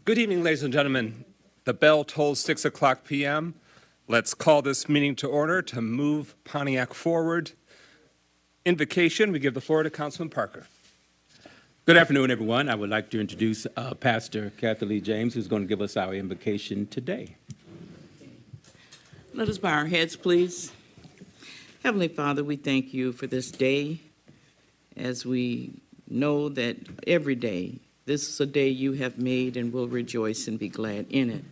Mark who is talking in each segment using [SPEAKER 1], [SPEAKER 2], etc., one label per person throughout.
[SPEAKER 1] Good evening, ladies and gentlemen. The bell tolls 6 o'clock p.m. Let's call this meeting to order to move Pontiac forward. Invocation, we give the floor to Councilman Parker.
[SPEAKER 2] Good afternoon, everyone. I would like to introduce Pastor Kathy Lee James, who's going to give us our invocation today.
[SPEAKER 3] Let us bow our heads, please. Heavenly Father, we thank you for this day, as we know that every day this is a day you have made and will rejoice and be glad in it.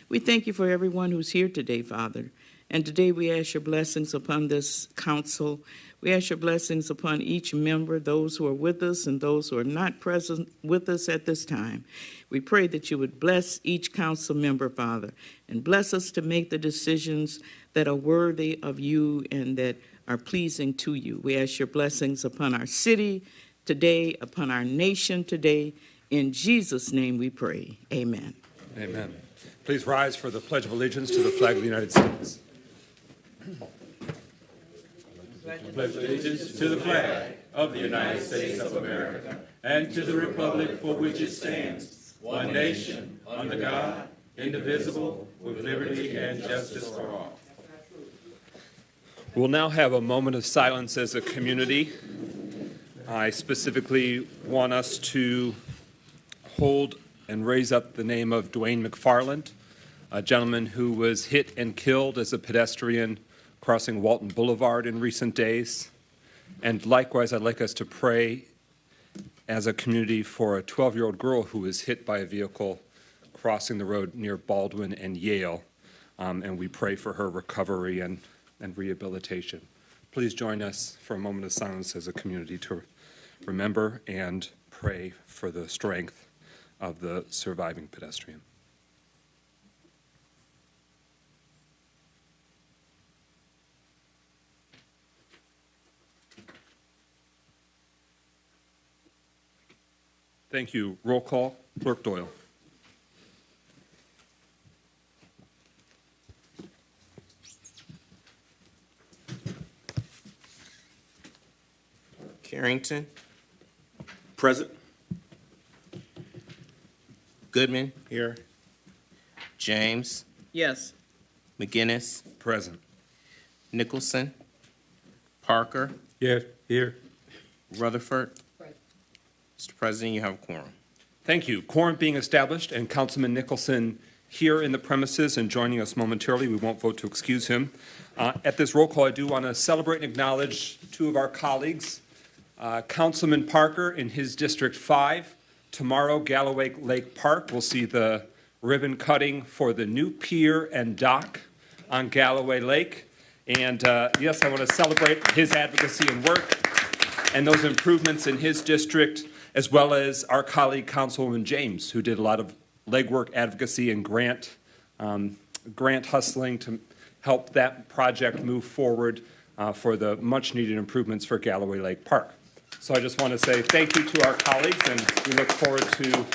[SPEAKER 3] We thank you for everyone who's here today, Father. And today we ask your blessings upon this council. We ask your blessings upon each member, those who are with us and those who are not present with us at this time. We pray that you would bless each council member, Father, and bless us to make the decisions that are worthy of you and that are pleasing to you. We ask your blessings upon our city today, upon our nation today. In Jesus' name we pray. Amen.
[SPEAKER 1] Amen. Please rise for the Pledge of Allegiance to the flag of the United States.
[SPEAKER 2] Pledge allegiance to the flag of the United States of America and to the republic for which it stands, one nation, under God, indivisible, with liberty and justice for all.
[SPEAKER 1] We'll now have a moment of silence as a community. I specifically want us to hold and raise up the name of Dwayne McFarland, a gentleman who was hit and killed as a pedestrian crossing Walton Boulevard in recent days. And likewise, I'd like us to pray as a community for a 12-year-old girl who was hit by a vehicle crossing the road near Baldwin and Yale. And we pray for her recovery and rehabilitation. Please join us for a moment of silence as a community to remember and pray for the strength of the surviving pedestrian. Thank you. Roll call. Clerk Doyle.
[SPEAKER 4] Carrington. Present. Goodman. Here. James.
[SPEAKER 3] Yes.
[SPEAKER 4] McGinnis.
[SPEAKER 1] Present.
[SPEAKER 4] Nicholson. Parker.
[SPEAKER 2] Yes, here.
[SPEAKER 4] Rutherford. Mr. President, you have a quorum.
[SPEAKER 1] Thank you. Quorum being established and Councilman Nicholson here in the premises and joining us momentarily. We won't vote to excuse him. At this roll call, I do want to celebrate and acknowledge two of our colleagues. Councilman Parker in his District 5. Tomorrow, Galloway Lake Park will see the ribbon cutting for the new pier and dock on Galloway Lake. And yes, I want to celebrate his advocacy and work and those improvements in his district, as well as our colleague Councilwoman James, who did a lot of legwork, advocacy, and grant hustling to help that project move forward for the much-needed improvements for Galloway Lake Park. So I just want to say thank you to our colleagues, and we look forward to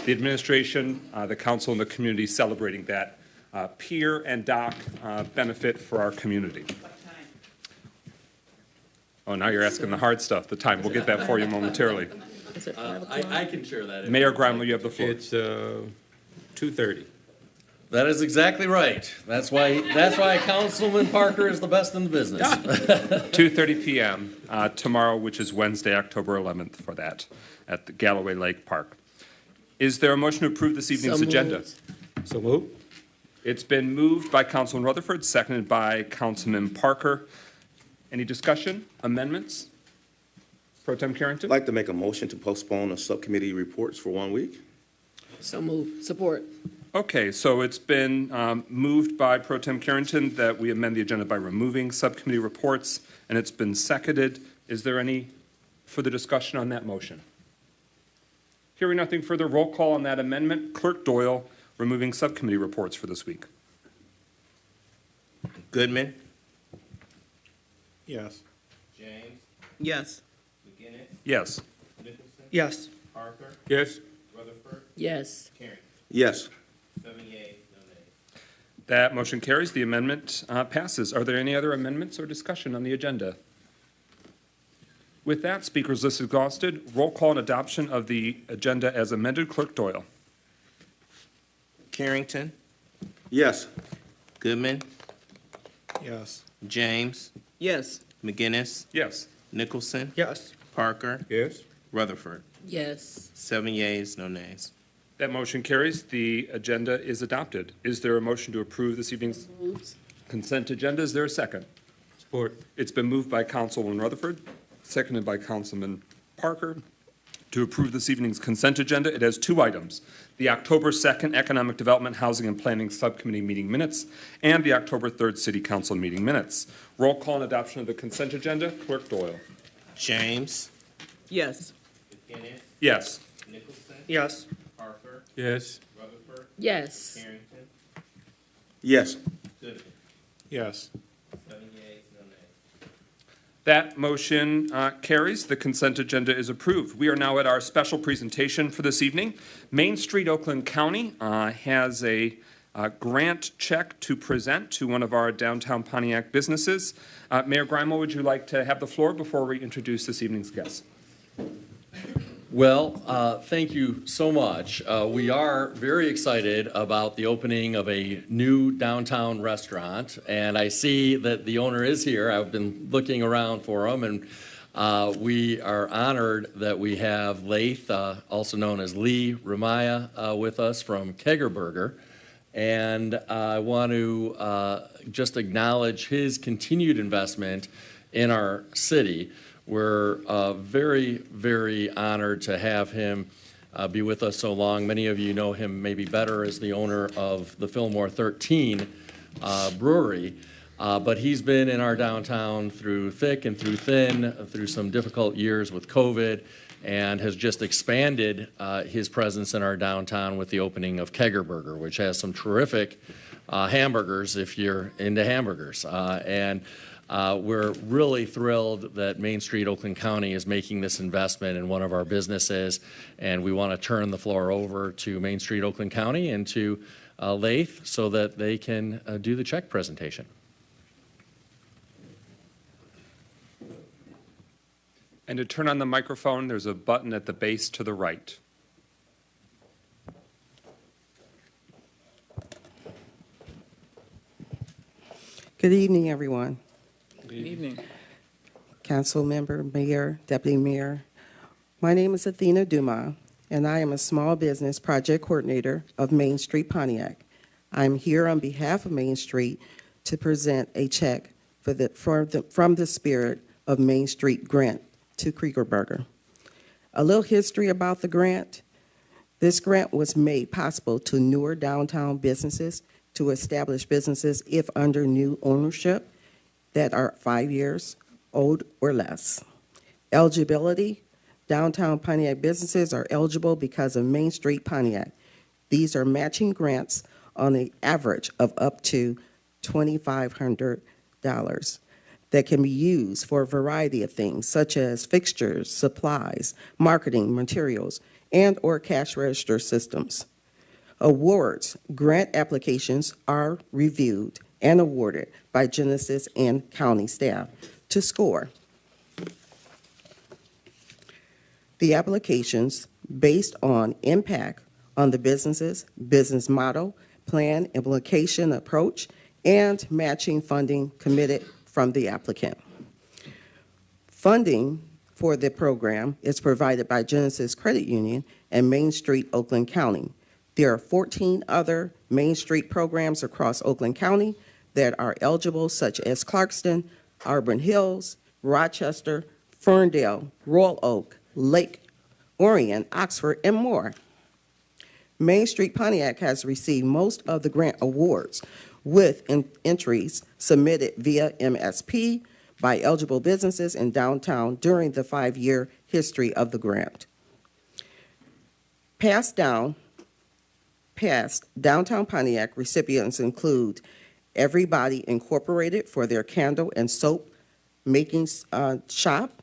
[SPEAKER 1] the administration, the council, and the community celebrating that pier and dock benefit for our community. Oh, now you're asking the hard stuff, the time. We'll get that for you momentarily.
[SPEAKER 5] I can share that.
[SPEAKER 1] Mayor Grimley, you have the floor.
[SPEAKER 2] It's 2:30.
[SPEAKER 5] That is exactly right. That's why Councilman Parker is the best in the business.
[SPEAKER 1] 2:30 p.m. Tomorrow, which is Wednesday, October 11th, for that at the Galloway Lake Park. Is there a motion to approve this evening's agenda?
[SPEAKER 2] So move.
[SPEAKER 1] It's been moved by Councilman Rutherford, seconded by Councilman Parker. Any discussion? Amendments? Pro Tem Carrington?
[SPEAKER 6] I'd like to make a motion to postpone the subcommittee reports for 1 week.
[SPEAKER 7] So move. Support.
[SPEAKER 1] Okay, so it's been moved by Pro Tem Carrington that we amend the agenda by removing subcommittee reports, and it's been seconded. Is there any further discussion on that motion? Hearing nothing further, roll call on that amendment. Clerk Doyle, removing subcommittee reports for this week.
[SPEAKER 4] Goodman.
[SPEAKER 6] Yes.
[SPEAKER 4] James.
[SPEAKER 3] Yes.
[SPEAKER 4] McGinnis.
[SPEAKER 1] Yes.
[SPEAKER 4] Nicholson.
[SPEAKER 3] Yes.
[SPEAKER 4] Parker.
[SPEAKER 2] Yes.
[SPEAKER 4] Rutherford.
[SPEAKER 7] Yes.
[SPEAKER 4] Carrington.
[SPEAKER 6] Yes.
[SPEAKER 4] 7 yeas, no nays.
[SPEAKER 1] That motion carries. The amendment passes. Are there any other amendments or discussion on the agenda? With that, speakers list exhausted. Roll call and adoption of the agenda as amended. Clerk Doyle.
[SPEAKER 4] Carrington,
[SPEAKER 6] Yes.
[SPEAKER 4] Goodman,
[SPEAKER 8] Yes.
[SPEAKER 4] James,
[SPEAKER 3] Yes.
[SPEAKER 4] McGinnis,
[SPEAKER 1] Yes.
[SPEAKER 4] Nicholson,
[SPEAKER 8] Yes.
[SPEAKER 4] Parker,
[SPEAKER 8] Yes.
[SPEAKER 4] Rutherford.
[SPEAKER 7] Yes.
[SPEAKER 4] 7 yeas, no nays.
[SPEAKER 1] That motion carries. The agenda is adopted. Is there a motion to approve this evening's consent agenda? Is there a second?
[SPEAKER 8] Support.
[SPEAKER 1] It's been moved by Councilwoman Rutherford, seconded by Councilman Parker, to approve this evening's consent agenda. It has two items: the October 2nd Economic Development, Housing, and Planning Subcommittee meeting minutes and the October 3rd City Council meeting minutes. Roll call and adoption of the consent agenda. Clerk Doyle.
[SPEAKER 4] James,
[SPEAKER 3] Yes.
[SPEAKER 4] McGinnis,
[SPEAKER 1] Yes.
[SPEAKER 4] Nicholson,
[SPEAKER 8] Yes.
[SPEAKER 4] Parker,
[SPEAKER 8] Yes.
[SPEAKER 4] Rutherford,
[SPEAKER 7] Yes.
[SPEAKER 4] Carrington,
[SPEAKER 6] Yes.
[SPEAKER 4] Goodman.
[SPEAKER 8] Yes.
[SPEAKER 4] 7 yeas, no nays.
[SPEAKER 1] That motion carries. The consent agenda is approved. We are now at our special presentation for this evening. Main Street, Oakland County has a grant check to present to one of our downtown Pontiac businesses. Mayor Grimo, would you like to have the floor before we introduce this evening's guests?
[SPEAKER 5] Well, thank you so much. We are very excited about the opening of a new downtown restaurant, and I see that the owner is here. I've been looking around for him, and we are honored that we have Laith, also known as Lee Ramaya, with us from Kegger Burger. And I want to just acknowledge his continued investment in our city. We're very, very honored to have him be with us so long. Many of you know him maybe better as the owner of the Fillmore 13 brewery, but he's been in our downtown through thick and through thin, through some difficult years with COVID, and has just expanded his presence in our downtown with the opening of Kegger Burger, which has some terrific hamburgers if you're into hamburgers. We're really thrilled that Main Street, Oakland County is making this investment in one of our businesses, and we want to turn the floor over to Main Street, Oakland County and to Laith so that they can do the check presentation.
[SPEAKER 1] And to turn on the microphone, there's a button at the base to the right.
[SPEAKER 9] Good evening, everyone.
[SPEAKER 3] Good evening.
[SPEAKER 9] Council member, mayor, deputy mayor. My name is Athena Dumas, and I am a small business project coordinator of Main Street Pontiac. I'm here on behalf of Main Street to present a check from the spirit of Main Street grant to Krieger Burger. A little history about the grant. This grant was made possible to newer downtown businesses to establish businesses if under new ownership that are 5 years old or less. Eligibility, downtown Pontiac businesses are eligible because of Main Street Pontiac. These are matching grants on an average of up to $2,500 that can be used for a variety of things, such as fixtures, supplies, marketing materials, and or cash register systems. Awards, grant applications are reviewed and awarded by Genesis and county staff to score. The applications based on impact on the businesses, business model, plan, implementation approach, and matching funding committed from the applicant. Funding for the program is provided by Genesis Credit Union and Main Street, Oakland County. There are 14 other Main Street programs across Oakland County that are eligible, such as Clarkston, Auburn Hills, Rochester, Ferndale, Royal Oak, Lake Orion, Oxford, and more. Main Street Pontiac has received most of the grant awards with entries submitted via MSP by eligible businesses in downtown during the 5-year history of the grant. Past downtown Pontiac recipients include Everybody Incorporated for their candle and soap making shop,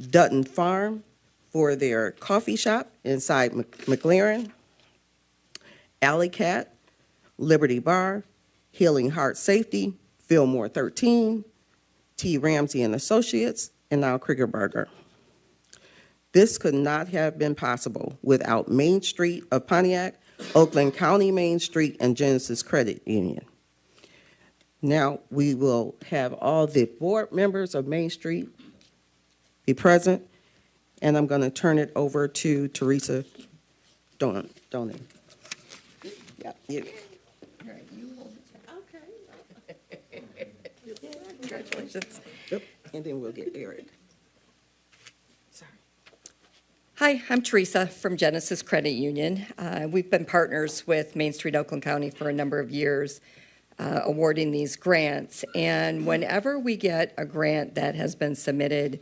[SPEAKER 9] Dutton Farm for their coffee shop inside McLaren, Alley Cat, Liberty Bar, Healing Heart Safety, Fillmore 13, T. Ramsey and Associates, and now Krieger Burger. This could not have been possible without Main Street of Pontiac Oakland County Main Street, and Genesis Credit Union. Now, we will have all the board members of Main Street be present, and I'm going to turn it over to Teresa Donan. Yep, you.
[SPEAKER 7] Congratulations.
[SPEAKER 9] Yep, and then we'll get Eric.
[SPEAKER 10] Hi, I'm Teresa from Genesis Credit Union. We've been partners with Main Street Oakland County for a number of years, awarding these grants. And whenever we get a grant that has been submitted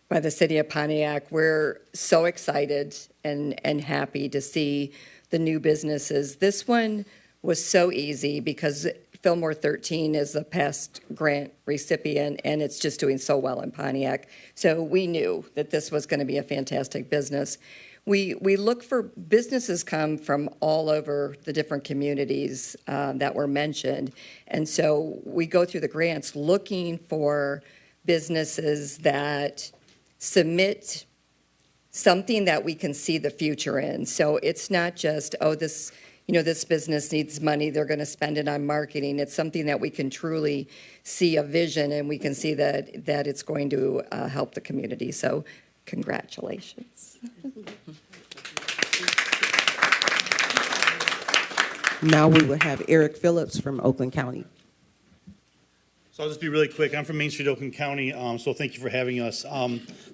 [SPEAKER 10] by the city of Pontiac, we're so excited and happy to see the new businesses. This one was so easy because Fillmore 13 is the past grant recipient, and it's just doing so well in Pontiac. So we knew that this was going to be a fantastic business. We look for businesses come from all over the different communities that were mentioned. And so we go through the grants looking for businesses that submit something that we can see the future in. So it's not just, oh, this business needs money, they're going to spend it on marketing. It's something that we can truly see a vision, and we can see that it's going to help the community. So congratulations.
[SPEAKER 9] Now we will have Eric Phillips from Oakland County.
[SPEAKER 11] So I'll just be really quick. I'm from Main Street Oakland County, so thank you for having us.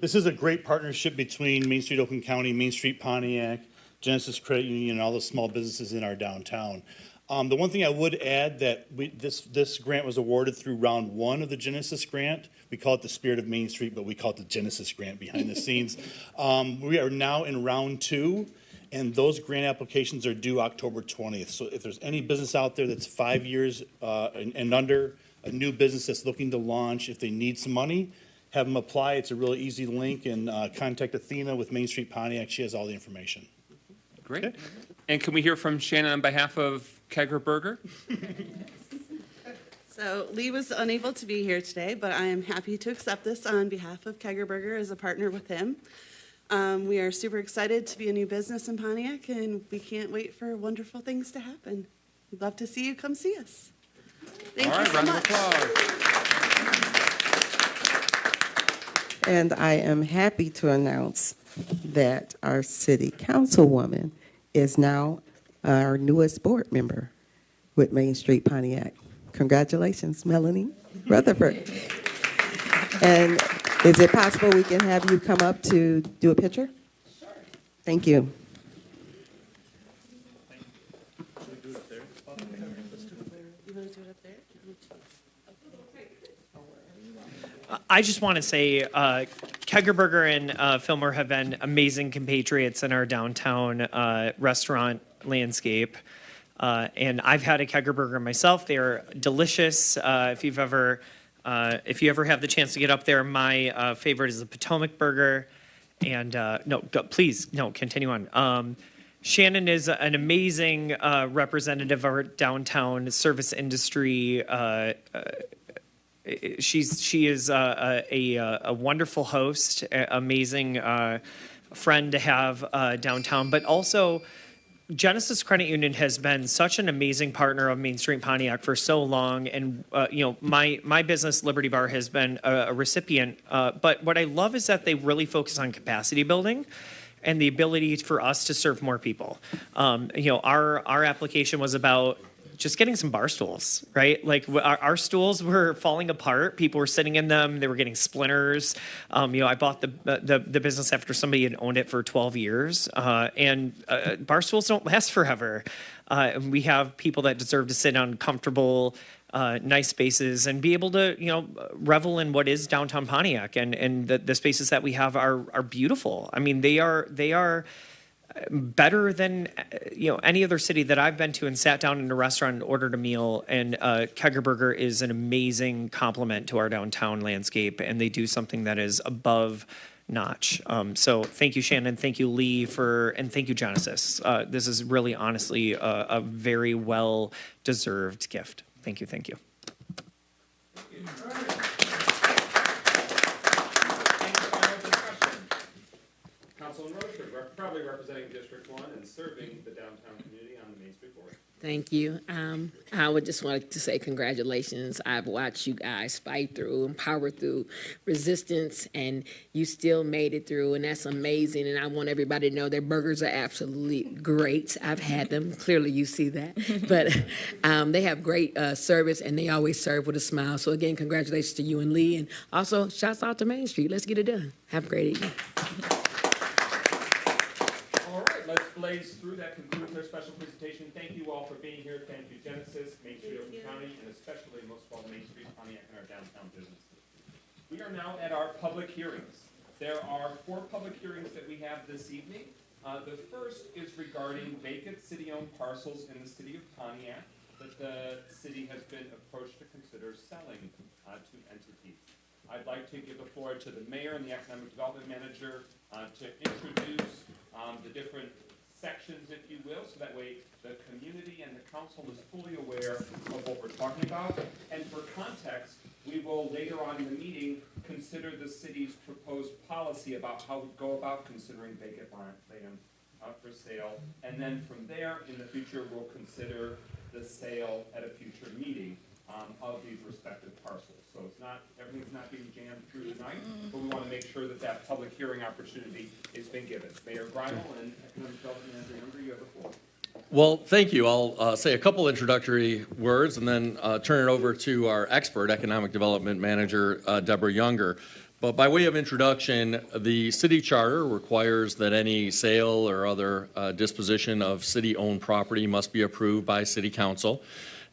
[SPEAKER 11] This is a great partnership between Main Street Oakland County, Main Street Pontiac, Genesis Credit Union, and all the small businesses in our downtown. The one thing I would add that this grant was awarded through round 1 of the Genesis grant. We call it the Spirit of Main Street, but we call it the Genesis grant behind the scenes. We are now in round 2, and those grant applications are due October 20th. So if there's any business out there that's 5 years and under, a new business that's looking to launch, if they need some money, have them apply. It's a really easy link, and contact Athena with Main Street Pontiac. She has all the information.
[SPEAKER 1] Great. Okay. And can we hear from Shannon on behalf of Kegger Burger?
[SPEAKER 12] So Lee was unable to be here today, but I am happy to accept this on behalf of Kegger Burger as a partner with him. We are super excited to be a new business in Pontiac, and we can't wait for wonderful things to happen. We'd love to see you come see us. Thank you so much.
[SPEAKER 9] And I am happy to announce that our city councilwoman is now our newest board member with Main Street Pontiac. Congratulations, Melanie Rutherford. And is it possible we can have you come up to do a picture? Sure. Thank you.
[SPEAKER 13] I just want to say Kegger Burger and Fillmore have been amazing compatriots in our downtown restaurant landscape. And I've had a Kegger Burger myself. They are delicious. If you ever have the chance to get up there, my favorite is the Potomac Burger. And please continue on. Shannon is an amazing representative of our downtown service industry. She is a wonderful host, amazing friend to have downtown, but also Genesis Credit Union has been such an amazing partner of Main Street Pontiac for so long, and my business Liberty Bar has been a recipient. But what I love is that they really focus on capacity building and the ability for us to serve more people. Our application was about just getting some bar stools, right? Like our stools were falling apart. People were sitting in them. They were getting splinters. I bought the business after somebody had owned it for 12 years. And bar stools don't last forever. We have people that deserve to sit on comfortable, nice spaces and be able to, revel in what is downtown Pontiac. And the spaces that we have are beautiful. I mean, they are better than any other city that I've been to and sat down in a restaurant and ordered a meal. And Kegger Burger is an amazing complement to our downtown landscape, and they do something that is above notch. So thank you, Shannon. Thank you, Lee, and thank you, Genesis. This is really, honestly, a very well-deserved gift. Thank you. Thank you.
[SPEAKER 1] Councilwoman Rosford, proudly representing District 1 and serving the downtown community on the Main Street Board.
[SPEAKER 7] Thank you. I would just like to say congratulations. I've watched you guys fight through and power through resistance, and you still made it through, and that's amazing. And I want everybody to know their burgers are absolutely great. I've had them. Clearly, you see that. But they have great service, and they always serve with a smile. So again, congratulations to you and Lee, and also shouts out to Main Street. Let's get it done. Have a great evening.
[SPEAKER 1] All right, let's blaze through. That concludes our special presentation. Thank you all for being here. Thank you, Genesis, Main Street Oakland County, and especially most of all Main Street Pontiac and our downtown businesses. We are now at our public hearings. There are 4 public hearings that we have this evening. The first is regarding vacant city-owned parcels in the city of Pontiac that the city has been approached to consider selling to entities. I'd like to give the floor to the mayor and the economic development manager to introduce the different sections, if you will, so that way the community and the council is fully aware of what we're talking about. And for context, we will later on in the meeting consider the city's proposed policy about how we go about considering vacant land for sale. And then from there, in the future, we'll consider the sale at a future meeting of these respective parcels. So it's not, everything's not being jammed through tonight, but we want to make sure that that public hearing opportunity is being given. Mayor Greimel and Economic Development Manager Younger, you have the floor.
[SPEAKER 5] Well, thank you. I'll say a couple introductory words and then turn it over to our expert, Economic Development Manager Deborah Younger. But by way of introduction, the city charter requires that any sale or other disposition of city-owned property must be approved by City Council.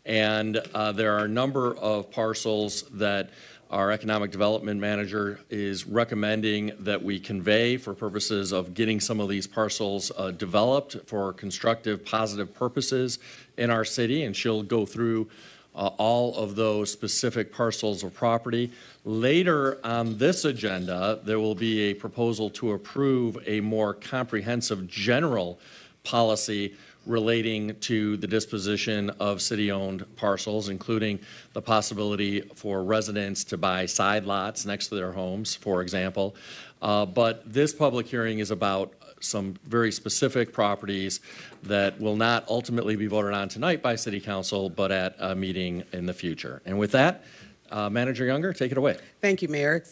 [SPEAKER 5] And there are a number of parcels that our Economic Development Manager is recommending that we convey for purposes of getting some of these parcels developed for constructive, positive purposes in our city. And she'll go through all of those specific parcels of property. Later on this agenda, there will be a proposal to approve a more comprehensive general policy relating to the disposition of city-owned parcels, including the possibility for residents to buy side lots next to their homes, for example. But this public hearing is about some very specific properties that will not ultimately be voted on tonight by City Council, but at a meeting in the future. And with that, Manager Younger, take it away.
[SPEAKER 14] Thank you, Mayor,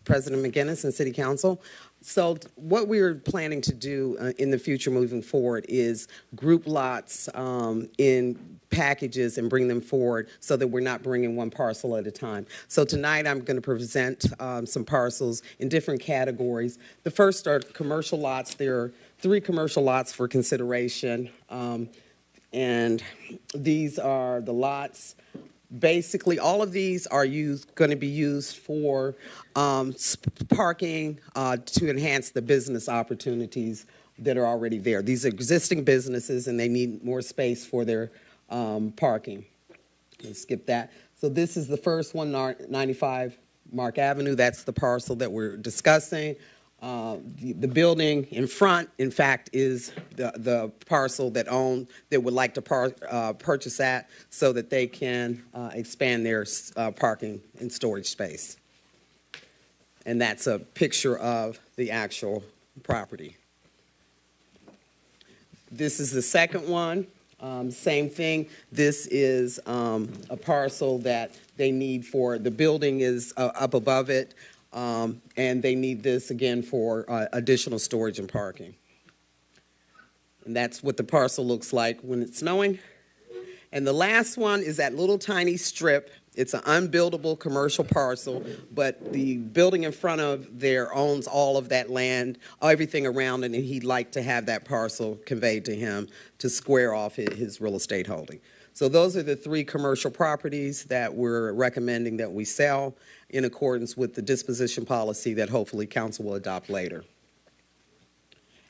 [SPEAKER 14] President McGinnis, and City Council. So what we're planning to do in the future moving forward is group lots in packages and bring them forward so that we're not bringing one parcel at a time. So tonight I'm going to present some parcels in different categories. The first are commercial lots. There are 3 commercial lots for consideration, and these are the lots. Basically, all of these are going to be used for parking to enhance the business opportunities that are already there. These are existing businesses, and they need more space for their parking. Let's skip that. So this is the first one, 95 Mark Avenue. That's the parcel that we're discussing. The building in front, in fact, is the parcel that would like to purchase that so that they can expand their parking and storage space. And that's a picture of the actual property. This is the second one. Same thing. This is a parcel that they need for, the building is up above it. And they need this again for additional storage and parking. And that's what the parcel looks like when it's snowing. And the last one is that little tiny strip. It's an unbuildable commercial parcel, but the building in front of there owns all of that land, everything around it, and he'd like to have that parcel conveyed to him to square off his real estate holding. So those are the 3 commercial properties that we're recommending that we sell in accordance with the disposition policy that hopefully council will adopt later.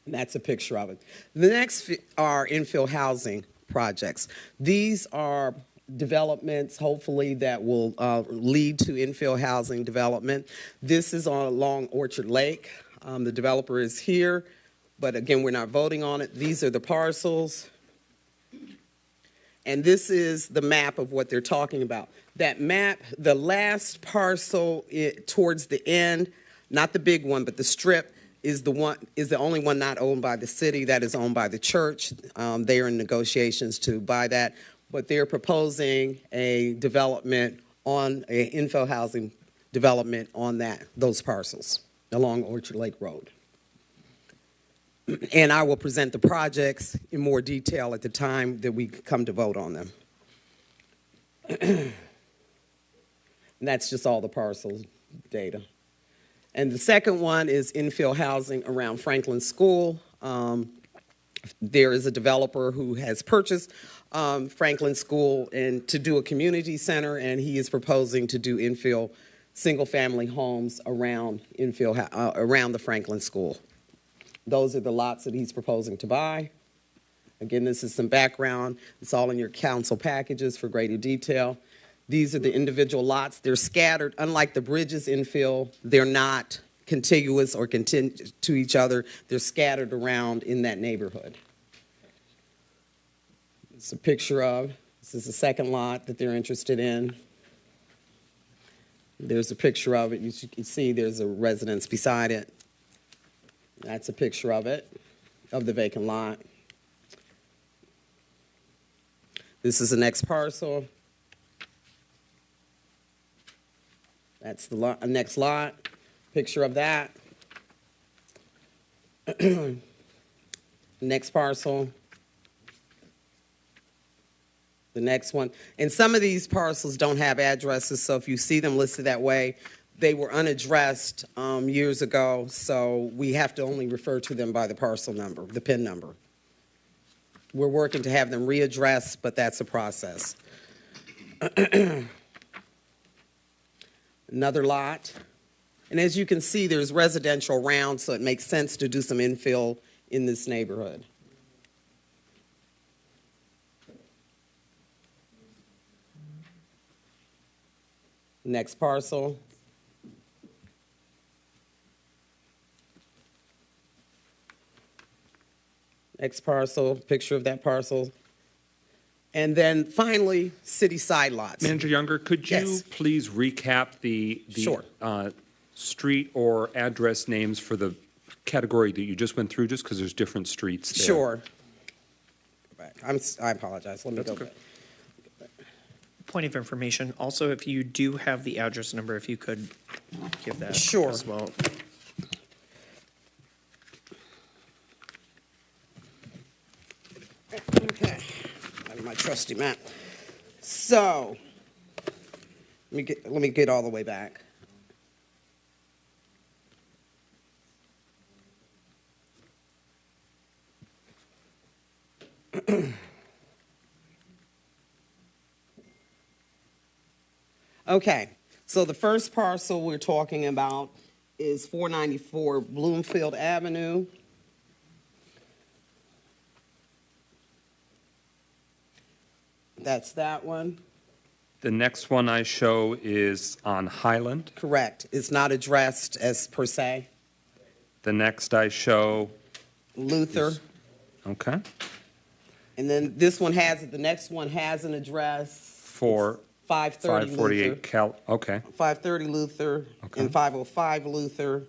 [SPEAKER 14] And that's a picture of it. The next are infill housing projects. These are developments, hopefully, that will lead to infill housing development. This is along Orchard Lake. The developer is here, but again, we're not voting on it. These are the parcels. And this is the map of what they're talking about. That map, the last parcel towards the end, not the big one, but the strip, is the only one not owned by the city. That is owned by the church. They are in negotiations to buy that, but they're proposing a development on an infill housing development on those parcels along Orchard Lake Road. And I will present the projects in more detail at the time that we come to vote on them. And that's just all the parcel data. And the second one is infill housing around Franklin School. There is a developer who has purchased Franklin School and to do a community center, and he is proposing to do infill single-family homes around around the Franklin School. Those are the lots that he's proposing to buy. Again, this is some background. It's all in your council packages for greater detail. These are the individual lots. They're scattered. Unlike the bridges infill, they're not contiguous or to each other. They're scattered around in that neighborhood. It's a picture of, this is the second lot that they're interested in. There's a picture of it. You can see there's a residence beside it. That's a picture of it, of the vacant lot. This is the next parcel. That's the next lot. Picture of that. Next parcel. The next one. And some of these parcels don't have addresses, so if you see them listed that way, they were unaddressed years ago, so we have to only refer to them by the parcel number, the PIN number. We're working to have them readdressed, but that's a process. Another lot. And as you can see, there's residential around, so it makes sense to do some infill in this neighborhood. Next parcel. Next parcel, picture of that parcel. And then finally, city side lots.
[SPEAKER 1] Manager Younger, could you
[SPEAKER 14] Yes.
[SPEAKER 1] please recap the
[SPEAKER 14] Sure.
[SPEAKER 1] Street or address names for the category that you just went through, just because there's different streets there?
[SPEAKER 14] Sure. Go back. I apologize. Let me
[SPEAKER 1] That's
[SPEAKER 14] go
[SPEAKER 1] okay.
[SPEAKER 14] back.
[SPEAKER 13] Point of information, also, if you do have the address number, if you could give that
[SPEAKER 14] Sure.
[SPEAKER 13] as well.
[SPEAKER 14] Okay. I have my trusty map. So, let me get all the way back. Okay, so the first parcel we're talking about is 494 Bloomfield Avenue. That's that one.
[SPEAKER 1] The next one I show is on Highland.
[SPEAKER 14] Correct. It's not addressed as per se.
[SPEAKER 1] The next I show,
[SPEAKER 14] Luther.
[SPEAKER 1] okay,
[SPEAKER 14] And then this one the next one has an address.
[SPEAKER 1] for
[SPEAKER 14] 530 Luther.
[SPEAKER 1] 548 okay.
[SPEAKER 14] 530 Luther
[SPEAKER 1] Okay.
[SPEAKER 14] and 505 Luther.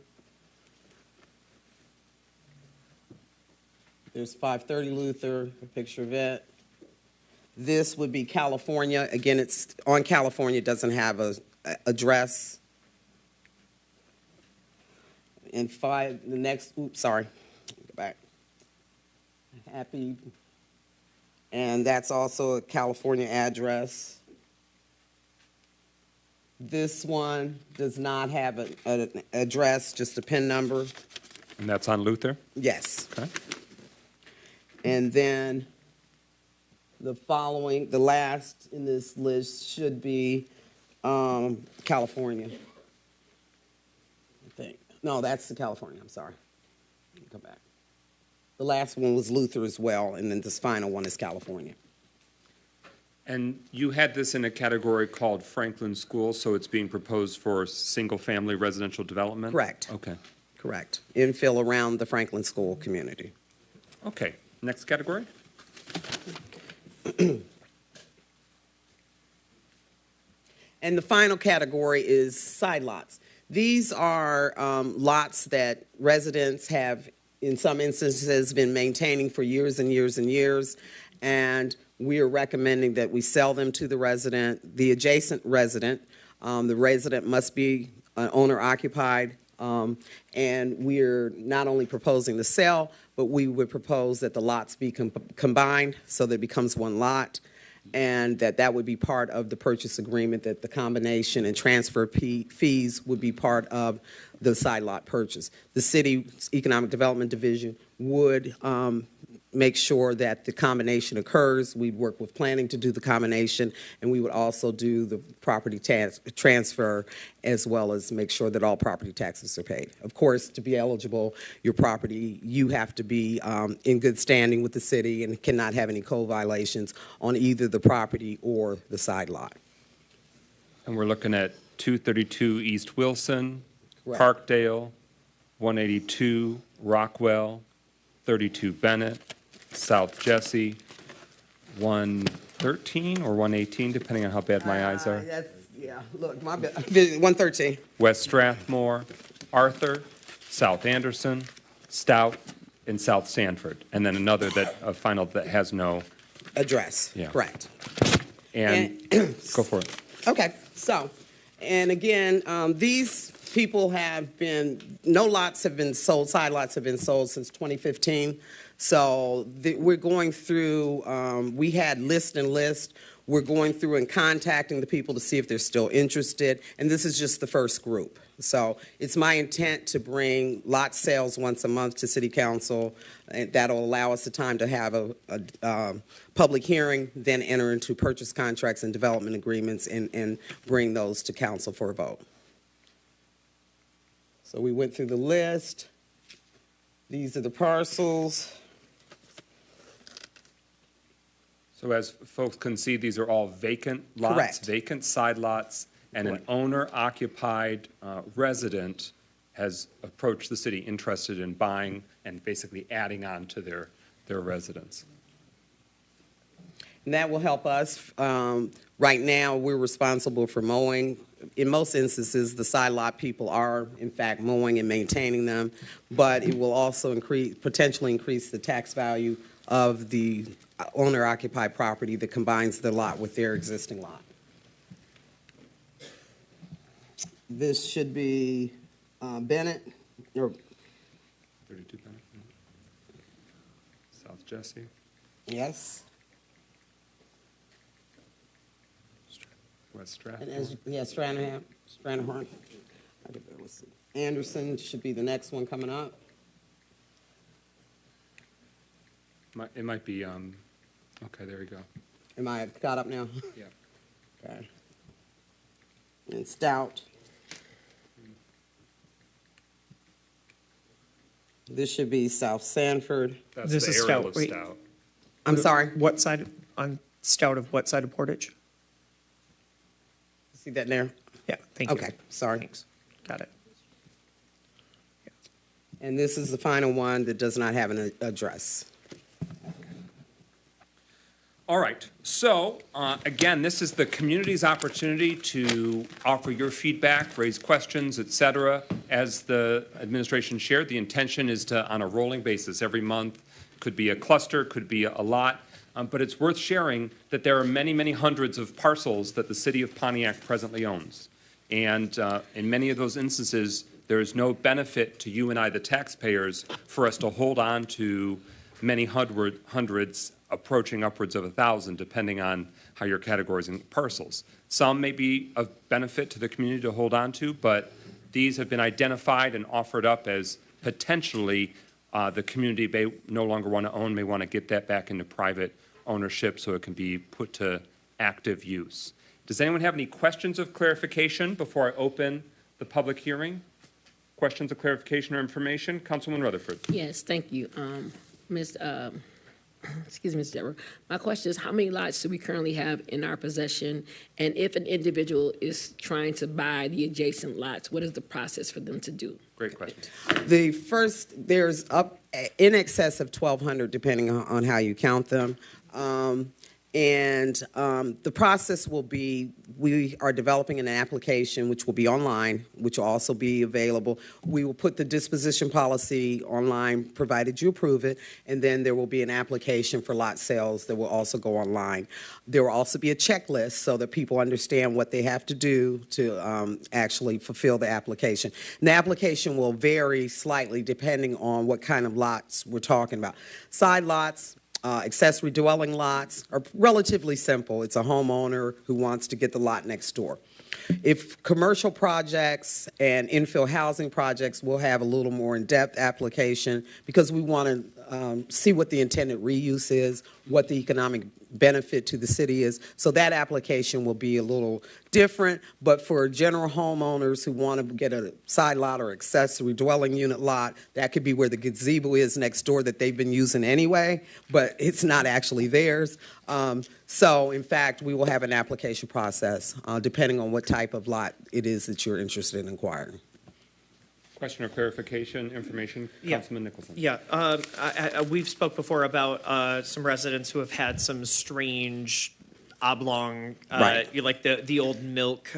[SPEAKER 14] There's 530 Luther, a picture of it. This would be California. Again, it's on California, it doesn't have a address. And the next, oops, sorry, go back. Happy. And that's also a California address. This one does not have an address, just a PIN number.
[SPEAKER 1] And that's on Luther?
[SPEAKER 14] Yes.
[SPEAKER 1] Okay.
[SPEAKER 14] And then the last in this list should be California. I think. No, that's the California, I'm sorry. Go back. The last one was Luther as well, and then this final one is California.
[SPEAKER 1] And you had this in a category called Franklin School, so it's being proposed for single-family residential development?
[SPEAKER 14] Correct.
[SPEAKER 1] Okay.
[SPEAKER 14] Correct. Infill around the Franklin School community.
[SPEAKER 1] Okay. Next category?
[SPEAKER 14] And the final category is side lots. These are lots that residents have, in some instances, been maintaining for years and years and years, and we are recommending that we sell them to the resident, the adjacent resident. The resident must be owner-occupied, and we're not only proposing to sell, but we would propose that the lots be combined so that it becomes one lot, and that would be part of the purchase agreement, that the combination and transfer fees would be part of the side lot purchase. The city's Economic Development Division would make sure that the combination occurs. We'd work with planning to do the combination, and we would also do the property transfer, as well as make sure that all property taxes are paid. Of course, to be eligible, your property, you have to be in good standing with the city and cannot have any code violations on either the property or the side lot.
[SPEAKER 1] And we're looking at 232 East Wilson,
[SPEAKER 14] Correct.
[SPEAKER 1] Parkdale, 182 Rockwell, 32 Bennett, South Jesse, 113 or 118, depending on how bad my eyes are.
[SPEAKER 14] Yeah, look, my 113.
[SPEAKER 1] West Strathmore, Arthur, South Anderson, Stout, and South Sanford. And then another a final that has no
[SPEAKER 14] Address.
[SPEAKER 1] Yeah.
[SPEAKER 14] Correct.
[SPEAKER 1] And go for it.
[SPEAKER 14] Okay, so, and again, these people have been, no lots have been sold, side lots have been sold since 2015. So we're going through, we had list and list. We're going through and contacting the people to see if they're still interested. And this is just the first group. So it's my intent to bring lot sales once a month to City Council. And that'll allow us the time to have a public hearing, then enter into purchase contracts and development agreements and bring those to council for a vote. So we went through the list. These are the parcels.
[SPEAKER 1] So as folks can see, these are all vacant lots,
[SPEAKER 14] Correct.
[SPEAKER 1] vacant side lots, and an owner-occupied resident has approached the city interested in buying and basically adding on to their residence.
[SPEAKER 14] And that will help us. Right now, we're responsible for mowing. In most instances, the side lot people are, in fact, mowing and maintaining them, but it will also potentially increase the tax value of the owner-occupied property that combines the lot with their existing lot. This should be Bennett, or
[SPEAKER 1] 32 Bennett. South Jesse.
[SPEAKER 14] yes,
[SPEAKER 1] West
[SPEAKER 14] and
[SPEAKER 1] Strathmore.
[SPEAKER 14] Stranahan. Let's see. Anderson should be the next one coming up.
[SPEAKER 1] It might be, okay, there we go.
[SPEAKER 14] Am I caught up now?
[SPEAKER 1] Yeah.
[SPEAKER 14] Okay. And Stout. This should be South Sanford.
[SPEAKER 1] That's
[SPEAKER 13] This
[SPEAKER 1] the
[SPEAKER 13] is
[SPEAKER 1] aerial
[SPEAKER 13] Stout.
[SPEAKER 1] of
[SPEAKER 13] Wait.
[SPEAKER 1] Stout.
[SPEAKER 14] I'm sorry.
[SPEAKER 13] What side, on Stout of what side of Portage?
[SPEAKER 14] See that there?
[SPEAKER 13] Yeah, thank you.
[SPEAKER 14] Okay, sorry.
[SPEAKER 13] Thanks. Got it.
[SPEAKER 14] And this is the final one that does not have an address.
[SPEAKER 1] All right, so again, this is the community's opportunity to offer your feedback, raise questions, et cetera. As the administration shared, the intention is to, on a rolling basis, every month, could be a cluster, could be a lot, but it's worth sharing that there are many, many hundreds of parcels that the city of Pontiac presently owns. And in many of those instances, there is no benefit to you and I, the taxpayers, for us to hold on to many hundreds approaching upwards of 1,000, depending on how you're categorizing parcels. Some may be of benefit to the community to hold on to, but these have been identified and offered up as potentially the community may no longer want to own, may want to get that back into private ownership so it can be put to active use. Does anyone have any questions of clarification before I open the public hearing? Questions of clarification or information? Councilwoman Rutherford.
[SPEAKER 7] Yes, thank you. Excuse me, Ms. Deborah. My question is, how many lots do we currently have in our possession? And if an individual is trying to buy the adjacent lots, what is the process for them to do?
[SPEAKER 1] Great question.
[SPEAKER 14] The first, there's up in excess of 1,200, depending on how you count them. And the process will be, we are developing an application which will be online, which will also be available. We will put the disposition policy online, provided you approve it, and then there will be an application for lot sales that will also go online. There will also be a checklist so that people understand what they have to do to actually fulfill the application. And the application will vary slightly depending on what kind of lots we're talking about. Side lots, accessory dwelling lots are relatively simple. It's a homeowner who wants to get the lot next door. If commercial projects and infill housing projects, will have a little more in-depth application because we want to see what the intended reuse is, what the economic benefit to the city is. So that application will be a little different, but for general homeowners who want to get a side lot or accessory dwelling unit lot, that could be where the gazebo is next door that they've been using anyway, but it's not actually theirs. So in fact, we will have an application process depending on what type of lot it is that you're interested in acquiring.
[SPEAKER 1] Question or clarification, information, Councilman Nicholson.
[SPEAKER 13] Yeah, we've spoke before about some residents who have had some strange oblong,
[SPEAKER 14] Right.
[SPEAKER 13] like the old milk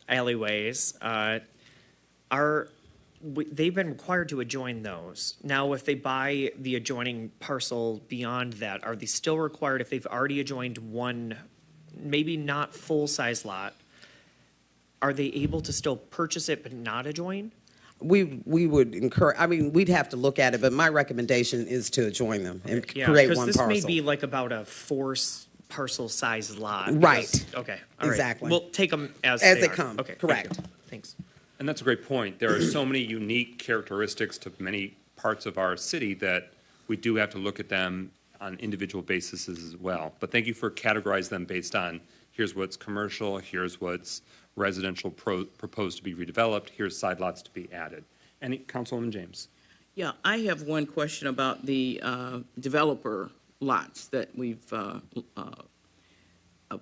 [SPEAKER 13] alleyways. They've been required to adjoin those. Now, if they buy the adjoining parcel beyond that, are they still required if they've already adjoined one, maybe not full-size lot? Are they able to still purchase it but not adjoin?
[SPEAKER 14] We would encourage, I mean, we'd have to look at it, but my recommendation is to adjoin them and
[SPEAKER 13] Yeah,
[SPEAKER 14] create
[SPEAKER 13] because
[SPEAKER 14] one
[SPEAKER 13] this
[SPEAKER 14] parcel.
[SPEAKER 13] may be like about a parcel size lot.
[SPEAKER 14] Right.
[SPEAKER 13] because- Okay, all right.
[SPEAKER 14] Exactly.
[SPEAKER 13] We'll take them as
[SPEAKER 14] As
[SPEAKER 13] they
[SPEAKER 14] they
[SPEAKER 13] are.
[SPEAKER 14] come,
[SPEAKER 13] Okay,
[SPEAKER 14] correct.
[SPEAKER 13] Thanks.
[SPEAKER 1] And that's a great point. There are so many unique characteristics to many parts of our city that we do have to look at them on individual basis as well. But thank you for categorizing them based on, here's what's commercial, here's what's residential proposed to be redeveloped, here's side lots to be added. Any, Councilwoman James?
[SPEAKER 3] Yeah, I have one question about the developer lots that we've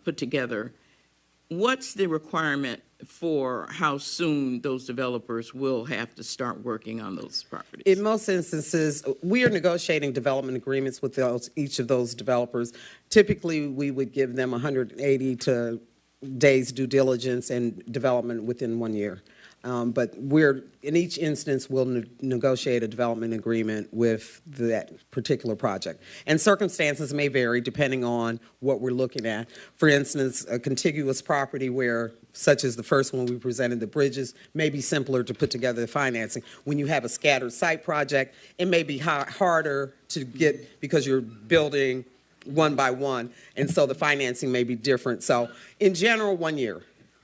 [SPEAKER 3] put together. What's the requirement for how soon those developers will have to start working on those properties?
[SPEAKER 14] In most instances, we are negotiating development agreements with each of those developers. Typically, we would give them 180 days due diligence and development within 1 year. But in each instance, we'll negotiate a development agreement with that particular project. And circumstances may vary depending on what we're looking at. For instance, a contiguous property where, such as the first one we presented, the bridges, may be simpler to put together the financing. When you have a scattered site project, it may be harder to get because you're building one by one, and so the financing may be different. So in general, 1 year.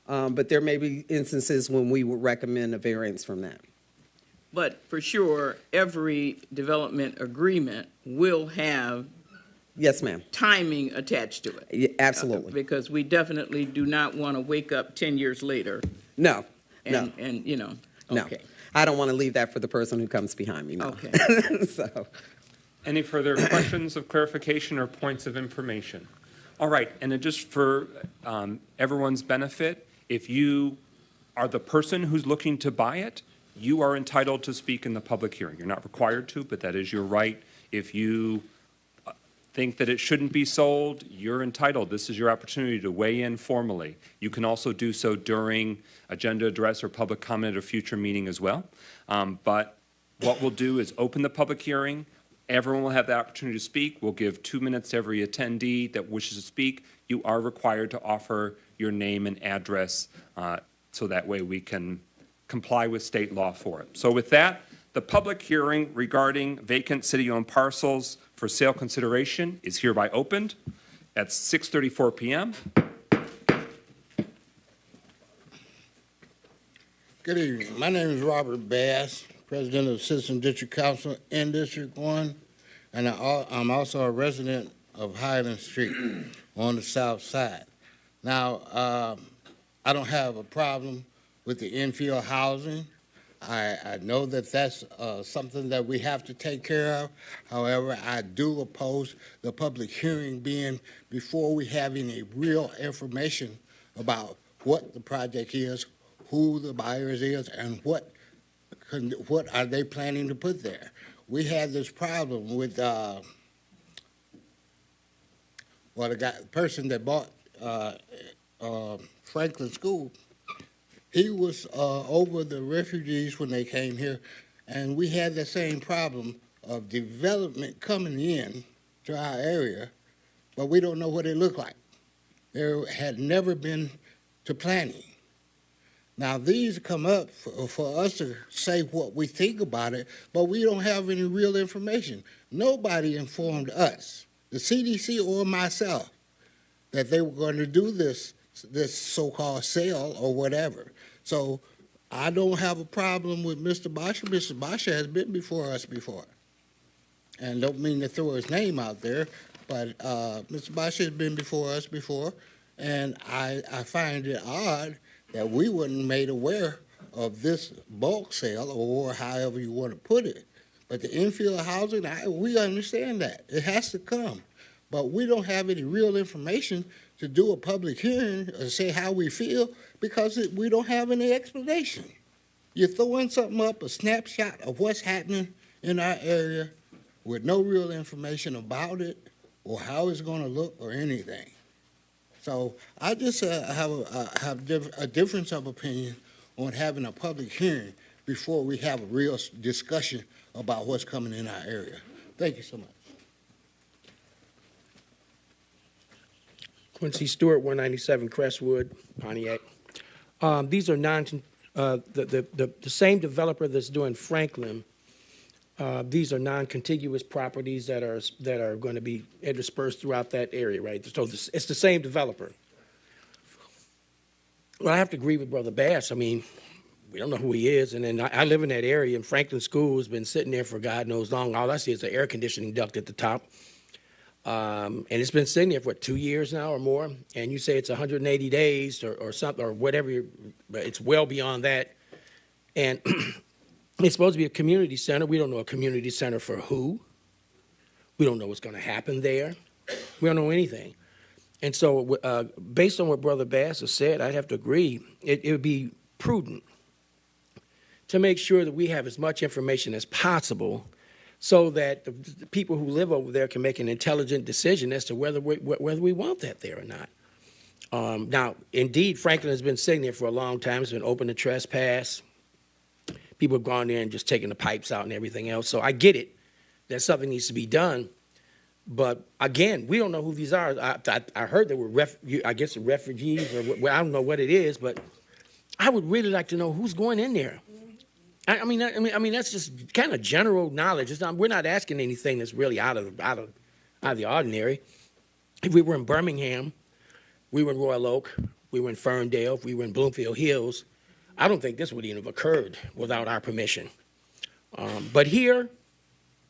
[SPEAKER 14] But there may be instances when we would recommend a variance from that.
[SPEAKER 3] But for sure, every development agreement will have
[SPEAKER 14] Yes, ma'am.
[SPEAKER 3] timing attached to it.
[SPEAKER 14] Yeah, absolutely.
[SPEAKER 3] Because we definitely do not want to wake up 10 years later
[SPEAKER 14] No,
[SPEAKER 3] and,
[SPEAKER 14] no,
[SPEAKER 3] and, you know,
[SPEAKER 14] no.
[SPEAKER 3] okay.
[SPEAKER 14] I don't want to leave that for the person who comes behind me, no.
[SPEAKER 3] Okay.
[SPEAKER 14] So,
[SPEAKER 1] Any further questions of clarification or points of information? All right, and then just for everyone's benefit, if you are the person who's looking to buy it, you are entitled to speak in the public hearing. You're not required to, but that is your right. If you think that it shouldn't be sold, you're entitled. This is your opportunity to weigh in formally. You can also do so during agenda address or public comment at a future meeting as well. But what we'll do is open the public hearing. Everyone will have the opportunity to speak. We'll give 2 minutes to every attendee that wishes to speak. You are required to offer your name and address so that way we can comply with state law for it. So with that, the public hearing regarding vacant city-owned parcels for sale consideration is hereby opened at 6:34 p.m.
[SPEAKER 15] Good evening. My name is Robert Bass, President of Citizen District Council in District 1, and I'm also a resident of Highland Street on the south side. Now, I don't have a problem with the infill housing. I know that that's something that we have to take care of. However, I do oppose the public hearing being before we have any real information about what the project is, who the buyers is, and what are they planning to put there. We had this problem with well, the person that bought Franklin School, he was over the refugees when they came here, and we had the same problem of development coming in to our area, but we don't know what it looked like. There had never been to planning. Now, these come up for us to say what we think about it, but we don't have any real information. Nobody informed us, the CDC or myself, that they were going to do this so-called sale or whatever. So I don't have a problem with Mr. Basha. Mr. Basha has been before us before. And don't mean to throw his name out there, but Mr. Basha has been before us before, and I find it odd that we weren't made aware of this bulk sale, or however you want to put it. But the infill housing, we understand that. It has to come. But we don't have any real information to do a public hearing or say how we feel because we don't have any explanation. You're throwing something up, a snapshot of what's happening in our area with no real information about it or how it's going to look or anything. So I just have a difference of opinion on having a public hearing before we have a real discussion about what's coming in our area. Thank you so much.
[SPEAKER 16] Quincy Stewart, 197 Crestwood, Pontiac. These are the same developer that's doing Franklin. These are non-contiguous properties that are going to be interspersed throughout that area, right? So it's the same developer. Well, I have to agree with Brother Bass. I mean, we don't know who he is, and then I live in that area, and Franklin School has been sitting there for God knows long. All I see is an air conditioning duct at the top. And it's been sitting there for, 2 years now or more, and you say it's 180 days or something, or whatever, but it's well beyond that. And it's supposed to be a community center. We don't know a community center for who. We don't know what's going to happen there. We don't know anything. And so based on what Brother Bass has said, I'd have to agree. It would be prudent to make sure that we have as much information as possible so that the people who live over there can make an intelligent decision as to whether we want that there or not. Now, indeed, Franklin has been sitting there for a long time. It's been open to trespass. People have gone there and just taken the pipes out and everything else. So I get it that something needs to be done. But again, we don't know who these are. I heard there were, refugees, or I don't know what it is, but I would really like to know who's going in there. I mean, that's just kind of general knowledge. We're not asking anything that's really out of the ordinary. If we were in Birmingham, we were in Royal Oak, we were in Ferndale, we were in Bloomfield Hills, I don't think this would even have occurred without our permission. But here,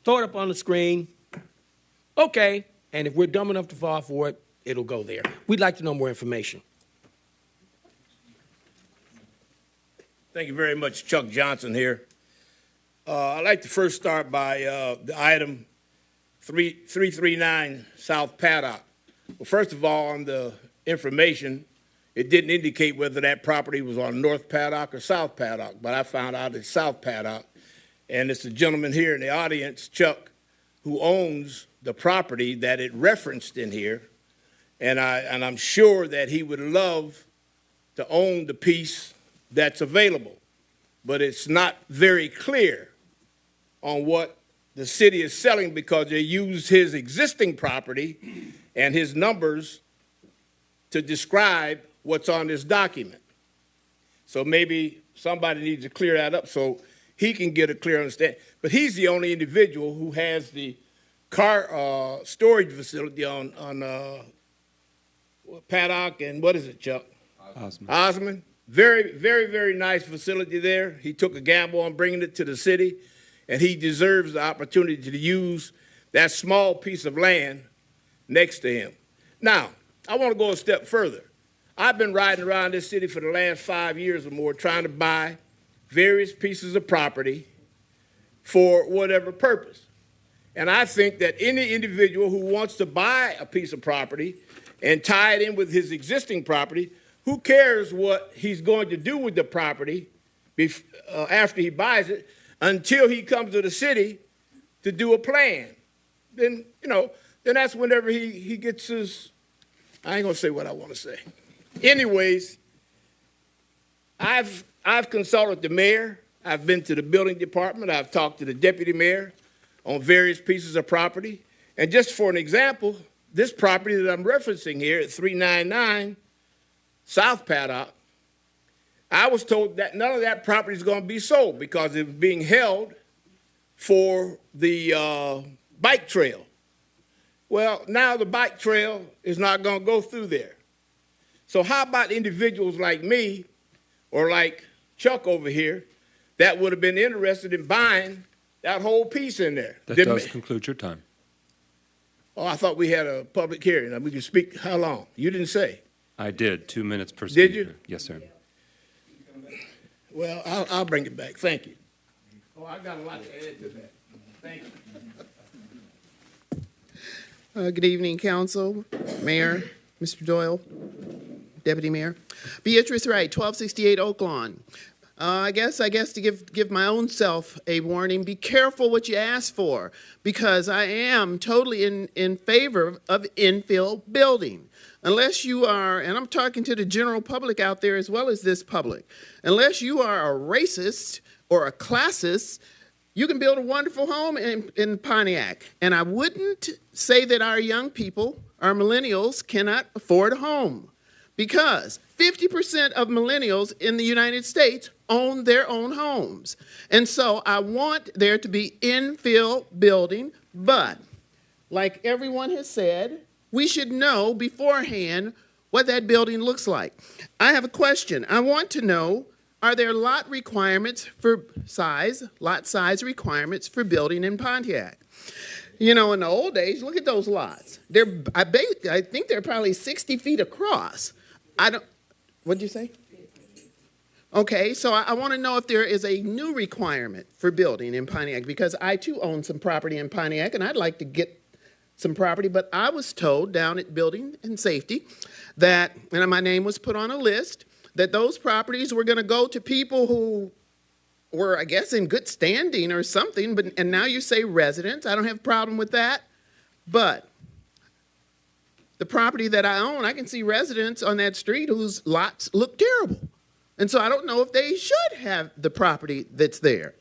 [SPEAKER 16] throw it up on the screen. Okay, and if we're dumb enough to fall for it, it'll go there. We'd like to know more information.
[SPEAKER 17] Thank you very much. Chuck Johnson here. I'd like to first start by the item 339 South Paddock. Well, first of all, on the information, it didn't indicate whether that property was on North Paddock or South Paddock, but I found out it's South Paddock. And it's the gentleman here in the audience, Chuck, who owns the property that it referenced in here. And I'm sure that he would love to own the piece that's available, but it's not very clear on what the city is selling because they use his existing property and his numbers to describe what's on this document. So maybe somebody needs to clear that up so he can get a clear understanding. But he's the only individual who has the car storage facility on Paddock and what is it, Chuck? Osmond. Very, very, very nice facility there. He took a gamble on bringing it to the city, and he deserves the opportunity to use that small piece of land next to him. Now, I want to go a step further. I've been riding around this city for the last 5 years or more trying to buy various pieces of property for whatever purpose. And I think that any individual who wants to buy a piece of property and tie it in with his existing property, who cares what he's going to do with the property after he buys it until he comes to the city to do a plan? Then, then that's whenever he gets his I ain't gonna say what I want to say. Anyways, I've consulted the mayor. I've been to the building department. I've talked to the deputy mayor on various pieces of property. And just for an example, this property that I'm referencing here at 399 South Paddock, I was told that none of that property is going to be sold because it was being held for the bike trail. Well, now the bike trail is not going to go through there. So how about individuals like me or like Chuck over here that would have been interested in buying that whole piece in there?
[SPEAKER 1] That does conclude your time.
[SPEAKER 17] Oh, I thought we had a public hearing. We could speak how long? You didn't say.
[SPEAKER 1] I did, 2 minutes per speaker.
[SPEAKER 17] Did you?
[SPEAKER 1] Yes, sir.
[SPEAKER 17] Well, I'll bring it back. Thank you. Oh, I got a lot to add to that. Thank you.
[SPEAKER 14] Good evening, council, mayor, Mr. Doyle, deputy mayor. Beatrice Wright, 1268 Oak Lawn. I guess to give my own self a warning, be careful what you ask for, because I am totally in favor of infill building. Unless you are, and I'm talking to the general public out there as well as this public, unless you are a racist or a classist, you can build a wonderful home in Pontiac. And I wouldn't say that our young people, our millennials, cannot afford a home, because 50% of millennials in the United States own their own homes. And so I want there to be infill building, but like everyone has said, we should know beforehand what that building looks like. I have a question. I want to know, are there lot size requirements for building in Pontiac? You know, in the old days, look at those lots. I think they're probably 60 feet across. What'd you say? Okay, so I want to know if there is a new requirement for building in Pontiac, because I too own some property in Pontiac and I'd like to get some property, but I was told down at Building and Safety that, and my name was put on a list, that those properties were going to go to people who were, I guess, in good standing or something, and now you say residents. I don't have a problem with that, but the property that I own, I can see residents on that street whose lots look terrible. And so I don't know if they should have the property that's there.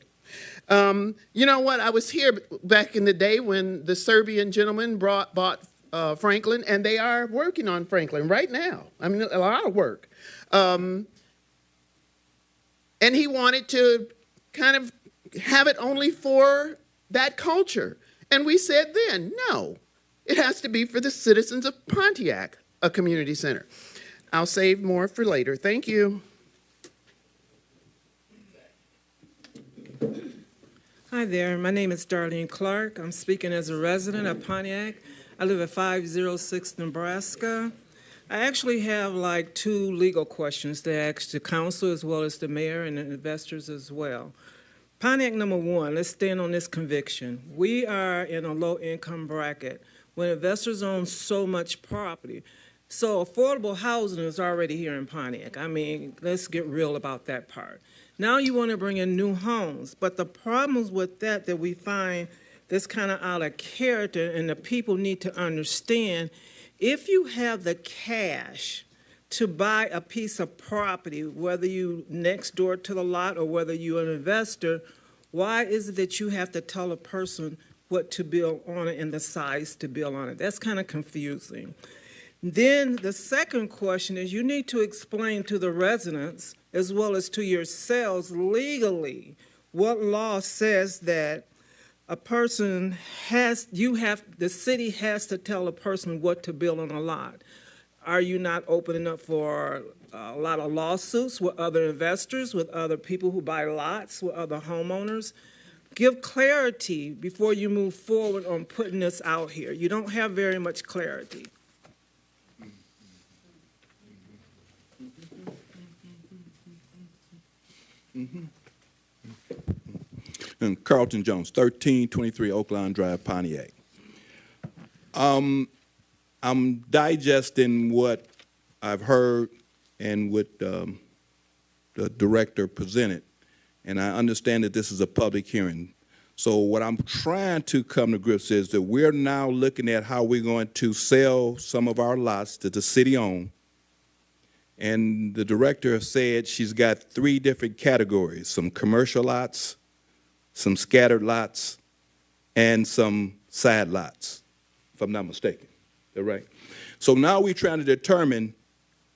[SPEAKER 14] You know what? I was here back in the day when the Serbian gentleman bought Franklin, and they are working on Franklin right now. I mean, a lot of work. And he wanted to kind of have it only for that culture. And we said then, no, it has to be for the citizens of Pontiac, a community center. I'll save more for later. Thank you.
[SPEAKER 18] Hi there, my name is Darlene Clark. I'm speaking as a resident of Pontiac. I live at 506 Nebraska. I actually have like 2 legal questions to ask the council as well as the mayor and the investors as well. Pontiac, number 1, let's stand on this conviction. We are in a low income bracket when investors own so much property. So affordable housing is already here in Pontiac. I mean, let's get real about that part. Now you want to bring in new homes, but the problems with that we find that's kind of out of character, and the people need to understand, if you have the cash to buy a piece of property, whether you next door to the lot or whether you're an investor, why is it that you have to tell a person what to build on it and the size to build on it? That's kind of confusing. Then the second question is, you need to explain to the residents as well as to yourselves legally what law says that a person the city has to tell a person what to build on a lot. Are you not opening up for a lot of lawsuits with other investors, with other people who buy lots, with other homeowners? Give clarity before you move forward on putting this out here. You don't have very much clarity.
[SPEAKER 19] And Carlton Jones, 1323 Oakland Drive, Pontiac. I'm digesting what I've heard and what the director presented, and I understand that this is a public hearing. So what I'm trying to come to grips is that we're now looking at how we're going to sell some of our lots that the city own. And the director said she's got 3 different categories: some commercial lots, some scattered lots, and some side lots, if I'm not mistaken. Is that right? So now we're trying to determine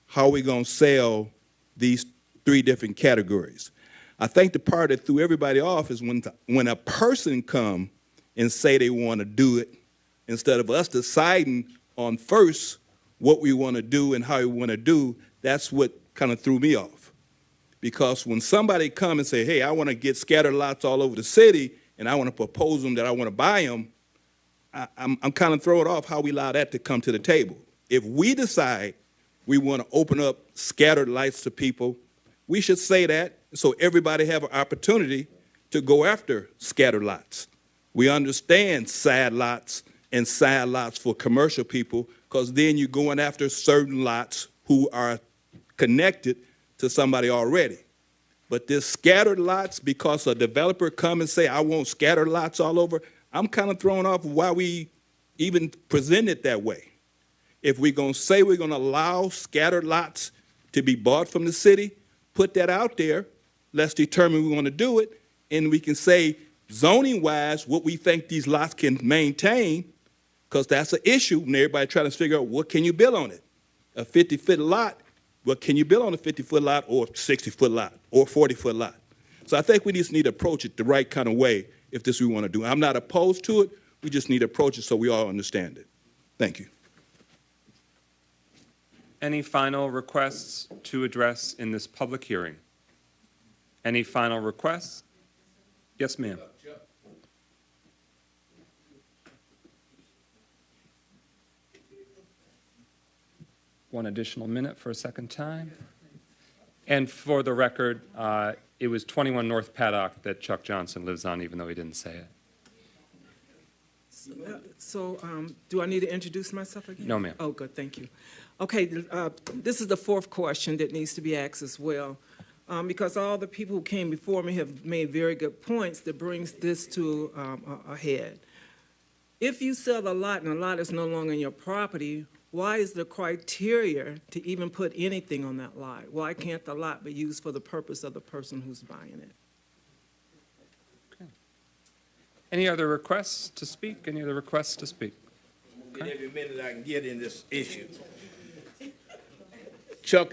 [SPEAKER 19] how we're going to sell these 3 different categories. I think the part that threw everybody off is when a person come and say they want to do it, instead of us deciding on first what we want to do and how we want to do. That's what kind of threw me off. Because when somebody come and say, hey, I want to get scattered lots all over the city and I want to propose them that I want to buy them, I'm kind of thrown off how we allow that to come to the table. If we decide we want to open up scattered lots to people, we should say that so everybody have an opportunity to go after scattered lots. We understand side lots and side lots for commercial people, because then you're going after certain lots who are connected to somebody already. But this scattered lots, because a developer come and say, I want scattered lots all over, I'm kind of thrown off of why we even present it that way. If we're going to say we're going to allow scattered lots to be bought from the city, put that out there. Let's determine we want to do it, and we can say zoning-wise what we think these lots can maintain, because that's an issue, and everybody trying to figure out what can you build on it. A 50-foot lot, what can you build on a 50-foot lot or 60-foot lot or 40-foot lot? So I think we just need to approach it the right kind of way if this we want to do. I'm not opposed to it. We just need to approach it so we all understand it. Thank you.
[SPEAKER 1] Any final requests to address in this public hearing? Any final requests? Yes, ma'am. One additional minute for a second time. And for the record, it was 21 North Paddock that Chuck Johnson lives on, even though he didn't say it.
[SPEAKER 18] So, do I need to introduce myself again?
[SPEAKER 1] No, ma'am.
[SPEAKER 18] Oh, good, thank you. Okay, this is the 4th question that needs to be asked as well, because all the people who came before me have made very good points that brings this to a head. If you sell a lot and a lot is no longer in your property, why is the criteria to even put anything on that lot? Why can't the lot be used for the purpose of the person who's buying it?
[SPEAKER 1] Any other requests to speak? Any other requests to speak?
[SPEAKER 17] Get every minute I can get in this issue. Chuck,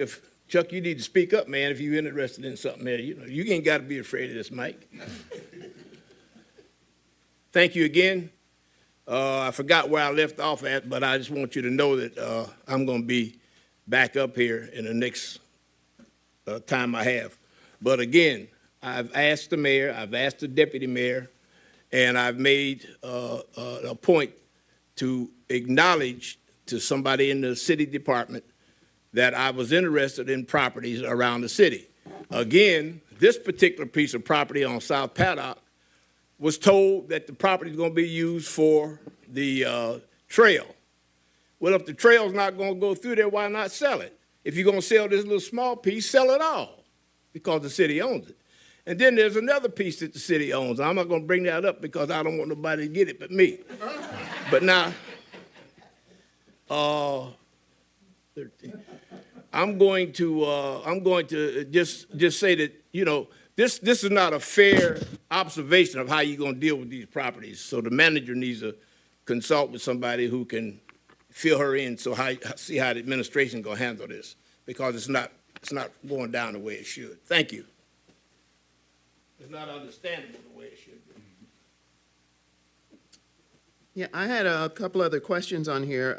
[SPEAKER 17] you need to speak up, man, if you're interested in something there. You ain't got to be afraid of this mic. Thank you again. I forgot where I left off at, but I just want you to know that I'm going to be back up here in the next time I have. But again, I've asked the mayor, I've asked the deputy mayor, and I've made a point to acknowledge to somebody in the city department that I was interested in properties around the city. Again, this particular piece of property on South Paddock was told that the property is going to be used for the trail. Well, if the trail's not going to go through there, why not sell it? If you're going to sell this little small piece, sell it all, because the city owns it. And then there's another piece that the city owns. I'm not going to bring that up because I don't want nobody to get it but me. But now, I'm going to just say that, this is not a fair observation of how you're going to deal with these properties. So the manager needs to consult with somebody who can fill her in, so see how the administration is going to handle this, because it's not going down the way it should. Thank you. It's not understandable the way it should be.
[SPEAKER 20] Yeah, I had a couple other questions on here.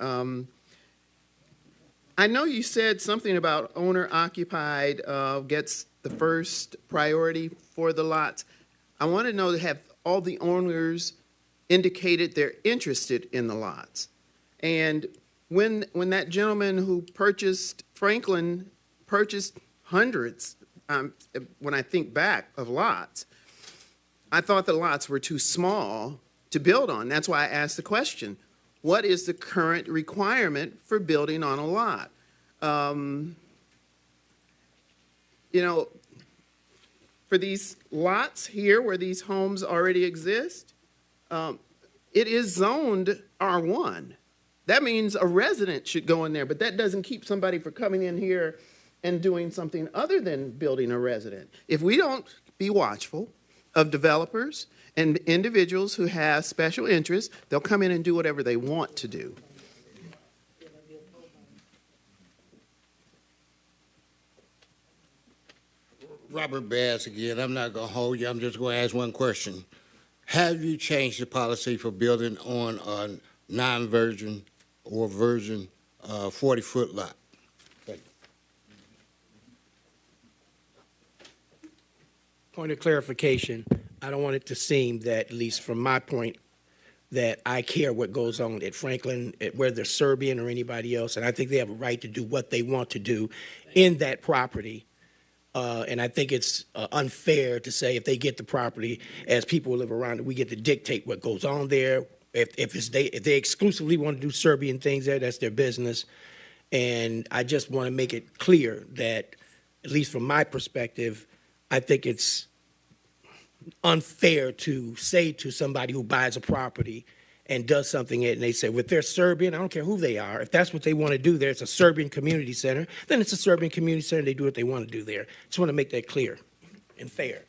[SPEAKER 20] I know you said something about owner-occupied gets the first priority for the lots. I want to know, have all the owners indicated they're interested in the lots? And when that gentleman who purchased Franklin purchased hundreds, when I think back, of lots, I thought the lots were too small to build on. That's why I asked the question, what is the current requirement for building on a lot? for these lots here where these homes already exist, it is zoned R1. That means a resident should go in there, but that doesn't keep somebody from coming in here and doing something other than building a resident. If we don't be watchful of developers and individuals who have special interests, they'll come in and do whatever they want to do.
[SPEAKER 15] Robert Bass again. I'm not going to hold you. I'm just going to ask one question. Have you changed the policy for building on a non-virgin or virgin 40-foot lot? Thank you.
[SPEAKER 16] Point of clarification, I don't want it to seem that, at least from my point, that I care what goes on at Franklin, whether they're Serbian or anybody else, and I think they have a right to do what they want to do in that property. And I think it's unfair to say if they get the property, as people who live around it, we get to dictate what goes on there. If they exclusively want to do Serbian things there, that's their business. And I just want to make it clear that, at least from my perspective, I think it's unfair to say to somebody who buys a property and does something and they say, well, if they're Serbian, I don't care who they are. If that's what they want to do there, it's a Serbian community center, then it's a Serbian community center. They do what they want to do there. Just want to make that clear and fair.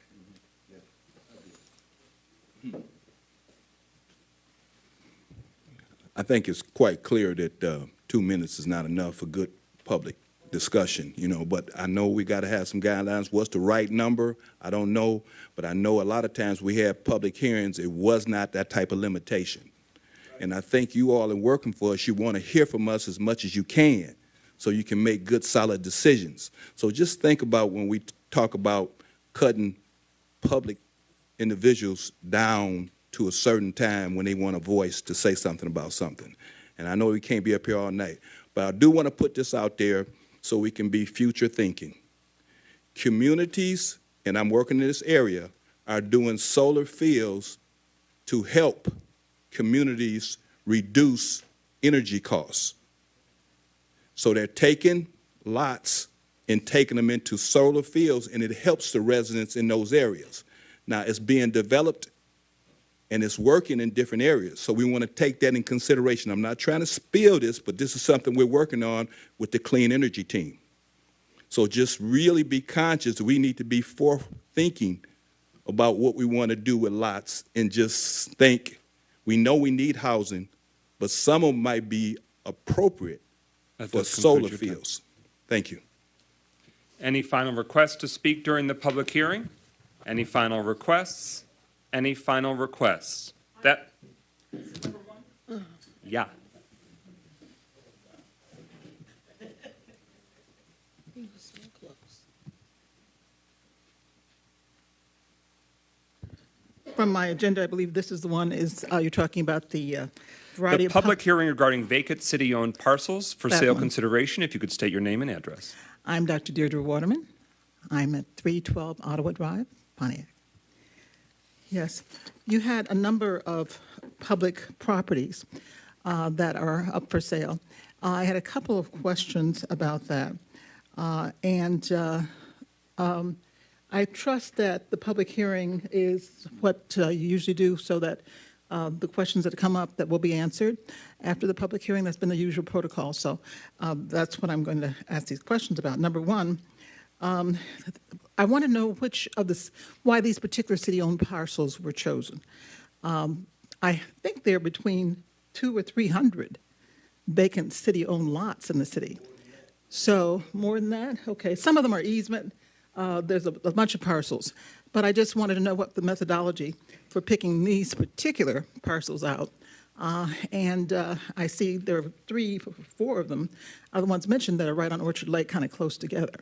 [SPEAKER 19] I think it's quite clear that 2 minutes is not enough for good public discussion, but I know we got to have some guidelines. What's the right number? I don't know, but I know a lot of times we have public hearings, it was not that type of limitation. And I think you all in working for us, you want to hear from us as much as you can so you can make good, solid decisions. So just think about when we talk about cutting public individuals down to a certain time when they want a voice to say something about something. And I know we can't be up here all night, but I do want to put this out there so we can be future thinking. Communities, and I'm working in this area, are doing solar fields to help communities reduce energy costs. So they're taking lots and taking them into solar fields, and it helps the residents in those areas. Now, it's being developed, and it's working in different areas, so we want to take that in consideration. I'm not trying to spill this, but this is something we're working on with the clean energy team. So just really be conscious. We need to be forward-thinking about what we want to do with lots and just think. We know we need housing, but some of them might be appropriate for solar fields. Thank you.
[SPEAKER 1] Any final requests to speak during the public hearing? Any final requests? Any final requests? Yeah.
[SPEAKER 21] From my agenda, I believe this is the one, you're talking about the variety of...
[SPEAKER 1] The public hearing regarding vacant city-owned parcels for
[SPEAKER 21] That
[SPEAKER 1] sale
[SPEAKER 21] one.
[SPEAKER 1] consideration, if you could state your name and address.
[SPEAKER 21] I'm Dr. Deirdre Waterman. I'm at 312 Ottawa Drive, Pontiac. Yes, you had a number of public properties that are up for sale. I had a couple of questions about that. I trust that the public hearing is what you usually do so that the questions that come up that will be answered after the public hearing. That's been the usual protocol. So that's what I'm going to ask these questions about. Number one, I want to know why these particular city-owned parcels were chosen. I think they're between 200 or 300 vacant city-owned lots in the city. So more than that? Okay, some of them are easement. There's a bunch of parcels. But I just wanted to know what the methodology for picking these particular parcels out. I see there are 3 or 4 of them are the ones mentioned that are right on Orchard Lake, kind of close together.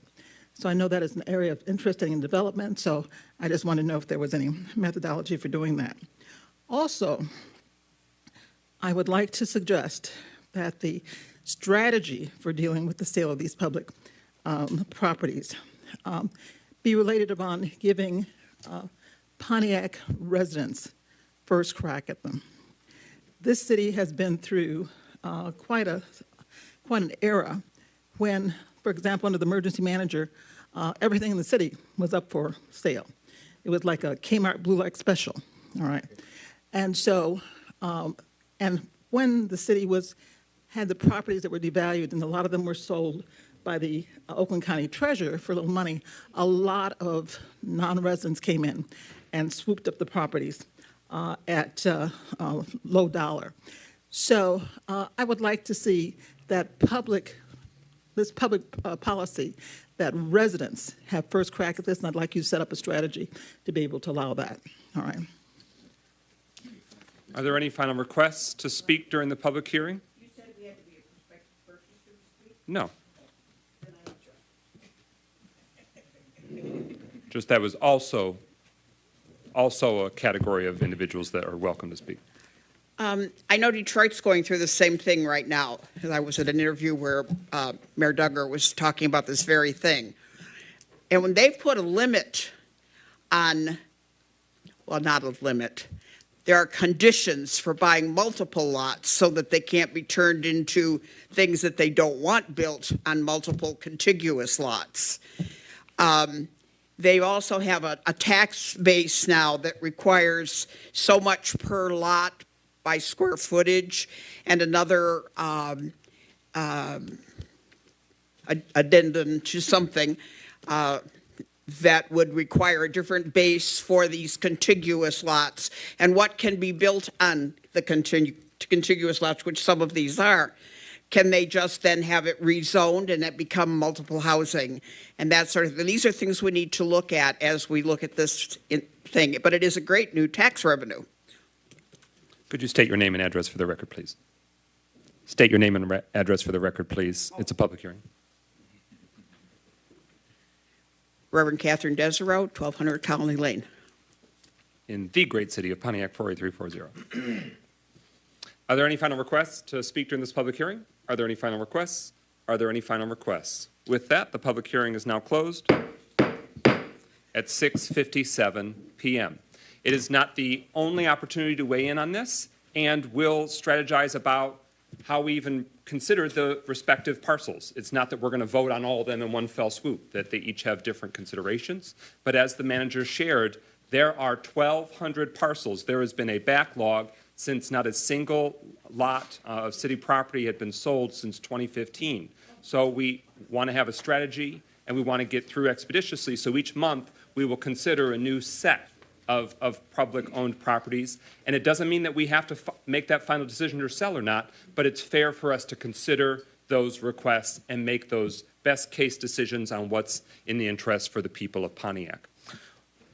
[SPEAKER 21] So I know that is an area of interest in development, so I just want to know if there was any methodology for doing that. Also, I would like to suggest that the strategy for dealing with the sale of these public properties be related upon giving Pontiac residents first crack at them. This city has been through quite an era when, for example, under the emergency manager, everything in the city was up for sale. It was like a Kmart Blue Light Special, all right? And so, and when the city had the properties that were devalued, and a lot of them were sold by the Oakland County Treasurer for little money, a lot of non-residents came in and swooped up the properties at low dollar. So I would like to see that this public policy, that residents have first crack at this, and I'd like you to set up a strategy to be able to allow that. All right.
[SPEAKER 1] Are there any final requests to speak during the public hearing?
[SPEAKER 21] You said we had to be a prospective purchaser to speak?
[SPEAKER 1] No. Just that was also a category of individuals that are welcome to speak.
[SPEAKER 2] I know Detroit's going through the same thing right now. I was at an interview where Mayor Duggar was talking about this very thing. And when they've put a limit on, well, not a limit, there are conditions for buying multiple lots so that they can't be turned into things that they don't want built on multiple contiguous lots. They also have a tax base now that requires so much per lot by square footage, and another addendum to something that would require a different base for these contiguous lots. And what can be built on the contiguous lots, which some of these are, can they just then have it rezoned and it become multiple housing and that sort of thing? These are things we need to look at as we look at this thing, but it is a great new tax revenue.
[SPEAKER 1] Could you state your name and address for the record, please? State your name and address for the record, please. It's a public hearing.
[SPEAKER 2] Reverend Catherine Desereau, 1200 Colony Lane.
[SPEAKER 1] In the great city of Pontiac, 48340. Are there any final requests to speak during this public hearing? Are there any final requests? Are there any final requests? With that, the public hearing is now closed at 6:57 p.m. It is not the only opportunity to weigh in on this, and we'll strategize about how we even consider the respective parcels. It's not that we're going to vote on all of them in one fell swoop, that they each have different considerations. But as the manager shared, there are 1,200 parcels. There has been a backlog since not a single lot of city property had been sold since 2015. So we want to have a strategy, and we want to get through expeditiously. So each month, we will consider a new set of public-owned properties. And it doesn't mean that we have to make that final decision to sell or not, but it's fair for us to consider those requests and make those best-case decisions on what's in the interest for the people of Pontiac.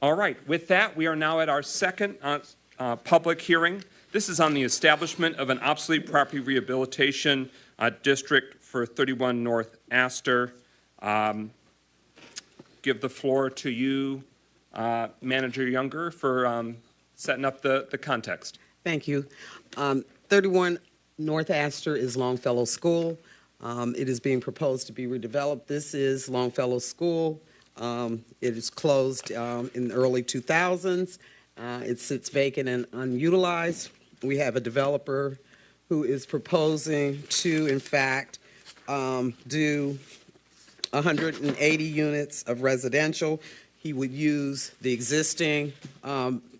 [SPEAKER 1] All right, with that, we are now at our second public hearing. This is on the establishment of an obsolete property rehabilitation district for 31 North Astor. Give the floor to you, Manager Younger, for setting up the context.
[SPEAKER 14] Thank you. 31 North Astor is Longfellow School. It is being proposed to be redeveloped. This is Longfellow School. It is closed in the early 2000s. It sits vacant and unutilized. We have a developer who is proposing to, in fact, do 180 units of residential. He would use the existing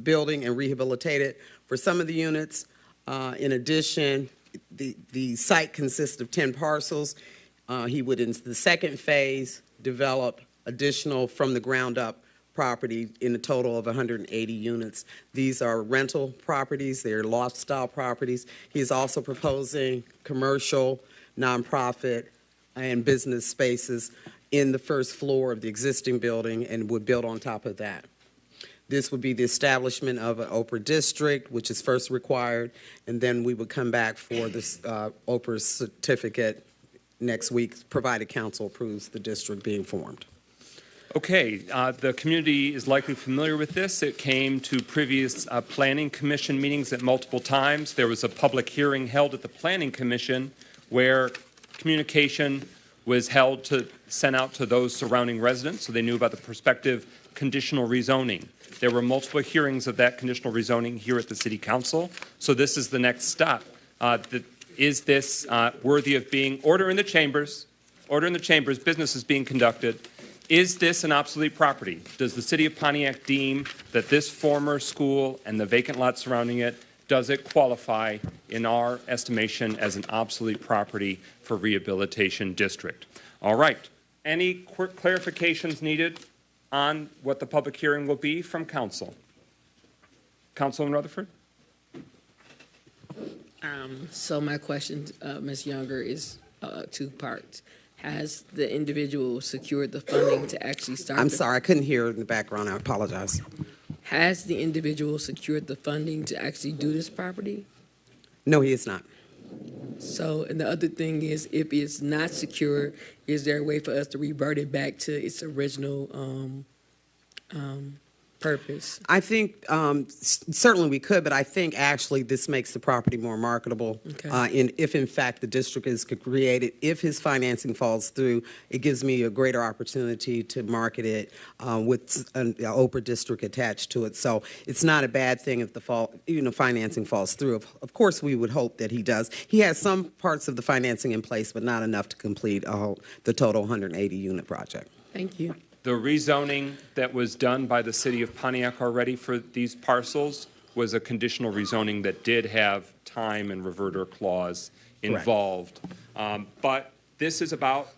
[SPEAKER 14] building and rehabilitate it for some of the units. In addition, the site consists of 10 parcels. He would, in the second phase, develop additional from the ground up property in a total of 180 units. These are rental properties. They're loft-style properties. He is also proposing commercial, nonprofit, and business spaces in the first floor of the existing building and would build on top of that. This would be the establishment of an OPRA district, which is first required, and then we would come back for this OPRA certificate next week, provided council approves the district being formed.
[SPEAKER 1] Okay, the community is likely familiar with this. It came to previous Planning Commission meetings at multiple times. There was a public hearing held at the Planning Commission where communication was sent out to those surrounding residents so they knew about the prospective conditional rezoning. There were multiple hearings of that conditional rezoning here at the City Council. So this is the next step. Is this worthy of being order in the chambers? Order in the chambers. Business is being conducted. Is this an obsolete property? Does the city of Pontiac deem that this former school and the vacant lot surrounding it, does it qualify in our estimation as an obsolete property for rehabilitation district? All right. Any clarifications needed on what the public hearing will be from council? Councilman Rutherford?
[SPEAKER 7] So my question, Ms. Younger, is two parts. Has the individual secured the funding to actually start?
[SPEAKER 14] I'm sorry, I couldn't hear in the background. I apologize.
[SPEAKER 7] Has the individual secured the funding to actually do this property?
[SPEAKER 14] No, he is not.
[SPEAKER 7] So, and the other thing is, if it's not secure, is there a way for us to revert it back to its original purpose?
[SPEAKER 14] I think certainly we could, but I think actually this makes the property more marketable.
[SPEAKER 7] Okay.
[SPEAKER 14] If in fact the district is created, if his financing falls through, it gives me a greater opportunity to market it with an Oprah district attached to it. So it's not a bad thing if the financing falls through. Of course, we would hope that he does. He has some parts of the financing in place, but not enough to complete the total 180 unit project.
[SPEAKER 7] Thank you.
[SPEAKER 1] The rezoning that was done by the city of Pontiac already for these parcels was a conditional rezoning that did have time and reverter clause involved. But this is about,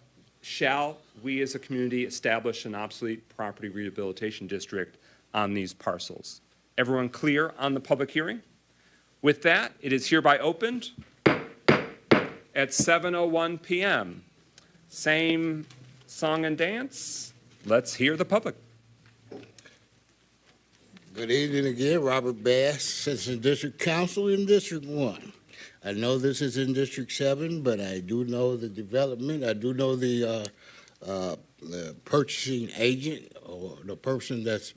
[SPEAKER 1] shall we as a community establish an obsolete property rehabilitation district on these parcels? Everyone clear on the public hearing? With that, it is hereby opened at 7:01 p.m. Same song and dance. Let's hear the public.
[SPEAKER 15] Good evening again, Robert Bass, Citizen District Council in District 1. I know this is in District 7, but I do know the development. I do know the purchasing agent or the person that's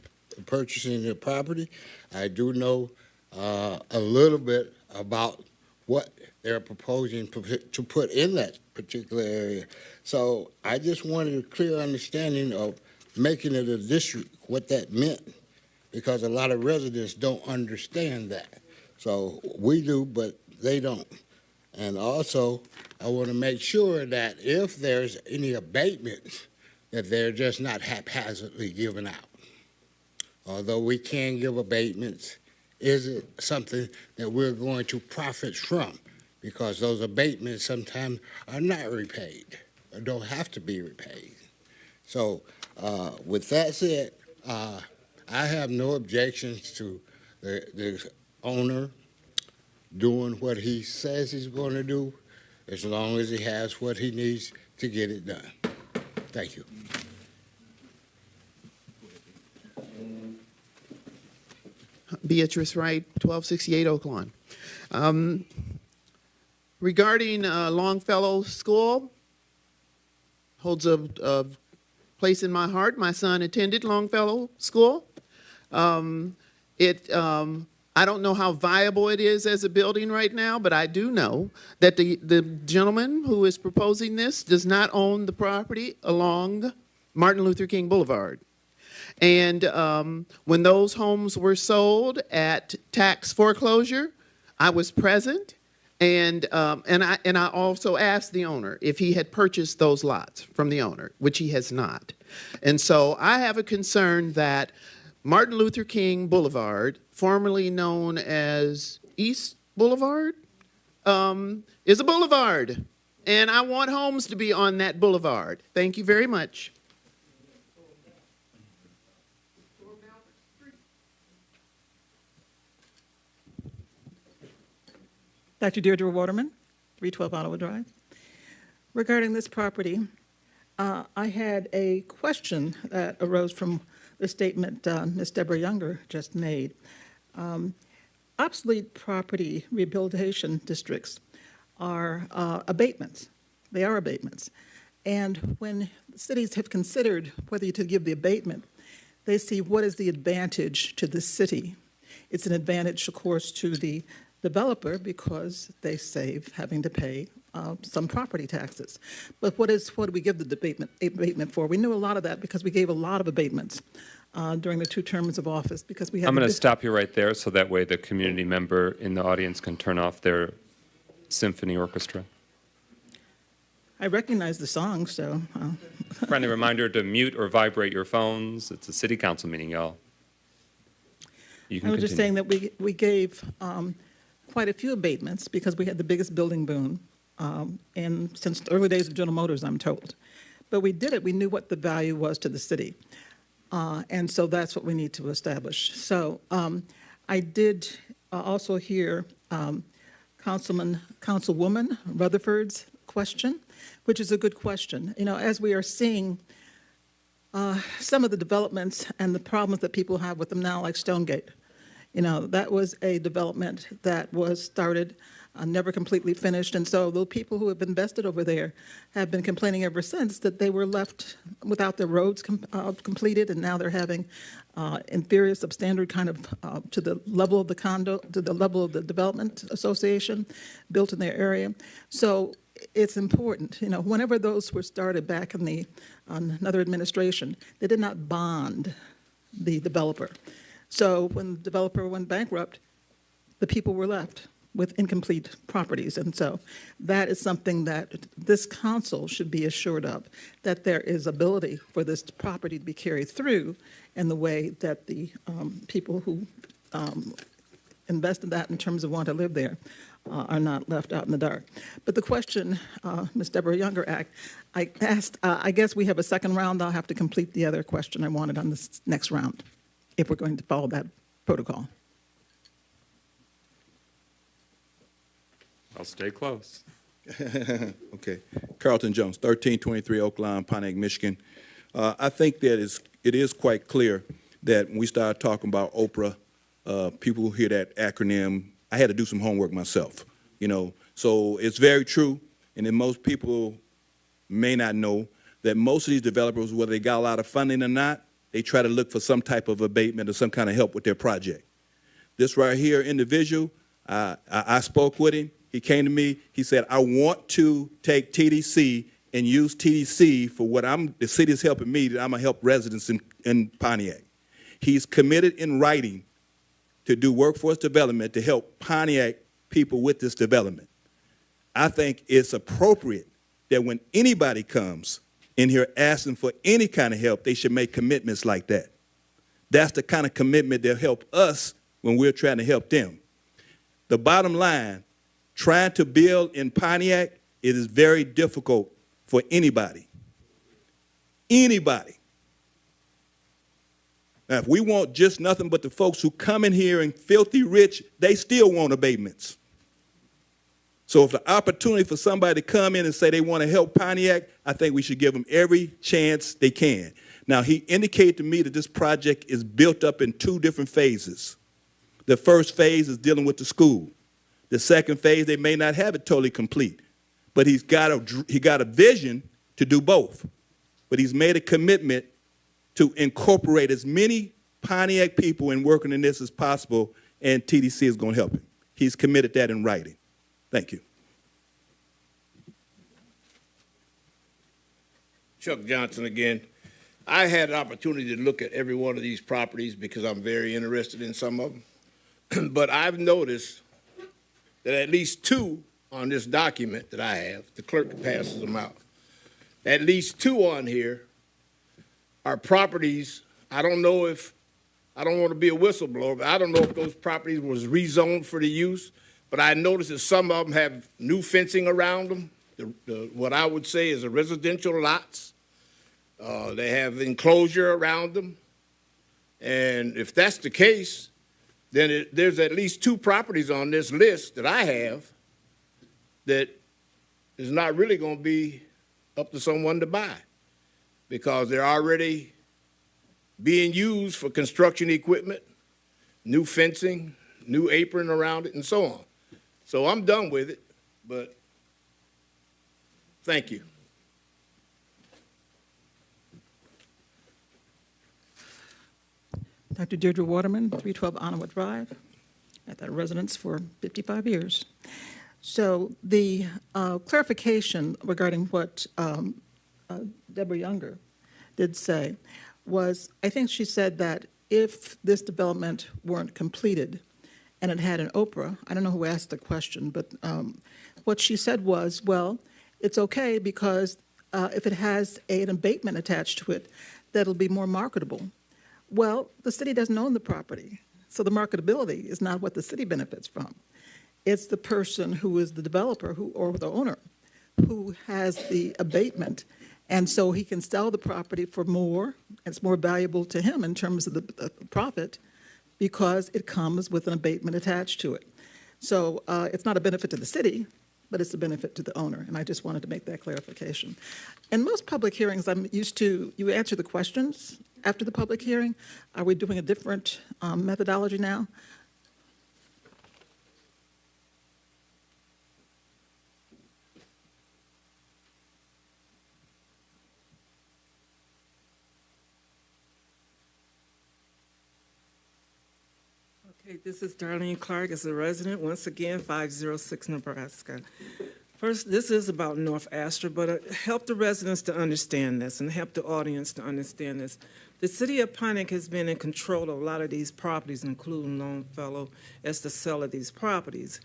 [SPEAKER 15] purchasing the property. I do know a little bit about what they're proposing to put in that particular area. So I just wanted a clear understanding of making it a district, what that meant, because a lot of residents don't understand that. So we do, but they don't. And also, I want to make sure that if there's any abatements, that they're just not haphazardly given out. Although we can give abatements, is it something that we're going to profit from? Because those abatements sometimes are not repaid or don't have to be repaid. So with that said, I have no objections to the owner doing what he says he's going to do, as long as he has what he needs to get it done. Thank you.
[SPEAKER 20] Beatrice Wright, 1268 Oak Lawn. Regarding Longfellow School, holds a place in my heart. My son attended Longfellow School. I don't know how viable it is as a building right now, but I do know that the gentleman who is proposing this does not own the property along Martin Luther King Boulevard. And when those homes were sold at tax foreclosure, I was present, and I also asked the owner if he had purchased those lots from the owner, which he has not. And so I have a concern that Martin Luther King Boulevard, formerly known as East Boulevard, is a boulevard, and I want homes to be on that boulevard. Thank you very much.
[SPEAKER 21] Dr. Deirdre Waterman, 312 Ottawa Drive. Regarding this property, I had a question that arose from the statement Ms. Deborah Younger just made. Obsolete property rehabilitation districts are abatements. They are abatements. And when cities have considered whether to give the abatement, they see what is the advantage to the city. It's an advantage, of course, to the developer because they save having to pay some property taxes. But what do we give the abatement for? We knew a lot of that because we gave a lot of abatements during the 2 terms of office because we had.
[SPEAKER 1] I'm going to stop you right there so that way the community member in the audience can turn off their symphony orchestra.
[SPEAKER 21] I recognize the song, so.
[SPEAKER 1] Friendly reminder to mute or vibrate your phones. It's a city council meeting, y'all. You can
[SPEAKER 21] I was just
[SPEAKER 1] continue.
[SPEAKER 21] saying that we gave quite a few abatements because we had the biggest building boom since the early days of General Motors, I'm told. But we did it. We knew what the value was to the city. And so that's what we need to establish. So I did also hear Councilwoman Rutherford's question, which is a good question. You know, as we are seeing some of the developments and the problems that people have with them now, like Stonegate, you know, that was a development that was started, never completely finished. And so the people who have invested over there have been complaining ever since that they were left without their roads completed, and now they're having inferior substandard kind of to the level of the condo, to the level of the development association built in their area. So it's important, you know, whenever those were started back in the another administration, they did not bond the developer. So when the developer went bankrupt, the people were left with incomplete properties. And so that is something that this council should be assured of, that there is ability for this property to be carried through in the way that the people who invested that in terms of want to live there are not left out in the dark. But the question, Ms. Deborah Younger I asked, I guess we have a second round. I'll have to complete the other question I wanted on this next round, if we're going to follow that protocol.
[SPEAKER 1] I'll stay close.
[SPEAKER 19] Okay. Carlton Jones, 1323 Oak Lawn, Pontiac, Michigan. I think that it is quite clear that when we start talking about Oprah, people who hear that acronym, I had to do some homework myself, you know. So it's very true, and then most people may not know that most of these developers, whether they got a lot of funding or not, they try to look for some type of abatement or some kind of help with their project. This right here, individual, I spoke with him. He came to me. He said, I want to take TDC and use TDC for what the city is helping me, that I'm going to help residents in Pontiac. He's committed in writing to do workforce development to help Pontiac people with this development. I think it's appropriate that when anybody comes in here asking for any kind of help, they should make commitments like that. That's the kind of commitment that'll help us when we're trying to help them. The bottom line, trying to build in Pontiac, it is very difficult for anybody. Anybody. Now, if we want just nothing but the folks who come in here and filthy rich, they still want abatements. So if the opportunity for somebody to come in and say they want to help Pontiac, I think we should give them every chance they can. Now, he indicated to me that this project is built up in 2 different phases. The first phase is dealing with the school. The second phase, they may not have it totally complete, but he got a vision to do both. But he's made a commitment to incorporate as many Pontiac people in working in this as possible, and TDC is going to help him. He's committed that in writing. Thank you.
[SPEAKER 17] Chuck Johnson again. I had an opportunity to look at every one of these properties because I'm very interested in some of them. But I've noticed that at least 2 on this document that I have, the clerk passes them out, at least 2 on here are properties. I don't want to be a whistleblower, but I don't know if those properties was rezoned for the use, but I noticed that some of them have new fencing around them, what I would say is a residential lots. They have enclosure around them. And if that's the case, then there's at least 2 properties on this list that I have that is not really going to be up to someone to buy because they're already being used for construction equipment, new fencing, new apron around it, and so on. So I'm done with it, but thank you.
[SPEAKER 21] Dr. Deirdre Waterman, 312 Ottawa Drive, at that residence for 55 years. So the clarification regarding what Deborah Younger did say was, I think she said that if this development weren't completed and it had an Oprah, I don't know who asked the question, but what she said was, well, it's okay because if it has an abatement attached to it, that'll be more marketable. Well, the city doesn't own the property, so the marketability is not what the city benefits from. It's the person who is the developer or the owner who has the abatement. And so he can sell the property for more. It's more valuable to him in terms of the profit because it comes with an abatement attached to it. So it's not a benefit to the city, but it's a benefit to the owner. And I just wanted to make that clarification. In most public hearings, I'm used to, you answer the questions after the public hearing. Are we doing a different methodology now?
[SPEAKER 18] Okay, this is Darlene Clark as a resident, once again, 506 Nebraska. First, this is about North Astor, but help the residents to understand this and help the audience to understand this. The city of Pontiac has been in control of a lot of these properties, including Longfellow, as the seller of these properties.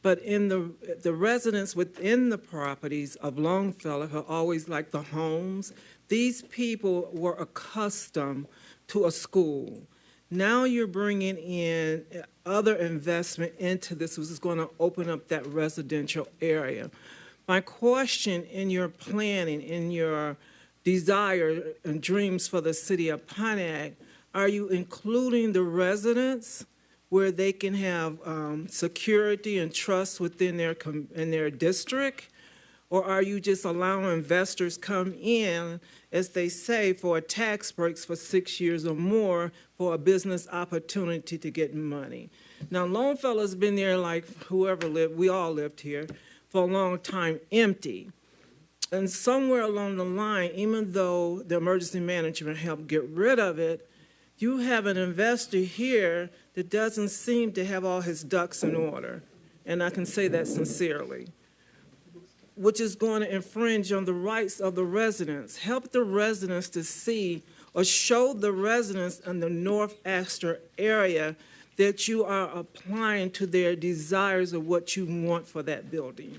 [SPEAKER 18] But in the residents within the properties of Longfellow have always liked the homes. These people were accustomed to a school. Now you're bringing in other investment into this, which is going to open up that residential area. My question in your planning, in your desire and dreams for the city of Pontiac, are you including the residents where they can have security and trust within their district? Or are you just allowing investors come in, as they say, for a tax breaks for 6 years or more for a business opportunity to get money? Now, Longfellow's been there like whoever lived, we all lived here, for a long time empty. And somewhere along the line, even though the emergency management helped get rid of it, you have an investor here that doesn't seem to have all his ducks in order. And I can say that sincerely, which is going to infringe on the rights of the residents. Help the residents to see or show the residents in the North Astor area that you are applying to their desires of what you want for that building.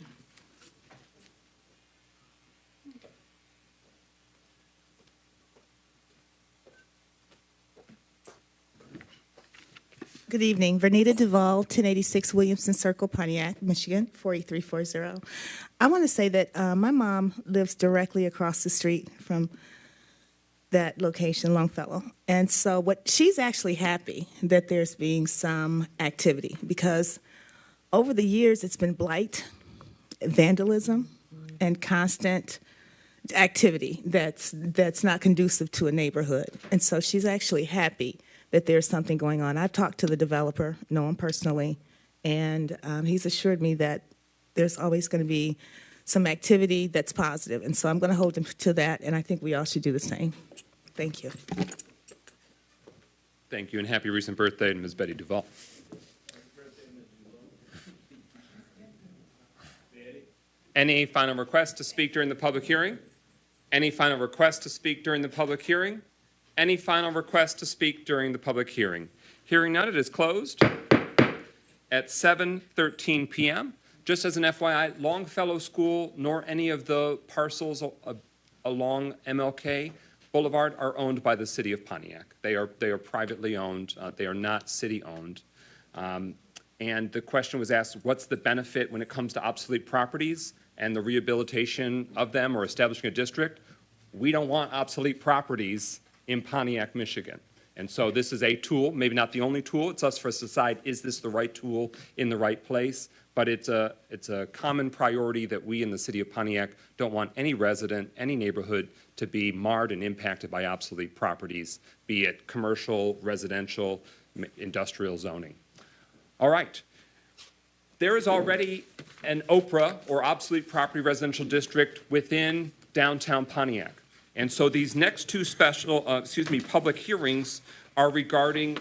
[SPEAKER 6] Good evening. Vernita Duvall, 1086 Williamson Circle, Pontiac, Michigan, 48340. I want to say that my mom lives directly across the street from that location, Longfellow. And so she's actually happy that there's being some activity because over the years it's been blight, vandalism, and constant activity that's not conducive to a neighborhood. And so she's actually happy that there's something going on. I've talked to the developer, know him personally, and he's assured me that there's always going to be some activity that's positive. And so I'm going to hold him to that, and I think we all should do the same. Thank you.
[SPEAKER 1] Thank you, and happy recent birthday to Ms. Betty Duvall. Any final requests to speak during the public hearing? Any final requests to speak during the public hearing? Any final requests to speak during the public hearing? Hearing none, it is closed at 7:13 p.m. Just as an FYI, Longfellow School nor any of the parcels along MLK Boulevard are owned by the city of Pontiac. They are privately owned. They are not city-owned. And the question was asked, what's the benefit when it comes to obsolete properties and the rehabilitation of them or establishing a district? We don't want obsolete properties in Pontiac, Michigan. And so this is a tool, maybe not the only tool. It's us for us to decide, is this the right tool in the right place? But it's a common priority that we in the city of Pontiac don't want any resident, any neighborhood to be marred and impacted by obsolete properties, be it commercial, residential, industrial zoning. All right. There is already an OPRA, or obsolete property residential district, within downtown Pontiac. And so these next two public hearings are regarding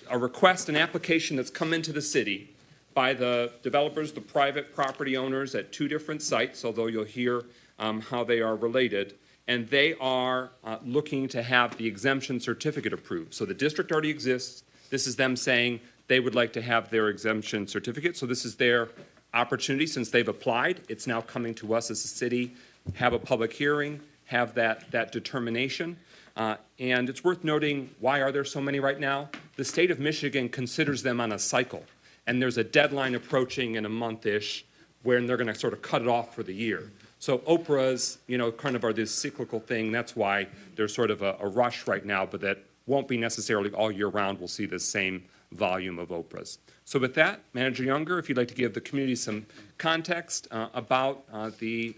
[SPEAKER 1] a request, an application that's come into the city by the developers, the private property owners at two different sites, although you'll hear how they are related. And they are looking to have the exemption certificate approved. So the district already exists. This is them saying they would like to have their exemption certificate. So this is their opportunity since they've applied. It's now coming to us as a city, have a public hearing, have that determination. And it's worth noting, why are there so many right now? The state of Michigan considers them on a cycle, and there's a deadline approaching in a month-ish when they're going to sort of cut it off for the year. So Oprahs, kind of are this cyclical thing. That's why there's sort of a rush right now, but that won't be necessarily all year round. We'll see the same volume of Oprahs. So with that, Manager Younger, if you'd like to give the community some context about the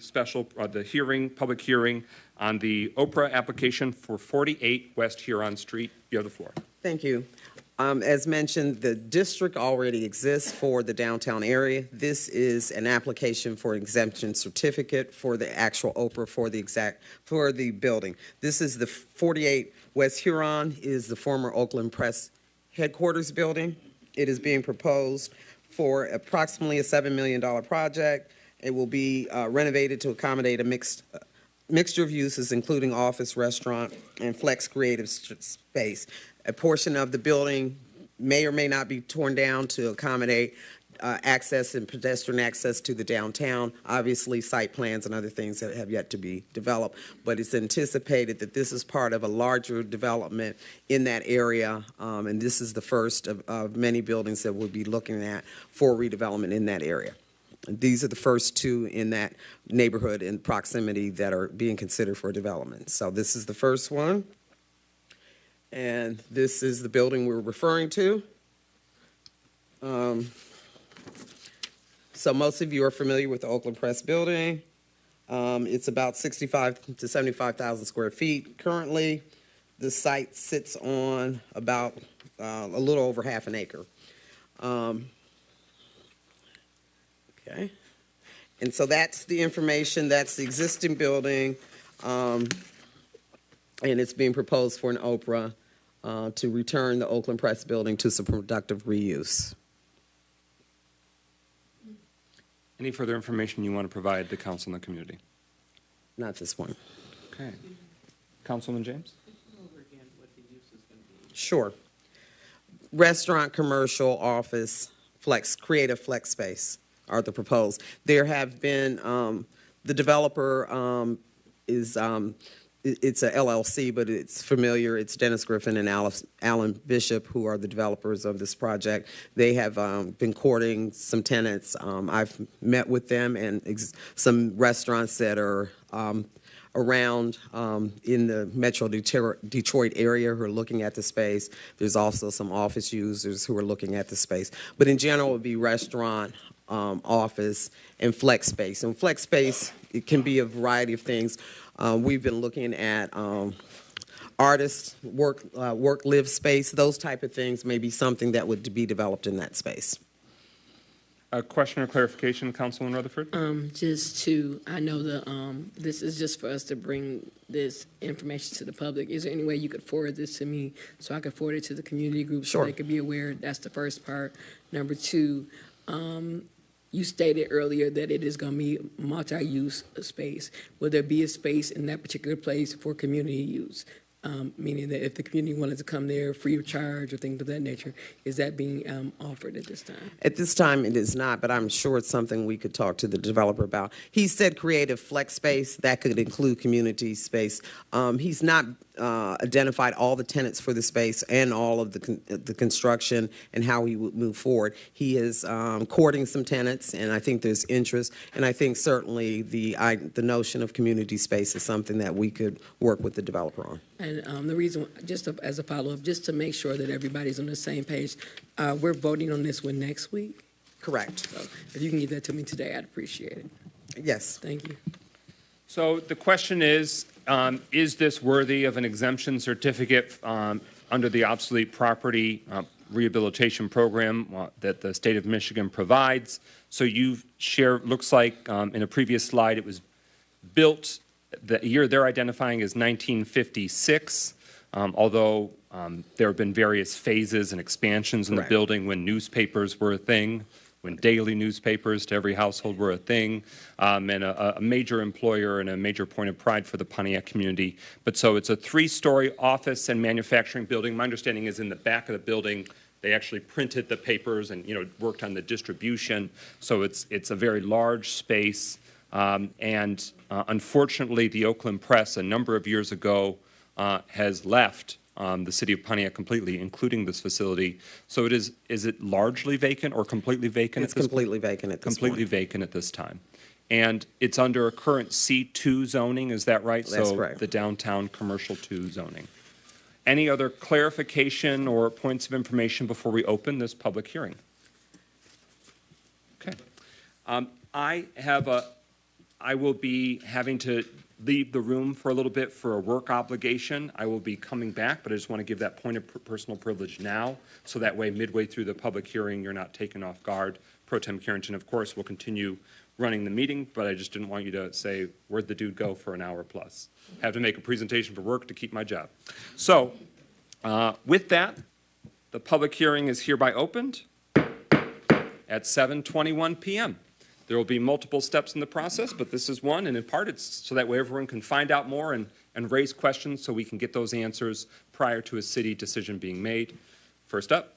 [SPEAKER 1] public hearing on the Oprah application for 48 West Huron Street. You have the floor.
[SPEAKER 14] Thank you. As mentioned, the district already exists for the downtown area. This is an application for an exemption certificate for the actual Oprah for the building. This is the 48 West Huron, is the former Oakland Press headquarters building. It is being proposed for approximately a $7 million project. It will be renovated to accommodate a mixture of uses, including office, restaurant, and flex creative space. A portion of the building may or may not be torn down to accommodate access and pedestrian access to the downtown. Obviously, site plans and other things that have yet to be developed, but it's anticipated that this is part of a larger development in that area, and this is the first of many buildings that we'll be looking at for redevelopment in that area. These are the first two in that neighborhood in proximity that are being considered for development. So this is the first one, and this is the building we're referring to. So most of you are familiar with the Oakland Press building. It's about 65 to 75,000 square feet. Currently, the site sits on about a little over half an acre. Okay. And so that's the information. That's the existing building. And it's being proposed for an Oprah to return the Oakland Press building to some productive reuse.
[SPEAKER 1] Any further information you want to provide the council and the community?
[SPEAKER 14] Not at this point.
[SPEAKER 1] Okay. Councilman James?
[SPEAKER 14] Sure. Restaurant, commercial, office, creative flex space are the proposed. There have been, the developer it's a LLC, but it's familiar. It's Dennis Griffin and Alan Bishop, who are the developers of this project. They have been courting some tenants. I've met with them and some restaurants that are around in the Metro Detroit area who are looking at the space. There's also some office users who are looking at the space. But in general, it would be restaurant, office, and flex space. And flex space, it can be a variety of things. We've been looking at artists, live space, those type of things may be something that would be developed in that space.
[SPEAKER 1] A question or clarification, Councilman Rutherford?
[SPEAKER 7] I know this is just for us to bring this information to the public. Is there any way you could forward this to me so I could forward it to the community group so they could be aware? That's the first part. Number two, you stated earlier that it is going to be multi-use space. Will there be a space in that particular place for community use? Meaning that if the community wanted to come there free of charge or things of that nature, is that being offered at this time?
[SPEAKER 14] At this time, it is not, but I'm sure it's something we could talk to the developer about. He said creative flex space. That could include community space. He's not identified all the tenants for the space and all of the construction and how he would move forward. He is courting some tenants, and I think there's interest. And I think certainly the notion of community space is something that we could work with the developer on.
[SPEAKER 7] And the reason, as a follow-up, just to make sure that everybody's on the same page, we're voting on this one next week?
[SPEAKER 14] Correct.
[SPEAKER 7] So if you can get that to me today, I'd appreciate it.
[SPEAKER 14] Yes.
[SPEAKER 7] Thank you.
[SPEAKER 1] So the question is this worthy of an exemption certificate under the obsolete property rehabilitation program that the state of Michigan provides? So you've shared, looks like in a previous slide, it was built, the year they're identifying is 1956, although there have been various phases and expansions in the building when newspapers were a thing, when daily newspapers to every household were a thing, and a major employer and a major point of pride for the Pontiac community. But so it's a 3-story office and manufacturing building. My understanding is in the back of the building, They actually printed the papers and, worked on the distribution. So it's a very large space. Unfortunately, the Oakland Press, a number of years ago, has left the city of Pontiac completely, including this facility. So is it largely vacant or completely vacant
[SPEAKER 14] It's
[SPEAKER 1] at this
[SPEAKER 14] completely vacant at this
[SPEAKER 1] Completely
[SPEAKER 14] point.
[SPEAKER 1] vacant at this time. And it's under a current C2 zoning, is that right?
[SPEAKER 14] That's
[SPEAKER 1] So
[SPEAKER 14] correct.
[SPEAKER 1] the downtown commercial 2 zoning. Any other clarification or points of information before we open this public hearing? Okay. I will be having to leave the room for a little bit for a work obligation. I will be coming back, but I just want to give that point of personal privilege now, so that way midway through the public hearing, you're not taken off guard. Pro Tem Carrington, of course, will continue running the meeting, but I just didn't want you to say, where'd the dude go for an hour plus? Have to make a presentation for work to keep my job. So with that, the public hearing is hereby opened at 7:21 p.m. There will be multiple steps in the process, but this is one, and in part it's so that way everyone can find out more and raise questions so we can get those answers prior to a city decision being made. First up.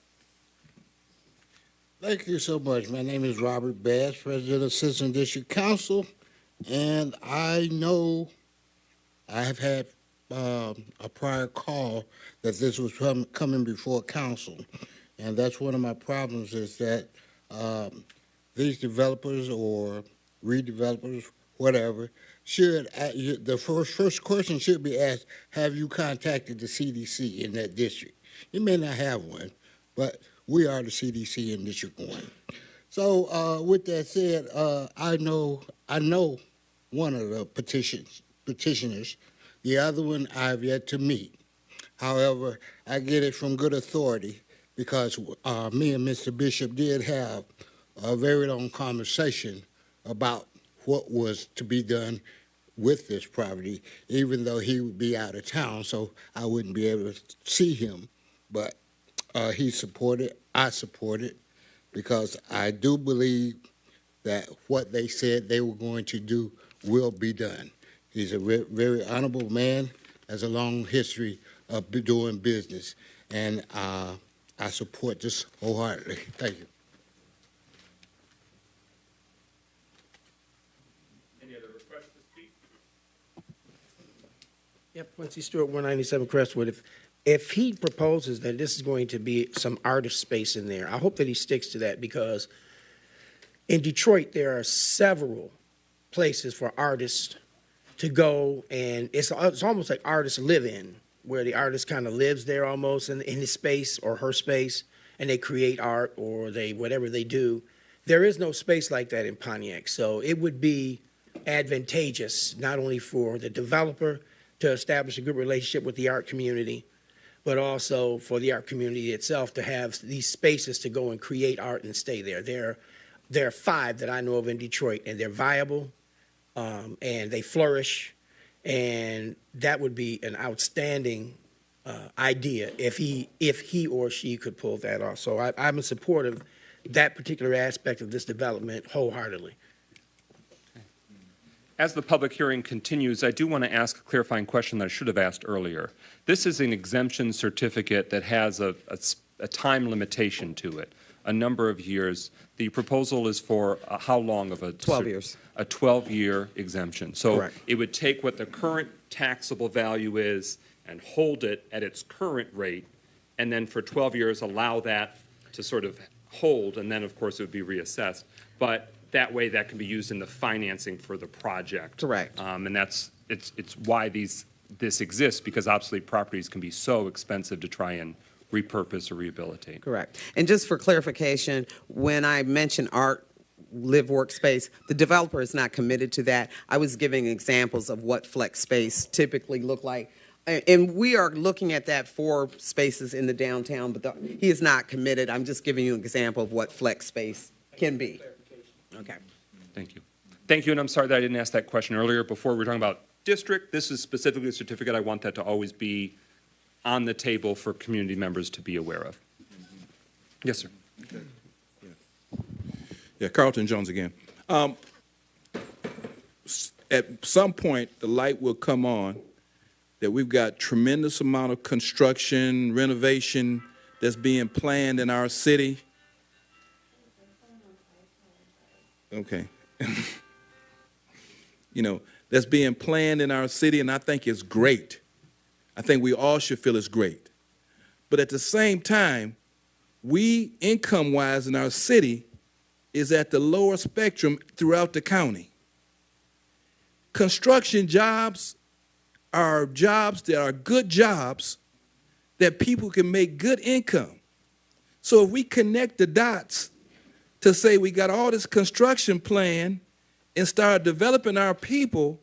[SPEAKER 15] Thank you so much. My name is Robert Bass, President of Citizen District Council, and I know I have had a prior call that this was coming before council, and that's one of my problems is that these developers or redevelopers, whatever, should the first question should be asked: have you contacted the CDC in that district? You may not have one, but we are the CDC in District 1. So with that said, I know one of the petitioners. The other one I've yet to meet. However, I get it from good authority because me and Mr. Bishop did have a very long conversation about what was to be done with this property, even though he would be out of town, so I wouldn't be able to see him. But he supported, I supported, because I do believe that what they said they were going to do will be done. He's a very honorable man, has a long history of doing business, and I support this wholeheartedly. Thank you.
[SPEAKER 1] Any other requests to speak?
[SPEAKER 16] Yep, Quincy Stewart, 197 Crestwood. If he proposes that this is going to be some artist space in there, I hope that he sticks to that, because in Detroit there are several places for artists to go, and it's almost like artists live in, where the artist kind of lives there almost in his space or her space, and they create art or whatever they do. There is no space like that in Pontiac, so it would be advantageous not only for the developer to establish a good relationship with the art community, but also for the art community itself to have these spaces to go and create art and stay there. There are 5 that I know of in Detroit, and they're viable, and they flourish, and that would be an outstanding idea if he or she could pull that off. So I'm in support of that particular aspect of this development wholeheartedly.
[SPEAKER 1] As the public hearing continues, I do want to ask a clarifying question that I should have asked earlier. This is an exemption certificate that has a time limitation to it, a number of years. The proposal is for how long of a
[SPEAKER 14] 12 years.
[SPEAKER 1] A 12-year exemption. So
[SPEAKER 14] Correct.
[SPEAKER 1] it would take what the current taxable value is and hold it at its current rate, and then for 12 years allow that to sort of hold, and then of course it would be reassessed. But that way that can be used in the financing for the project.
[SPEAKER 14] Correct.
[SPEAKER 1] And it's why this exists, because obsolete properties can be so expensive to try and repurpose or rehabilitate.
[SPEAKER 14] Correct. And just for clarification, when I mentioned art, live workspace, the developer is not committed to that. I was giving examples of what flex space typically look like. And we are looking at that for spaces in the downtown, but he is not committed. I'm just giving you an example of what flex space can be. Okay.
[SPEAKER 1] Thank you. Thank you, and I'm sorry that I didn't ask that question earlier. Before we were talking about district, this is specifically a certificate. I want that to always be on the table for community members to be aware of. Yes, sir.
[SPEAKER 19] Yeah, Carlton Jones again. At some point, the light will come on that we've got tremendous amount of construction, renovation that's being planned in our city. Okay. You know, that's being planned in our city, and I think it's great. I think we all should feel it's great. But at the same time, we, income-wise in our city, is at the lower spectrum throughout the county. Construction jobs are jobs that are good jobs that people can make good income. So if we connect the dots to say we got all this construction plan and start developing our people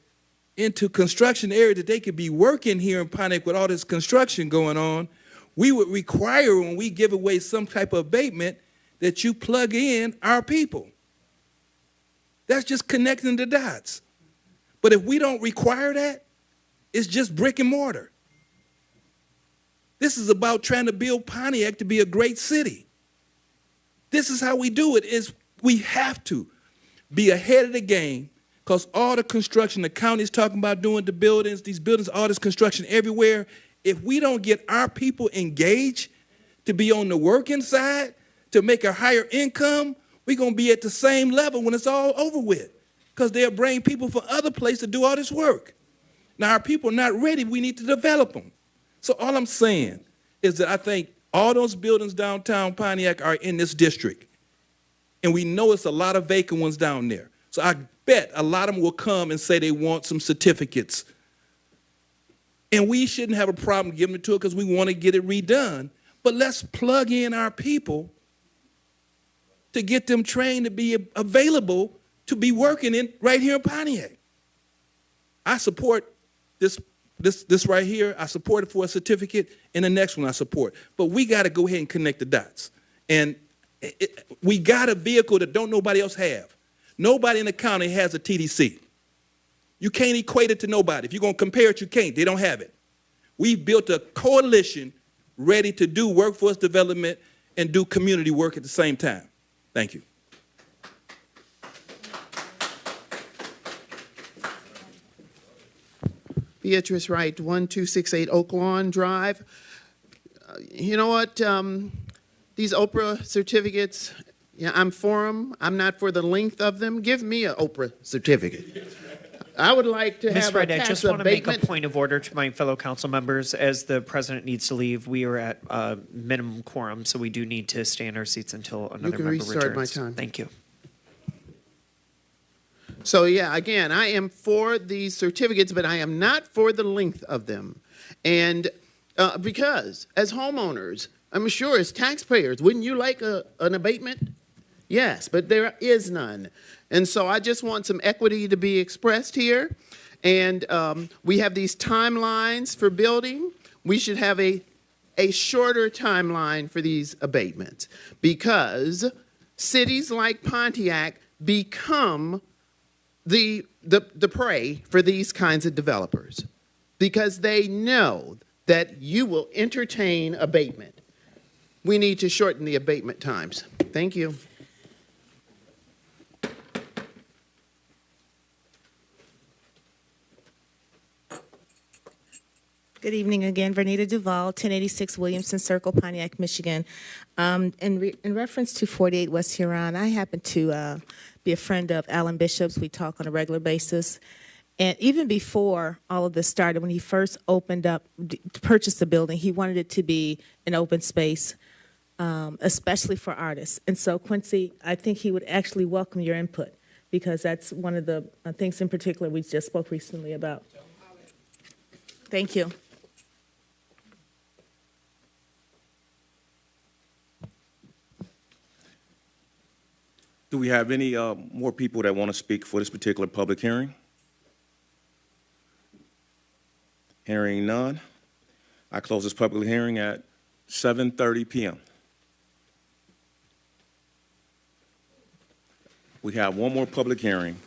[SPEAKER 19] into construction area that they could be working here in Pontiac with all this construction going on, we would require when we give away some type of abatement that you plug in our people. That's just connecting the dots. But if we don't require that, it's just brick and mortar. This is about trying to build Pontiac to be a great city. This is how we do it, is we have to be ahead of the game, because all the construction the county's talking about doing the buildings, these buildings, all this construction everywhere, if we don't get our people engaged to be on the working side, to make a higher income, we're going to be at the same level when it's all over with, because they'll bring people from other places to do all this work. Now, our people are not ready. We need to develop them. So all I'm saying is that I think all those buildings downtown Pontiac are in this district, and we know it's a lot of vacant ones down there. So I bet a lot of them will come and say they want some certificates. And we shouldn't have a problem giving it to it because we want to get it redone. But let's plug in our people to get them trained to be available to be working in right here in Pontiac. I support this right here. I support it for a certificate, and the next one I support. But we got to go ahead and connect the dots. And we got a vehicle that don't nobody else have. Nobody in the county has a TDC. You can't equate it to nobody. If you're going to compare it, you can't. They don't have it. We've built a coalition ready to do workforce development and do community work at the same time. Thank you.
[SPEAKER 20] Beatrice Wright, 1268 Oak Lawn Drive. You know what? These Oprah certificates, yeah, I'm for them. I'm not for the length of them. Give me an Oprah certificate. I would like to
[SPEAKER 13] Ms.
[SPEAKER 20] have
[SPEAKER 13] Wright,
[SPEAKER 20] a
[SPEAKER 13] I
[SPEAKER 20] tax
[SPEAKER 13] just want to make a
[SPEAKER 20] abatement.
[SPEAKER 13] point of order to my fellow council members. As the president needs to leave, we are at minimum quorum, so we do need to stay in our seats until another
[SPEAKER 20] can
[SPEAKER 13] member
[SPEAKER 20] restart my
[SPEAKER 13] returns.
[SPEAKER 20] time.
[SPEAKER 13] Thank you.
[SPEAKER 20] So yeah, again, I am for these certificates, but I am not for the length of them. And because as homeowners, I'm sure as taxpayers, wouldn't you like an abatement? Yes, but there is none. And so I just want some equity to be expressed here. And we have these timelines for building. We should have a shorter timeline for these abatements, because cities like Pontiac become the prey for these kinds of developers, because they know that you will entertain abatement. We need to shorten the abatement times. Thank you.
[SPEAKER 6] Good evening again. Vernita Duval, 1086 Williamson Circle, Pontiac, Michigan. In reference to 48 West Huron, I happen to be a friend of Alan Bishop's. We talk on a regular basis. And even before all of this started, when he first opened up, to purchase the building, he wanted it to be an open space, especially for artists. And so, Quincy, I think he would actually welcome your input, because that's one of the things in particular we just spoke recently about. Thank you.
[SPEAKER 8] Do we have any more people that want to speak for this particular public hearing? Hearing none, I close this public hearing at 7:30 p.m. We have one more public hearing.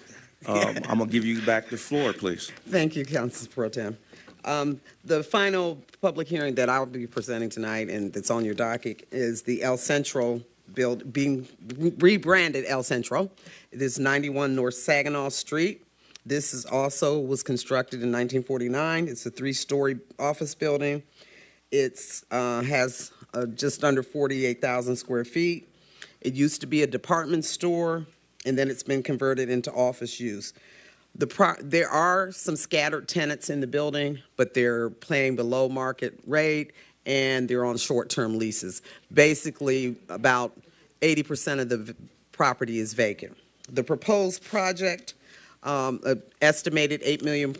[SPEAKER 8] I'm going to give you back the floor, please.
[SPEAKER 14] Thank you, Council Pro Tem. The final public hearing that I'll be presenting tonight, and that's on your docket, is the El Central being rebranded El Central. It is 91 North Saginaw Street. This is also was constructed in 1949. It's a 3-story office building. It's has just under 48,000 square feet. It used to be a department store, and then it's been converted into office use. There are some scattered tenants in the building, but they're paying below market rate, and they're on short-term leases. Basically, about 80% of the property is vacant. The proposed project, estimated $8 million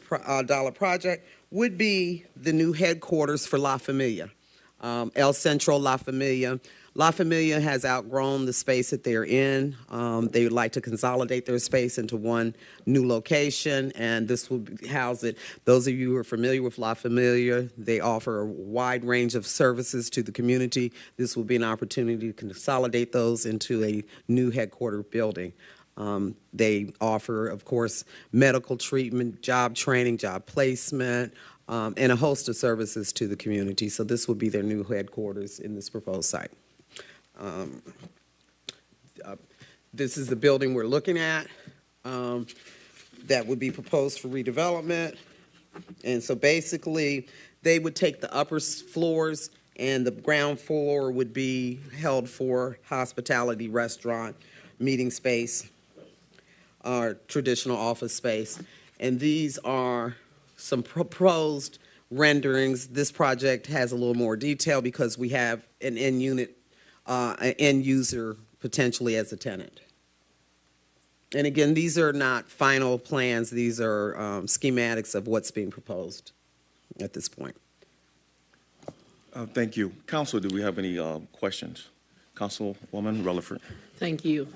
[SPEAKER 14] project, would be the new headquarters for La Familia, El Centro La Familia. La Familia has outgrown the space that they're in. They would like to consolidate their space into one new location, and this will house it. Those of you who are familiar with La Familia, they offer a wide range of services to the community. This will be an opportunity to consolidate those into a new headquarter building. They offer, of course, medical treatment, job training, job placement, and a host of services to the community. So this will be their new headquarters in this proposed site. This is the building we're looking at that would be proposed for redevelopment. And so basically, they would take the upper floors, and the ground floor would be held for hospitality, restaurant, meeting space, or traditional office space. And these are some proposed renderings. This project has a little more detail because we have an an end user potentially as a tenant. And again, these are not final plans. These are schematics of what's being proposed at this point.
[SPEAKER 8] Thank you. Council, do we have any questions? Councilwoman Rutherford.
[SPEAKER 7] Thank you.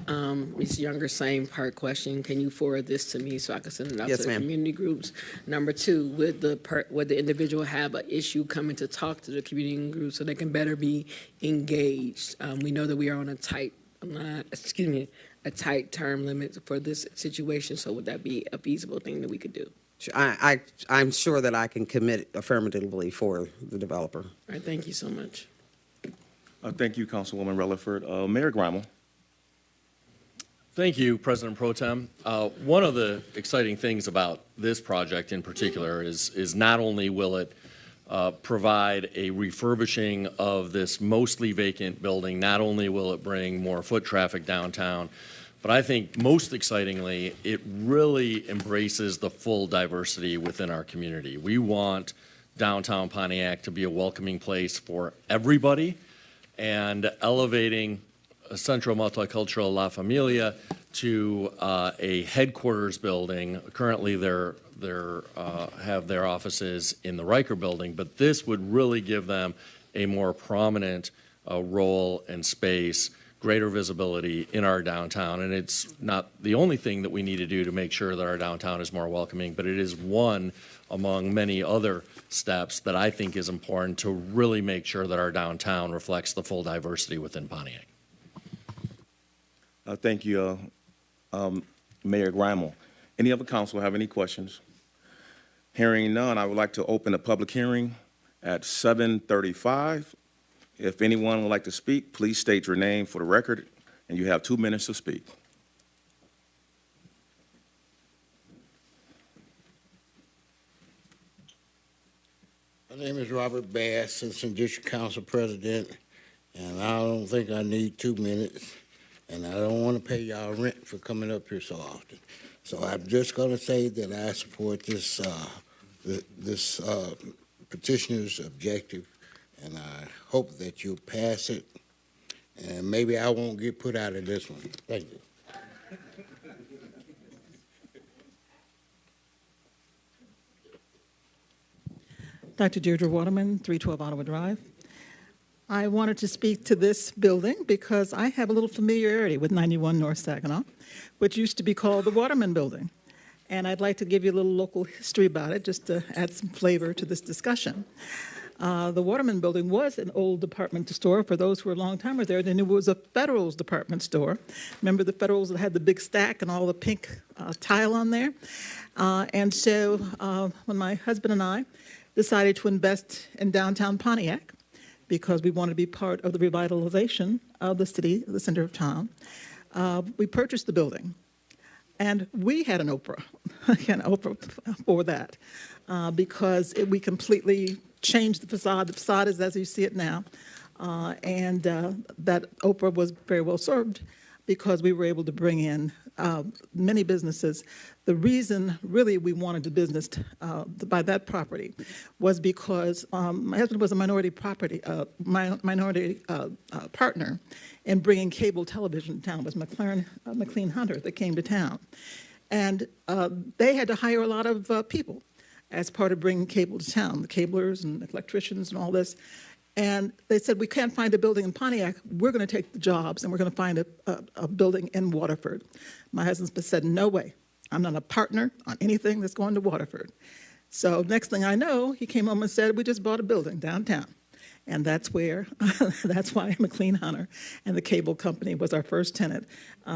[SPEAKER 7] Ms. Younger, same part question. Can you forward this to me so I can send it out
[SPEAKER 14] Yes,
[SPEAKER 7] to the
[SPEAKER 14] ma'am.
[SPEAKER 7] community groups? Number two, would the individual have an issue coming to talk to the community group so they can better be engaged? We know that we are on a tight term limit for this situation, so would that be a feasible thing that we could do?
[SPEAKER 14] I'm sure that I can commit affirmatively for the developer.
[SPEAKER 7] All right, thank you so much.
[SPEAKER 8] Thank you, Councilwoman Rutherford. Mayor Grimal.
[SPEAKER 5] Thank you, President Pro Tem. One of the exciting things about this project in particular is not only will it provide a refurbishing of this mostly vacant building, not only will it bring more foot traffic downtown, but I think most excitingly, it really embraces the full diversity within our community. We want downtown Pontiac to be a welcoming place for everybody, and elevating Centro Multicultural La Familia to a headquarters building. Currently, they have their offices in the Riker building, but this would really give them a more prominent role and space, greater visibility in our downtown. And it's not the only thing that we need to do to make sure that our downtown is more welcoming, but it is one among many other steps that I think is important to really make sure that our downtown reflects the full diversity within Pontiac.
[SPEAKER 8] Thank you, Mayor Grimal. Any other council have any questions? Hearing none, I would like to open a public hearing at 7:35. If anyone would like to speak, please state your name for the record, and you have 2 minutes to speak.
[SPEAKER 15] My name is Robert Bass, Citizen District Council President, and I don't think I need 2 minutes, and I don't want to pay y'all rent for coming up here so often. So I'm just going to say that I support this petitioner's objective, and I hope that you'll pass it, and maybe I won't get put out of this one. Thank you.
[SPEAKER 21] Dr. Deirdre Waterman, 312 Ottawa Drive. I wanted to speak to this building because I have a little familiarity with 91 North Saginaw, which used to be called the Waterman Building. And I'd like to give you a little local history about it, just to add some flavor to this discussion. The Waterman Building was an old department store. For those who were long-timers there, they knew it was a Federal's department store. Remember the Federal's that had the big stack and all the pink tile on there? And so when my husband and I decided to invest in downtown Pontiac, because we wanted to be part of the revitalization of the city, the center of town, we purchased the building. And we had an Oprah, for that, because we completely changed the facade. The facade is as you see it now. And that Oprah was very well served because we were able to bring in many businesses. The reason really we wanted to business buy that property was because my husband was a minority partner in bringing cable television to town. It was McLean Hunter that came to town. And they had to hire a lot of people as part of bringing cable to town, the cablers and electricians and all this. And they said, we can't find a building in Pontiac. We're going to take the jobs, and we're going to find a building in Waterford. My husband said, no way. I'm not a partner on anything that's going to Waterford. So next thing I know, he came home and said, we just bought a building downtown. And that's why McLean Hunter and the cable company was our first tenant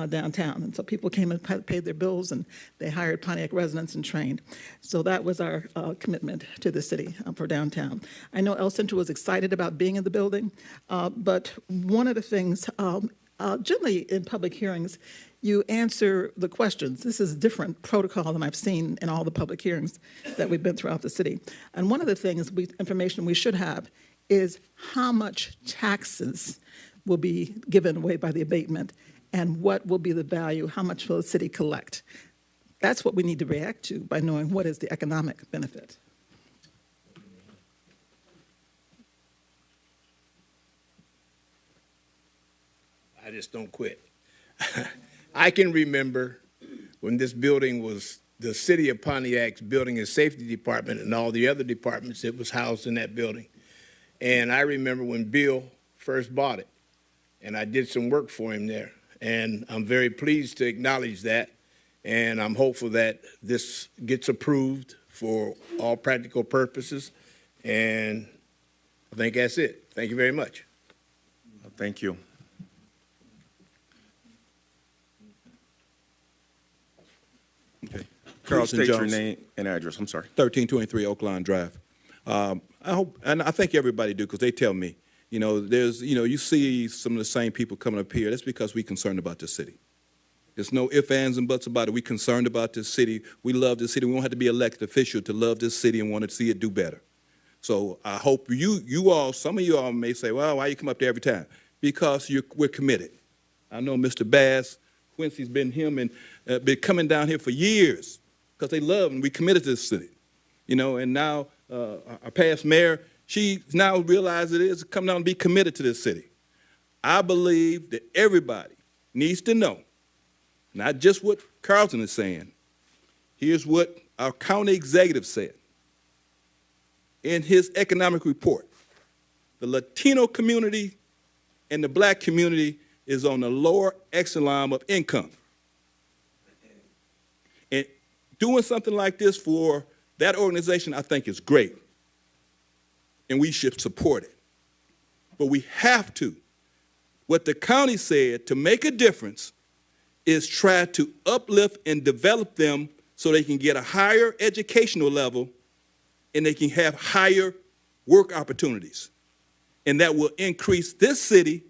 [SPEAKER 21] downtown. And so people came and paid their bills, and they hired Pontiac residents and trained. So that was our commitment to the city for downtown. I know El Centro was excited about being in the building, but one of the things, generally in public hearings, you answer the questions. This is a different protocol than I've seen in all the public hearings that we've been throughout the city. And one of the things, information we should have, is how much taxes will be given away by the abatement and what will be the value, how much will the city collect. That's what we need to react to by knowing what is the economic benefit.
[SPEAKER 17] I just don't quit. I can remember when this building was the city of Pontiac's building and safety department and all the other departments that was housed in that building. And I remember when Bill first bought it, and I did some work for him there. And I'm very pleased to acknowledge that, and I'm hopeful that this gets approved for all practical purposes. And I think that's it. Thank you very much.
[SPEAKER 8] Thank you.
[SPEAKER 19] Okay.
[SPEAKER 8] Please
[SPEAKER 19] Carlton
[SPEAKER 8] state your
[SPEAKER 19] Jones.
[SPEAKER 8] name and address. I'm sorry.
[SPEAKER 19] 1323 Oakland Drive. I hope, and I think everybody do, because they tell me, you see some of the same people coming up here. That's because we're concerned about the city. There's no ifs, ands, and buts about it. We're concerned about this city. We love this city. We don't have to be elected official to love this city and want to see it do better. So I hope you all, some of you all may say, well, why you come up there every time? Because we're committed. I know Mr. Bass, Quincy's been him, and been coming down here for years because they love and we committed to this city. And now our past mayor, she now realizes it is come down and be committed to this city. I believe that everybody needs to know, not just what Carlton is saying. Here's what our county executive said in his economic report. The Latino community and the black community is on the lower echelon of income. And doing something like this for that organization, I think, is great, and we should support it. But we have to. What the county said, to make a difference, is try to uplift and develop them so they can get a higher educational level and they can have higher work opportunities. And that will increase this city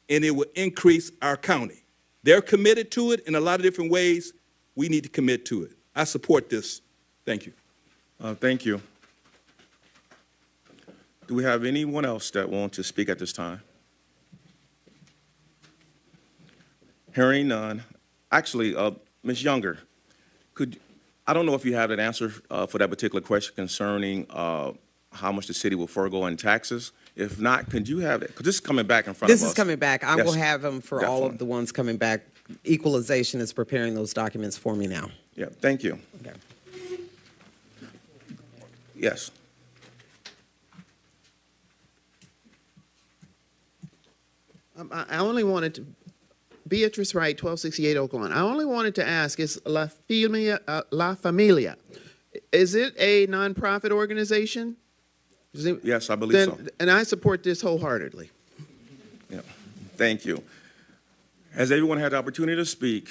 [SPEAKER 19] and it will increase our county. They're committed to it in a lot of different ways. We need to commit to it. I support this. Thank you.
[SPEAKER 8] Thank you. Do we have anyone else that wants to speak at this time? Hearing none. Actually, Ms. Younger, I don't know if you have an answer for that particular question concerning how much the city will forego in taxes. If not, could you have it? Because this is coming back in front of us.
[SPEAKER 14] This is coming back. I
[SPEAKER 8] Yes,
[SPEAKER 14] will have them for all
[SPEAKER 8] definitely.
[SPEAKER 14] of the ones coming back. Equalization is preparing those documents for me now.
[SPEAKER 8] Yeah, thank you.
[SPEAKER 14] Okay.
[SPEAKER 8] Yes.
[SPEAKER 20] I only wanted to, Beatrice Wright, 1268 Oak Lawn. I only wanted to ask, is La Familia, is it a nonprofit organization?
[SPEAKER 8] Yes, I believe so.
[SPEAKER 20] And I support this wholeheartedly.
[SPEAKER 8] Yeah, thank you. Has everyone had the opportunity to speak?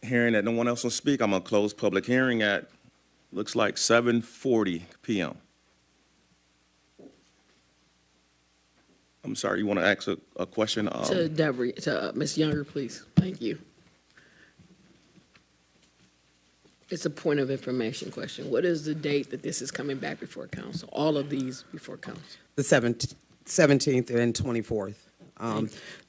[SPEAKER 8] Hearing that no one else will speak, I'm going to close public hearing at, looks like 7:40 p.m. I'm sorry, you want to ask a question?
[SPEAKER 7] To Deborah, to Ms. Younger, please. Thank you. It's a point of information question. What is the date that this is coming back before council? All of these before council?
[SPEAKER 14] The 17th and 24th.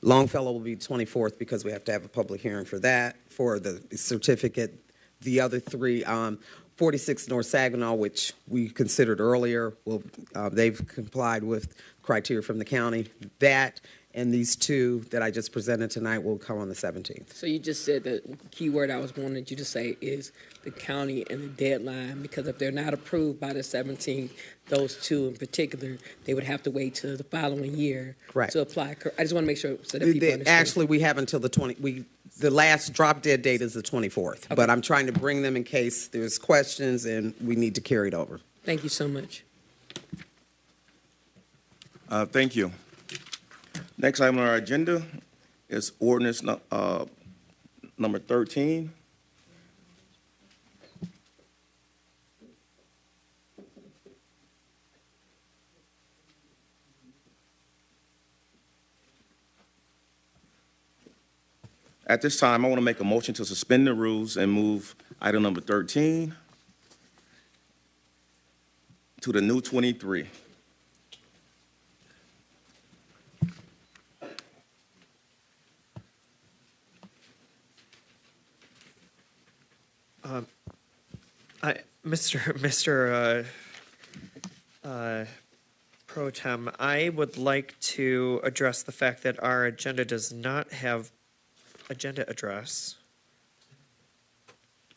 [SPEAKER 14] Longfellow will be 24th because we have to have a public hearing for that, for the certificate. The other three, 46 North Saginaw, which we considered earlier, they've complied with criteria from the county. That and these two that I just presented tonight will come on the 17th.
[SPEAKER 7] So you just said the key word I was wanting you to say is the county and the deadline, because if they're not approved by the 17th, those two in particular, they would have to wait till the following year
[SPEAKER 14] Correct.
[SPEAKER 7] to apply. I just want to make sure so that people understand.
[SPEAKER 14] Actually, we have until the last drop dead date is the 24th, but I'm trying to bring them in case there's questions and we need to carry it over.
[SPEAKER 7] Thank you so much.
[SPEAKER 8] Thank you. Next item on our agenda is ordinance number 13. At this time, I want to make a motion to suspend the rules and move item number 13 to the new 23.
[SPEAKER 13] Mr. Pro Tem, I would like to address the fact that our agenda does not have agenda address.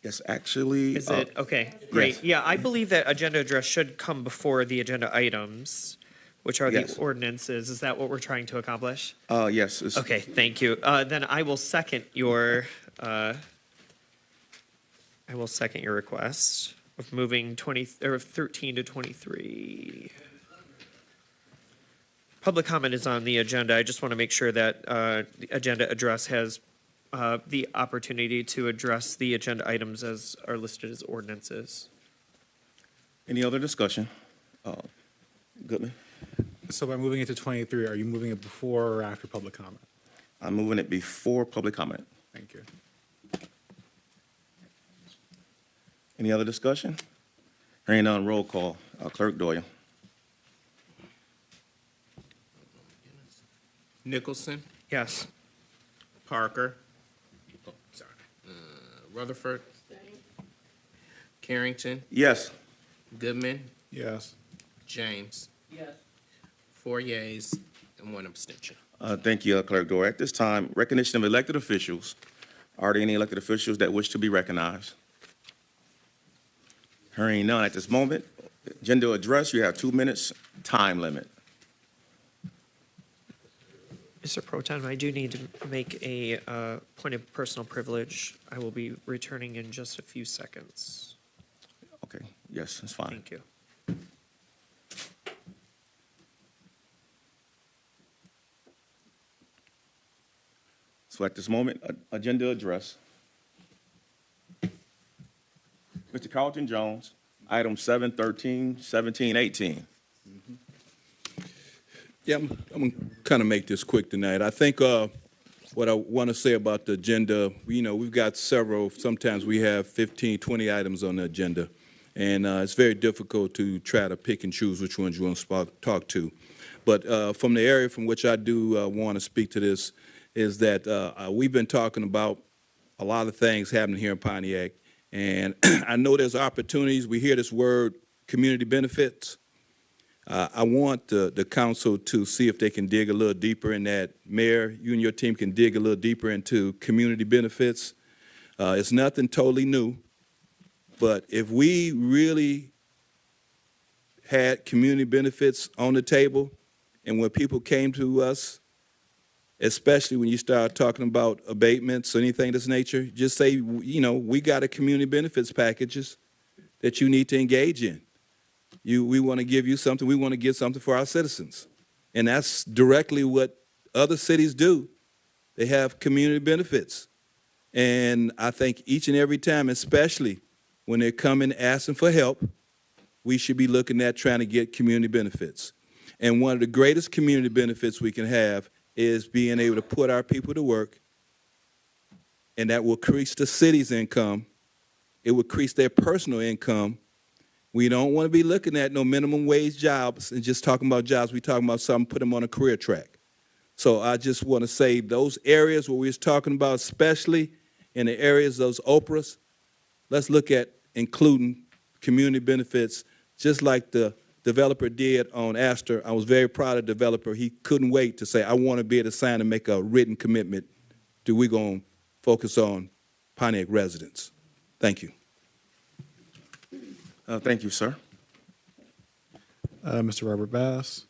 [SPEAKER 8] Yes, actually.
[SPEAKER 13] Is it? Okay, great.
[SPEAKER 8] Yes.
[SPEAKER 13] Yeah, I believe that agenda address should come before the agenda items, which are
[SPEAKER 8] Yes.
[SPEAKER 13] the ordinances. Is that what we're trying to accomplish?
[SPEAKER 8] Yes.
[SPEAKER 13] Okay, thank you. Then I will second your request of moving 13 to 23. Public comment is on the agenda. I just want to make sure that the agenda address has the opportunity to address the agenda items as are listed as ordinances.
[SPEAKER 8] Any other discussion? Goodman?
[SPEAKER 4] So by moving it to 23, are you moving it before or after public comment?
[SPEAKER 8] I'm moving it before public comment.
[SPEAKER 4] Thank you.
[SPEAKER 8] Any other discussion? Hearing none, roll call. Clerk Doyle.
[SPEAKER 22] Nicholson,
[SPEAKER 13] Yes.
[SPEAKER 22] Parker, Rutherford, Carrington,
[SPEAKER 8] Yes.
[SPEAKER 22] Goodman,
[SPEAKER 4] Yes.
[SPEAKER 22] James.
[SPEAKER 7] Yes.
[SPEAKER 22] 4 yeas and 1 abstention.
[SPEAKER 8] Thank you, Clerk Doyle. At this time, recognition of elected officials. Are there any elected officials that wish to be recognized? Hearing none at this moment. Agenda address, you have 2 minutes, time limit.
[SPEAKER 13] Mr. Pro Tem, I do need to make a point of personal privilege. I will be returning in just a few seconds.
[SPEAKER 8] Okay, yes, that's fine.
[SPEAKER 13] Thank you.
[SPEAKER 8] So at this moment, agenda address. Mr. Carlton Jones, item 7, 13, 17, 18.
[SPEAKER 19] Yeah, I'm going to kind of make this quick tonight. I think what I want to say about the agenda, we've got several, sometimes we have 15, 20 items on the agenda, and it's very difficult to try to pick and choose which ones you want to talk to. But from the area from which I do want to speak to this is that we've been talking about a lot of things happening here in Pontiac, and I know there's opportunities. We hear this word, community benefits. I want the council to see if they can dig a little deeper in that. Mayor, you and your team can dig a little deeper into community benefits. It's nothing totally new, but if we really had community benefits on the table, and when people came to us, especially when you start talking about abatements or anything of this nature, just say, we got a community benefits packages that you need to engage in. We want to give you something. We want to get something for our citizens. And that's directly what other cities do. They have community benefits. And I think each and every time, especially when they're coming asking for help, we should be looking at trying to get community benefits. And one of the greatest community benefits we can have is being able to put our people to work, and that will increase the city's income. it would increase their personal income. We don't want to be looking at no minimum wage jobs and just talking about jobs. We're talking about something, put them on a career track. So I just want to say those areas where we was talking about, especially in the areas, those Oprahs, let's look at including community benefits, just like the developer did on Astor. I was very proud of the developer. He couldn't wait to say, I want to be able to sign and make a written commitment to we're going to focus on Pontiac residents. Thank you.
[SPEAKER 8] Thank you, sir.
[SPEAKER 4] Mr. Robert Bass.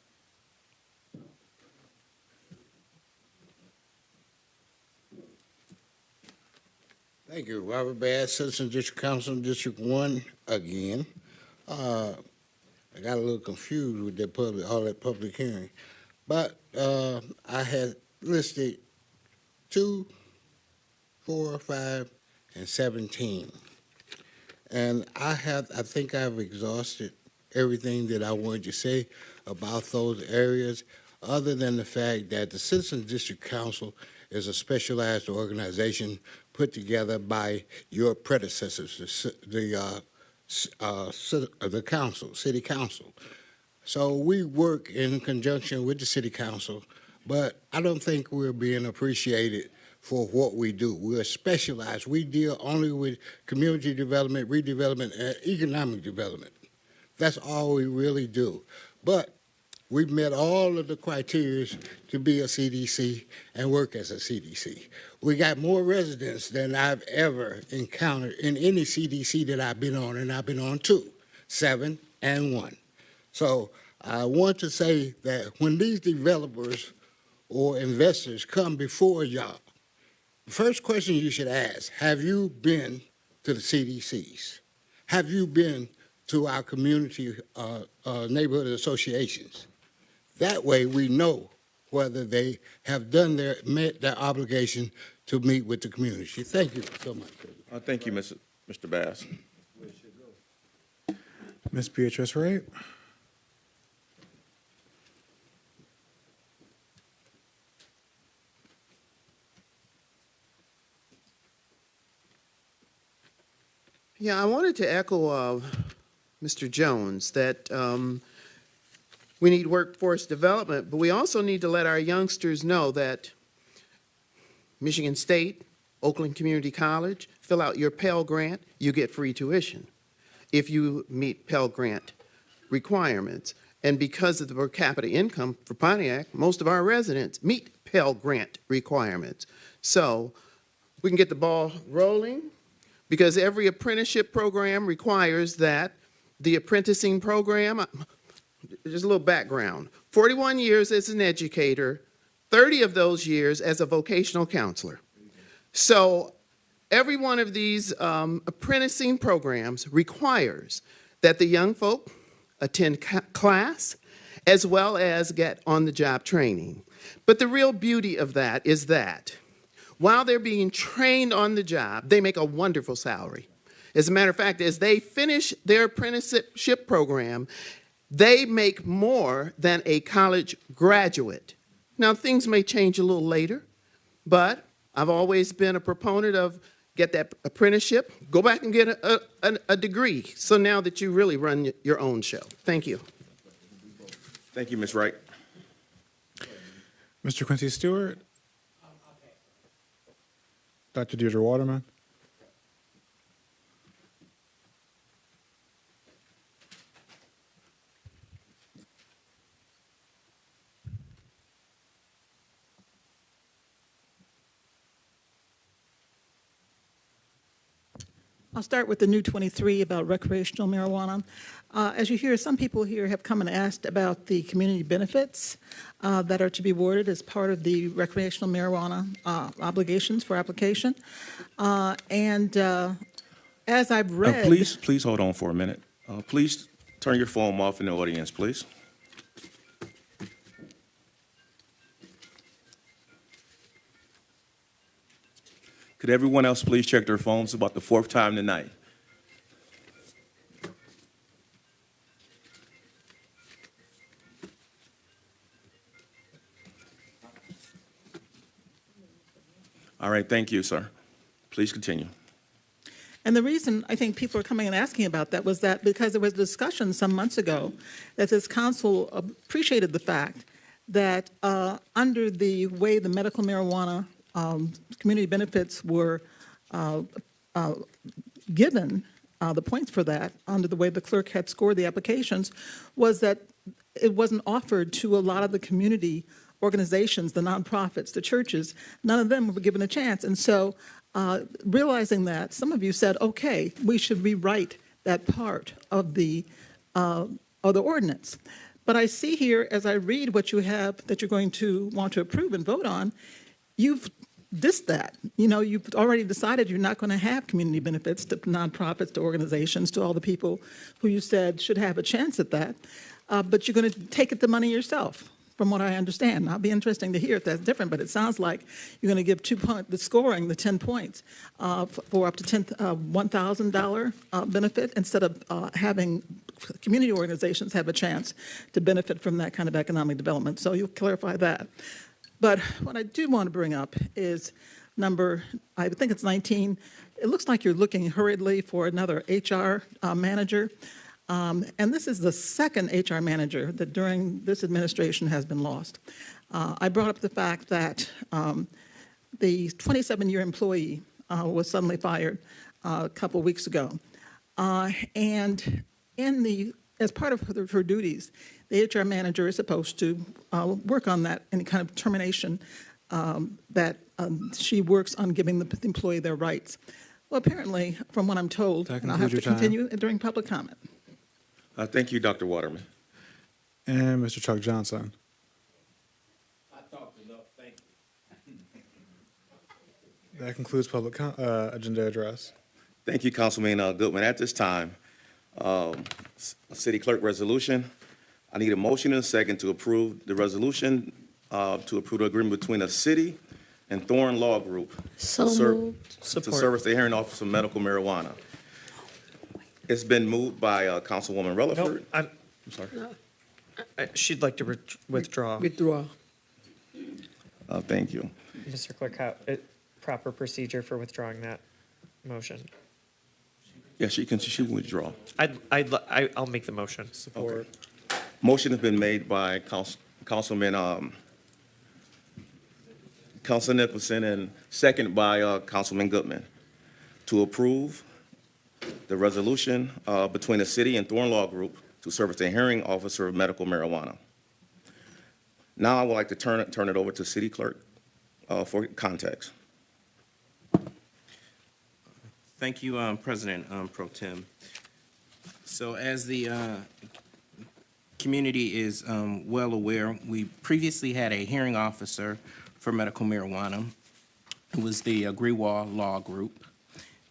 [SPEAKER 15] Thank you, Robert Bass, Citizen District Council, District 1 again. I got a little confused with that all that public hearing, but I had listed 2, 4, 5, and 17. And I think I've exhausted everything that I wanted to say about those areas, other than the fact that the Citizen District Council is a specialized organization put together by your predecessors, the council, city council. So we work in conjunction with the city council, but I don't think we're being appreciated for what we do. We're specialized. We deal only with community development, redevelopment, and economic development. That's all we really do. But we've met all of the criteria to be a CDC and work as a CDC. We got more residents than I've ever encountered in any CDC that I've been on, and I've been on 2, 7, and 1. So I want to say that when these developers or investors come before y'all, the first question you should ask, have you been to the CDCs? Have you been to our community neighborhood associations? That way we know whether they have met their obligation to meet with the community. Thank you so much.
[SPEAKER 8] Thank you, Mr. Bass.
[SPEAKER 4] Ms. Beatrice Wright.
[SPEAKER 20] Yeah, I wanted to echo Mr. Jones that we need workforce development, but we also need to let our youngsters know that Michigan State, Oakland Community College, fill out your Pell Grant, you get free tuition if you meet Pell Grant requirements. And because of the per capita income for Pontiac, most of our residents meet Pell Grant requirements. So we can get the ball rolling, because every apprenticeship program requires that the apprenticing program, just a little background, 41 years as an educator, 30 of those years as a vocational counselor. So every one of these apprenticing programs requires that the young folk attend class as well as get on-the-job training. But the real beauty of that is that while they're being trained on the job, they make a wonderful salary. As a matter of fact, as they finish their apprenticeship program, they make more than a college graduate. Now, things may change a little later, but I've always been a proponent of get that apprenticeship, go back and get a degree, so now that you really run your own show. Thank you.
[SPEAKER 8] Thank you, Ms. Wright.
[SPEAKER 4] Mr. Quincy Stewart. Dr. Deirdre Waterman.
[SPEAKER 21] I'll start with the new 23 about recreational marijuana. As you hear, some people here have come and asked about the community benefits that are to be awarded as part of the recreational marijuana obligations for application. As I've read...
[SPEAKER 8] Please hold on for a minute. Please turn your phone off in the audience, please. Could everyone else please check their phones about the 4th time tonight? All right, thank you, sir. Please continue.
[SPEAKER 21] And the reason I think people are coming and asking about that was that because there was discussion some months ago that this council appreciated the fact that under the way the medical marijuana community benefits were given, the points for that, under the way the clerk had scored the applications, was that it wasn't offered to a lot of the community organizations, the nonprofits, the churches. None of them were given a chance. And so realizing that, some of you said, okay, we should rewrite that part of the ordinance. But I see here, as I read what you have that you're going to want to approve and vote on, you've dissed that. You know, you've already decided you're not going to have community benefits to nonprofits, to organizations, to all the people who you said should have a chance at that. But you're going to take the money yourself, from what I understand. Now, it'll be interesting to hear if that's different, but it sounds like you're going to give the scoring, the 10 points, for up to $1,000 benefit, instead of having community organizations have a chance to benefit from that kind of economic development. So you'll clarify that. But what I do want to bring up is number, I think it's 19. It looks like you're looking hurriedly for another HR manager. And this is the second HR manager that during this administration has been lost. I brought up the fact that the 27-year employee was suddenly fired a couple weeks ago. And as part of her duties, the HR manager is supposed to work on that, any kind of termination that she works on giving the employee their rights. Well, apparently, from what I'm told, and I'll have to continue during public comment.
[SPEAKER 8] Thank you, Dr. Waterman.
[SPEAKER 4] And Mr. Chuck Johnson.
[SPEAKER 17] I talked enough, thank you.
[SPEAKER 4] That concludes public agenda address.
[SPEAKER 8] Thank you, Councilman Goodman. At this time, City Clerk resolution. I need a motion and a second to approve the resolution to approve the agreement between the city and Thorn Law Group to service the hearing office of medical marijuana. It's been moved by Councilwoman Relaford.
[SPEAKER 13] I'm
[SPEAKER 8] sorry.
[SPEAKER 13] She'd like to withdraw.
[SPEAKER 7] Withdraw.
[SPEAKER 8] Thank you.
[SPEAKER 13] Mr. Clerk, proper procedure for withdrawing that motion.
[SPEAKER 8] Yeah, she can withdraw.
[SPEAKER 13] I'll make the motion.
[SPEAKER 8] Support. Okay. Motion has been made by Councilman Nicholson and second by Councilman Goodman to approve the resolution between the city and Thorn Law Group to service the hearing officer of medical marijuana. Now I would like to turn it over to City Clerk for context.
[SPEAKER 22] Thank you, President Pro Tem. So as the community is well aware, we previously had a hearing officer for medical marijuana. It was the Grewal Law Group.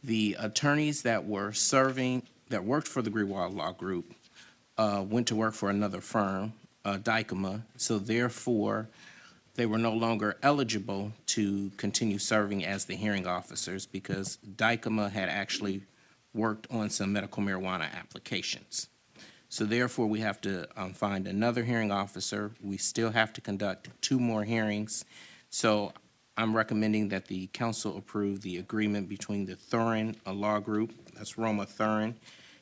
[SPEAKER 22] The attorneys that worked for the Grewal Law Group went to work for another firm, Dykema, so therefore they were no longer eligible to continue serving as the hearing officers because Dykema had actually worked on some medical marijuana applications. So therefore we have to find another hearing officer. We still have to conduct 2 more hearings. So I'm recommending that the council approve the agreement between the Thurin Law Group, that's Roma Thurin.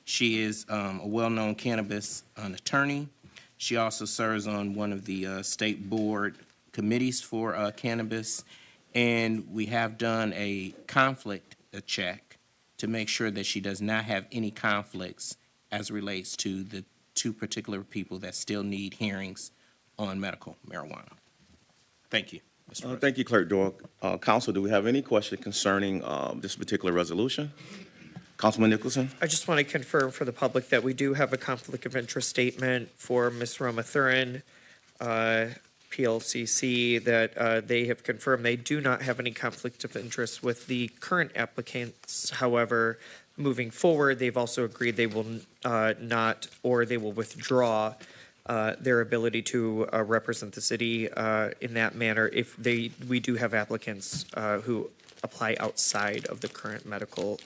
[SPEAKER 22] She is a well-known cannabis attorney. She also serves on one of the state board committees for cannabis, and we have done a conflict check to make sure that she does not have any conflicts as relates to the 2 particular people that still need hearings on medical marijuana. Thank you.
[SPEAKER 8] Thank you, Clerk Doyle. Council, do we have any question concerning this particular resolution? Councilman Nicholson?
[SPEAKER 13] I just want to confirm for the public that we do have a conflict of interest statement for Ms. Roma Thurin, PLCC, that they have confirmed they do not have any conflict of interest with the current applicants. However, moving forward, they've also agreed they will not, or they will withdraw their ability to represent the city in that manner if we do have applicants who apply outside of the current medical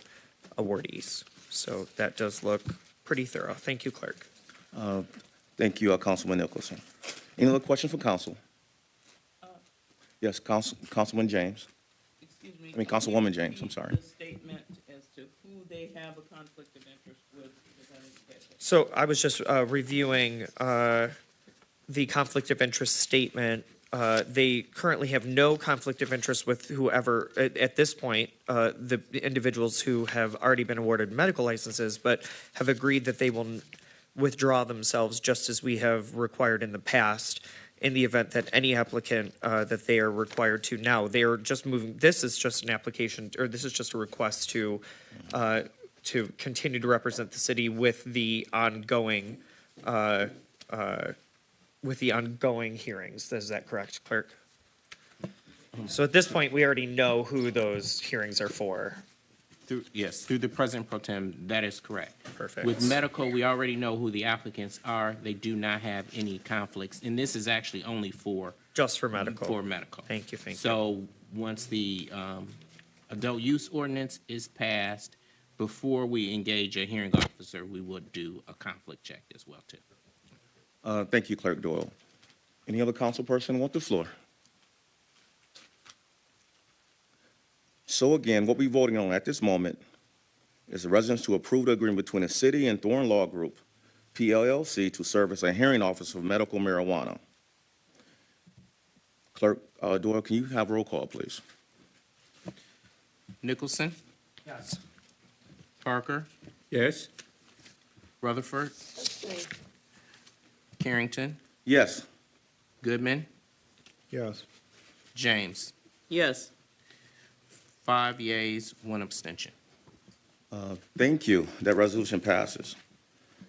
[SPEAKER 13] awardees. So that does look pretty thorough. Thank you, Clerk.
[SPEAKER 8] Thank you, Councilman Nicholson. Any other questions for council? Yes, Councilman James.
[SPEAKER 3] Excuse me.
[SPEAKER 8] I mean, Councilwoman James, I'm sorry.
[SPEAKER 3] The statement as to who who they have a conflict of interest with? Because I didn't catch it.
[SPEAKER 13] So I was just reviewing the conflict of interest statement. They currently have no conflict of interest with whoever, at this point, the individuals who have already been awarded medical licenses, but have agreed that they will withdraw themselves just as we have required in the past in the event that any applicant that they are required to now. They are just moving, this is just an application, or this is just a request to continue to represent the city with the ongoing hearings. Is that correct, clerk? So at this point, we already know who those hearings are for.
[SPEAKER 22] Yes, through the President Pro Tem, that is correct.
[SPEAKER 13] Perfect.
[SPEAKER 22] With medical, we already know who the applicants are. They do not have any conflicts, and this is actually only for.
[SPEAKER 13] Just for medical.
[SPEAKER 22] For medical.
[SPEAKER 13] Thank you, thank you.
[SPEAKER 22] So once the adult use ordinance is passed, before we engage a hearing officer, we would do a conflict check as well, too.
[SPEAKER 8] Thank you, Clerk Doyle. Any other council person want the floor? So again, what we're voting on at this moment is a resolution to approve the agreement between the city and Thorn Law Group, PLLC, to serve as a hearing officer for medical marijuana. Clerk Doyle, can you have roll call, please?
[SPEAKER 22] Nicholson?
[SPEAKER 13] Yes.
[SPEAKER 22] Parker?
[SPEAKER 4] Yes.
[SPEAKER 22] Rutherford? Carrington?
[SPEAKER 8] Yes.
[SPEAKER 22] Goodman?
[SPEAKER 4] Yes.
[SPEAKER 22] James?
[SPEAKER 3] Yes.
[SPEAKER 22] 5 yeas, 1 abstention.
[SPEAKER 8] Thank you. That resolution passes.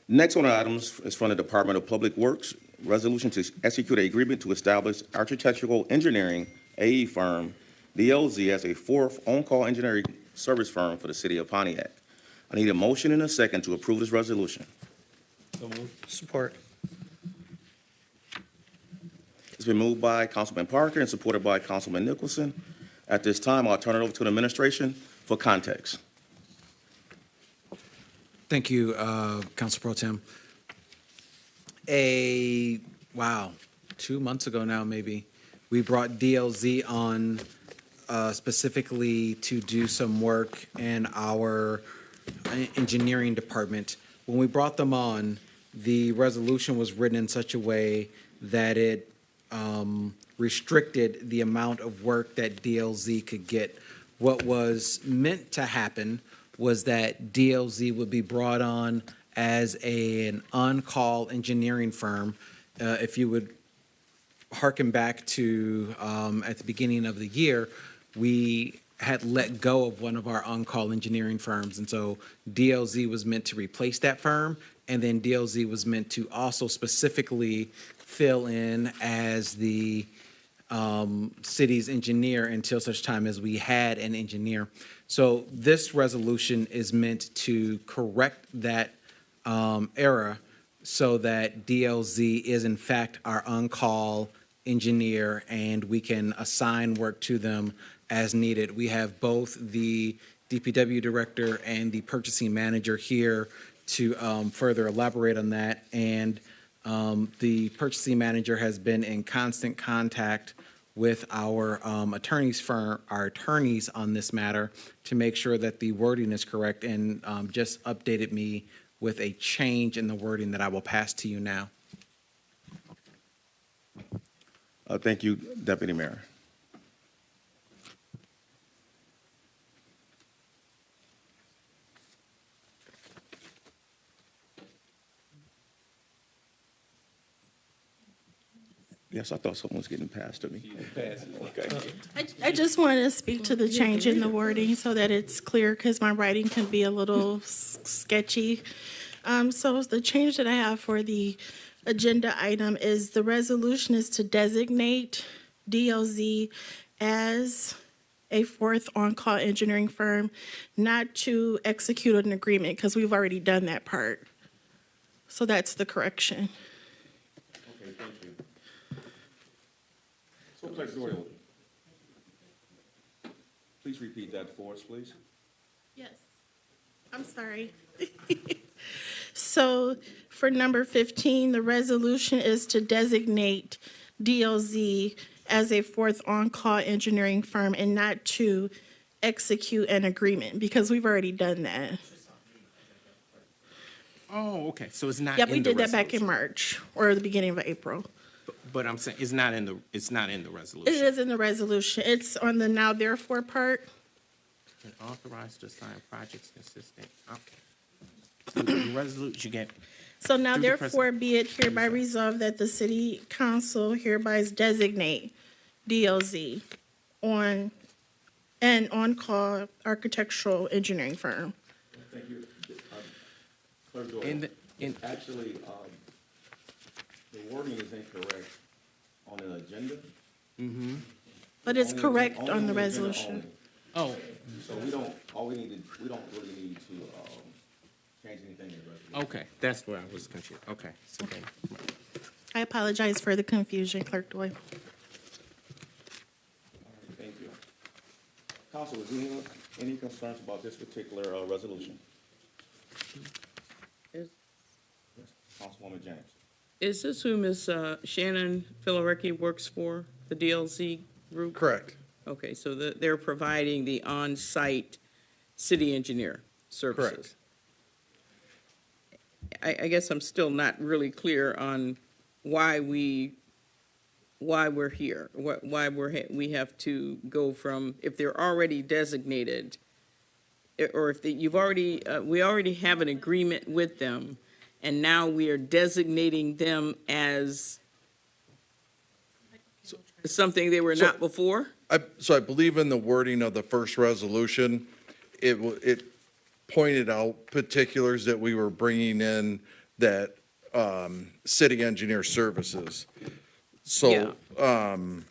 [SPEAKER 8] Next on the items is from the Department of Public Works, resolution to execute an agreement to establish architectural engineering AE firm, DLZ, as a fourth on-call engineering service firm for the city of Pontiac. I need a motion and a second to approve this resolution.
[SPEAKER 13] Support.
[SPEAKER 8] It's been moved by Councilman Parker and supported by Councilman Nicholson. At this time, I'll turn it over to the administration for context.
[SPEAKER 10] Thank you, Council Pro Tem. 2 months ago now, maybe, we brought DLZ on specifically to do some work in our engineering department. When we brought them on, the resolution was written in such a way that it restricted the amount of work that DLZ could get. What was meant to happen was that DLZ would be brought on as an on-call engineering firm. If you would hearken back to at the beginning of the year, we had let go of one of our on-call engineering firms. And so DLZ was meant to replace that firm. And then DLZ was meant to also specifically fill in as the city's engineer until such time as we had an engineer. So this resolution is meant to correct that error so that DLZ is in fact our on-call engineer and we can assign work to them as needed. We have both the DPW director and the purchasing manager here to further elaborate on that. And the purchasing manager has been in constant contact with our attorneys on this matter to make sure that the wording is correct, and just updated me with a change in the wording that I will pass to you now.
[SPEAKER 8] Thank you, Deputy Mayor. Yes, I thought someone was getting passed to me. Okay.
[SPEAKER 11] I just wanted to speak to the change in the wording so that it's clear, because my writing can be a little sketchy. So the change that I have for the agenda item is the resolution is to designate DLZ as a fourth on-call engineering firm, not to execute an agreement, because we've already done that part. So that's the correction.
[SPEAKER 8] Okay, thank you. So, Clerk Doyle, please repeat that for us, please.
[SPEAKER 11] Yes. I'm sorry. So for number 15, the resolution is to designate DLZ as a fourth on-call engineering firm and not to execute an agreement because we've already done that.
[SPEAKER 22] Oh, okay, so it's not
[SPEAKER 11] Yep,
[SPEAKER 22] in
[SPEAKER 11] we
[SPEAKER 22] the
[SPEAKER 11] did that back in
[SPEAKER 22] resolution.
[SPEAKER 11] March or the beginning of April.
[SPEAKER 22] But I'm saying, it's not in the
[SPEAKER 11] It
[SPEAKER 22] resolution.
[SPEAKER 11] is in the resolution. It's on the now therefore part.
[SPEAKER 22] And authorized to sign projects consistent, okay. So the resolution, you get,
[SPEAKER 11] So now
[SPEAKER 22] Through the
[SPEAKER 11] therefore be it hereby resolved that the city council hereby designate DLZ on an on-call architectural engineering firm.
[SPEAKER 8] Thank you. Clerk Doyle. Actually, the wording is incorrect on the agenda.
[SPEAKER 22] mm-hmm.
[SPEAKER 11] But it's
[SPEAKER 8] On the
[SPEAKER 11] correct
[SPEAKER 8] only
[SPEAKER 11] on the
[SPEAKER 8] agenda
[SPEAKER 11] resolution.
[SPEAKER 8] only.
[SPEAKER 22] Oh,
[SPEAKER 8] So we don't really need to, change anything in the resolution.
[SPEAKER 22] okay, that's where I was confused, okay. So then,
[SPEAKER 11] I apologize for the confusion, Clerk Doyle.
[SPEAKER 8] Thank you. Council, is any concerns about this particular resolution? Councilwoman James.
[SPEAKER 3] Is this who Ms. Shannon Filarecki works for, the DLC group?
[SPEAKER 9] Correct.
[SPEAKER 3] Okay, so they're providing the on-site city engineer services? I guess I'm still not really clear on why we're here, why we have to go from, if they're already designated, or if we already have an agreement with them, and now we are designating them as something they were not before?
[SPEAKER 9] So I believe in the wording of the first resolution, it pointed out particulars that we were bringing in that city engineer services. So, and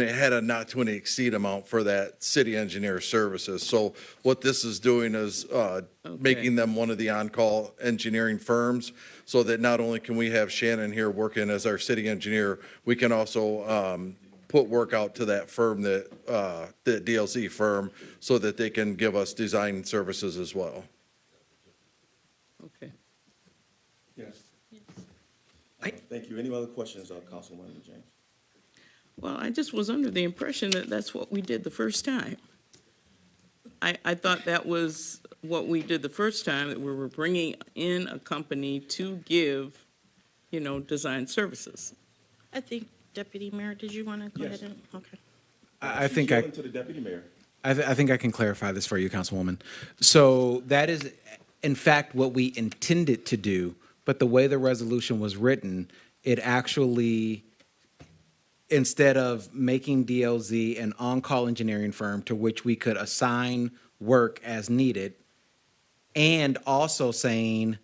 [SPEAKER 9] it had a not to exceed amount for that city engineer services. So what this is doing is making them one of the on-call engineering firms, so that not only can we have Shannon here working as our city engineer, we can also put work out to that firm, the DLC firm, so that they can give us design services as well.
[SPEAKER 3] Okay.
[SPEAKER 8] Yes. Thank you. Any other questions, Councilwoman James?
[SPEAKER 3] Well, I just was under the impression that that's what we did the first time. I thought that was what we did the first time, that we were bringing in a company to give, design services.
[SPEAKER 11] I think, Deputy Mayor, did you want to go ahead and, okay.
[SPEAKER 10] I think I.
[SPEAKER 8] To the Deputy Mayor.
[SPEAKER 10] I think I can clarify this for you, Councilwoman. So that is, in fact, what we intended to do, but the way the resolution was written, it actually, instead of making DLZ an on-call engineering firm to which we could assign work as needed, and also saying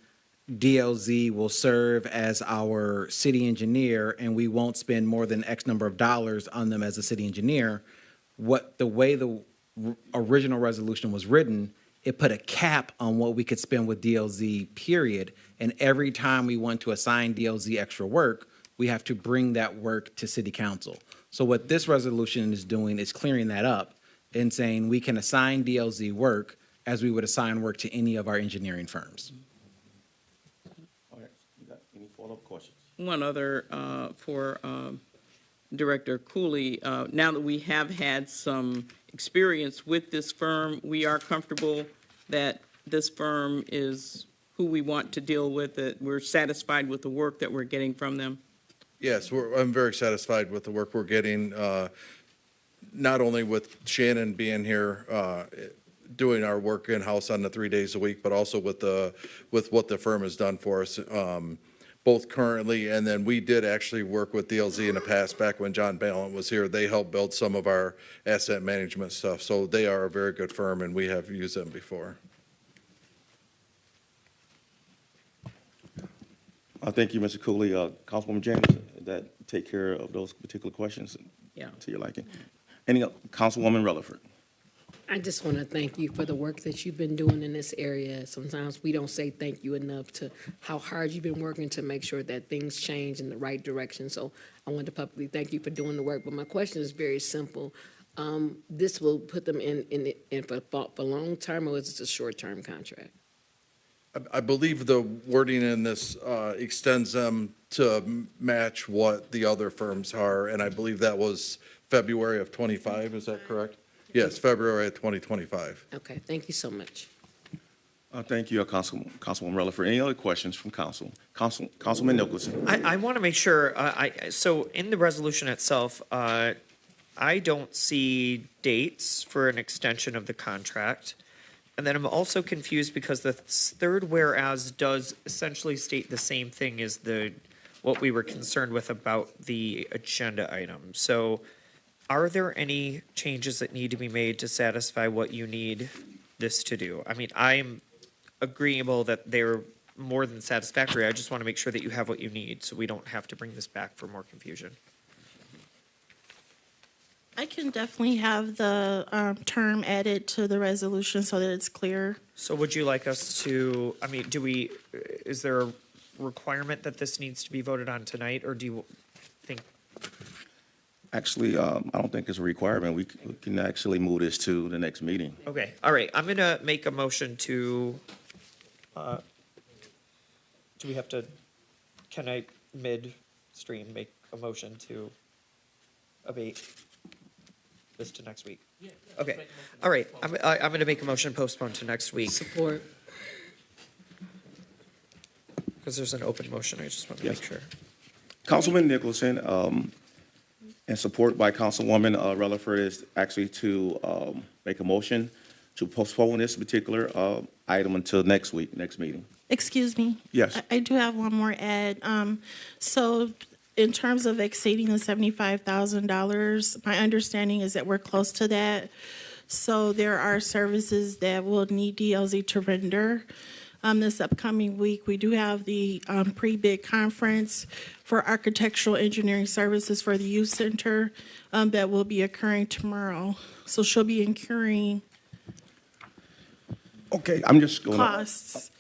[SPEAKER 10] DLZ will serve as our city engineer and we won't spend more than X number of dollars on them as a city engineer, the way the original resolution was written, it put a cap on what we could spend with DLZ, period. And every time we want to assign DLZ extra work, we have to bring that work to city council. So what this resolution is doing is clearing that up and saying we can assign DLZ work as we would assign work to any of our engineering firms.
[SPEAKER 8] All right. You got any follow-up questions?
[SPEAKER 3] One other for Director Cooley. Now that we have had some experience with this firm, we are comfortable that this firm is who we want to deal with, that we're satisfied with the work that we're getting from them?
[SPEAKER 9] Yes, I'm very satisfied with the work we're getting, not only with Shannon being here, doing our work in-house on the 3 days a week, but also with what the firm has done for us, both currently, and then we did actually work with DLZ in the past, back when John Ballant was here. They helped build some of our asset management stuff, so they are a very good firm, and we have used them before.
[SPEAKER 8] Thank you, Mr. Cooley. Councilwoman James, did that take care of those particular questions?
[SPEAKER 3] Yeah.
[SPEAKER 8] To your liking. Any, Councilwoman Rutherford?
[SPEAKER 7] I just want to thank you for the work that you've been doing in this area. Sometimes we don't say thank you enough to how hard you've been working to make sure that things change in the right direction. So I want to publicly thank you for doing the work. But my question is very simple. This will put them in for long term, or is it a short term contract?
[SPEAKER 9] I believe the wording in this extends them to match what the other firms are, and I believe that was February of '25, is that correct? Yes, February of 2025.
[SPEAKER 7] Okay, thank you so much.
[SPEAKER 8] Thank you, Councilwoman Rutherford. Any other questions from Councilman Nicholson?
[SPEAKER 13] I want to make sure, so in the resolution itself, I don't see dates for an extension of the contract. And then I'm also confused because the third whereas does essentially state the same thing as what we were concerned with about the agenda item. So are there any changes that need to be made to satisfy what you need this to do? I mean, I'm agreeable that they're more than satisfactory. I just want to make sure that you have what you need so we don't have to bring this back for more confusion.
[SPEAKER 11] I can definitely have the term added to the resolution so that it's clear.
[SPEAKER 13] So would you like us to, I mean, is there a requirement that this needs to be voted on tonight, or do you think?
[SPEAKER 8] Actually, I don't think it's a requirement. We can actually move this to the next meeting.
[SPEAKER 13] Okay, all right, I'm gonna make a motion to, do we have to, can I midstream make a motion to abate this to next week? Okay, all right, I'm gonna make a motion to postpone to next week.
[SPEAKER 7] Support.
[SPEAKER 13] Because there's an open motion, I just want to make sure.
[SPEAKER 8] Councilman Nicholson, and support by Councilwoman Rutherford, is actually to make a motion to postpone this particular item until next week, next meeting.
[SPEAKER 11] Excuse me?
[SPEAKER 8] Yes.
[SPEAKER 11] I do have one more add. So in terms of exceeding the $75,000, my understanding is that we're close to that. So there are services that will need DLZ to render. This upcoming week, we do have the pre-bid conference for architectural engineering services for the youth center that will be occurring tomorrow. So she'll be incurring
[SPEAKER 8] Okay, I'm just going
[SPEAKER 11] costs.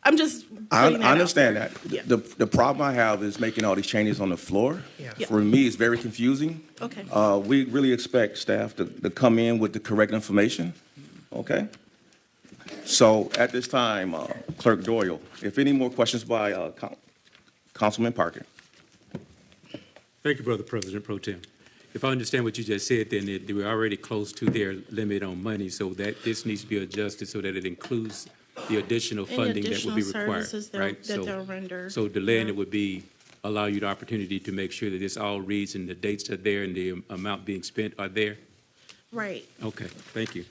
[SPEAKER 11] I'm just
[SPEAKER 8] I
[SPEAKER 11] putting that out
[SPEAKER 8] understand
[SPEAKER 11] there.
[SPEAKER 8] that.
[SPEAKER 11] Yeah.
[SPEAKER 8] The problem I have is making all these changes on the floor.
[SPEAKER 11] Yeah.
[SPEAKER 8] For me, it's very confusing.
[SPEAKER 11] Okay.
[SPEAKER 8] We really expect staff to come in with the correct information, okay? So at this time, Clerk Doyle, if any more questions by Councilman Parker.
[SPEAKER 2] Thank you, Brother President Pro Tem. If I understand what you just said, then we're already close to their limit on money, so that this needs to be adjusted so that it includes the additional
[SPEAKER 11] Any
[SPEAKER 2] funding that
[SPEAKER 11] additional
[SPEAKER 2] would be required,
[SPEAKER 11] services that-
[SPEAKER 2] right?
[SPEAKER 11] that they'll render.
[SPEAKER 2] So delaying it would be, allow you the opportunity to make sure that this all reads and the dates are there and the amount being spent are there?
[SPEAKER 11] Right.
[SPEAKER 2] Okay, thank you.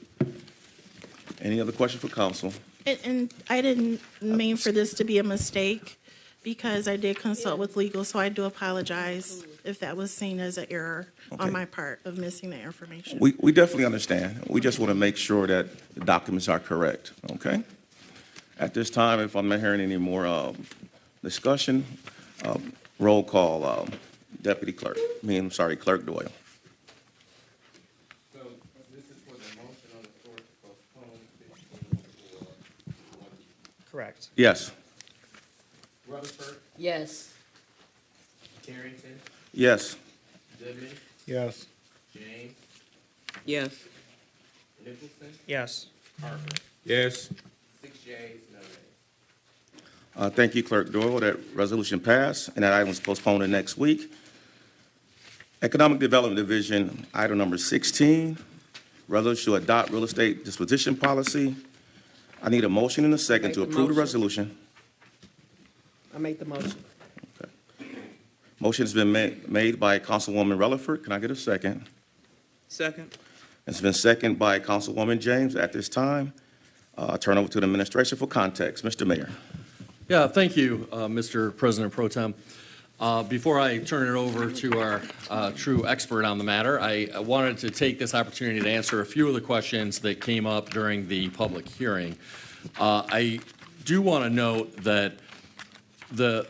[SPEAKER 8] Any other question for council?
[SPEAKER 11] And I didn't mean for this to be a mistake because I did consult with legal, so I do apologize if that was seen as an error
[SPEAKER 8] Okay.
[SPEAKER 11] on my part of missing that information.
[SPEAKER 8] We definitely understand. We just want to make sure that the documents are correct, okay? At this time, if I'm not hearing any more discussion, roll call, Deputy Clerk, Clerk Doyle.
[SPEAKER 22] So this is for the motion on the floor to postpone 15 or
[SPEAKER 13] Correct.
[SPEAKER 8] Yes.
[SPEAKER 22] Rutherford,
[SPEAKER 7] Yes.
[SPEAKER 22] Carrington,
[SPEAKER 8] Yes.
[SPEAKER 22] Goodman,
[SPEAKER 4] Yes.
[SPEAKER 22] James,
[SPEAKER 3] Yes.
[SPEAKER 22] Nicholson,
[SPEAKER 13] Yes.
[SPEAKER 22] Parker.
[SPEAKER 2] Yes.
[SPEAKER 22] 6 yeas, no nays.
[SPEAKER 8] Thank you, Clerk Doyle. That resolution passed, and that item is postponed to next week. Economic Development Division, item number 16, resolution to adopt real estate disposition policy. I need a motion and a second to
[SPEAKER 7] Make the
[SPEAKER 8] approve the
[SPEAKER 7] motion.
[SPEAKER 8] resolution.
[SPEAKER 7] I make the motion.
[SPEAKER 8] Motion has been made by Councilwoman Rutherford. Can I get a second?
[SPEAKER 3] Second.
[SPEAKER 8] It's been seconded by Councilwoman James. At this time, turn over to the administration for context. Mr. Mayor.
[SPEAKER 5] Yeah, thank you, Mr. President Pro Tem. Before I turn it over to our true expert on the matter, I wanted to take this opportunity to answer a few of the questions that came up during the public hearing. I do want to note that the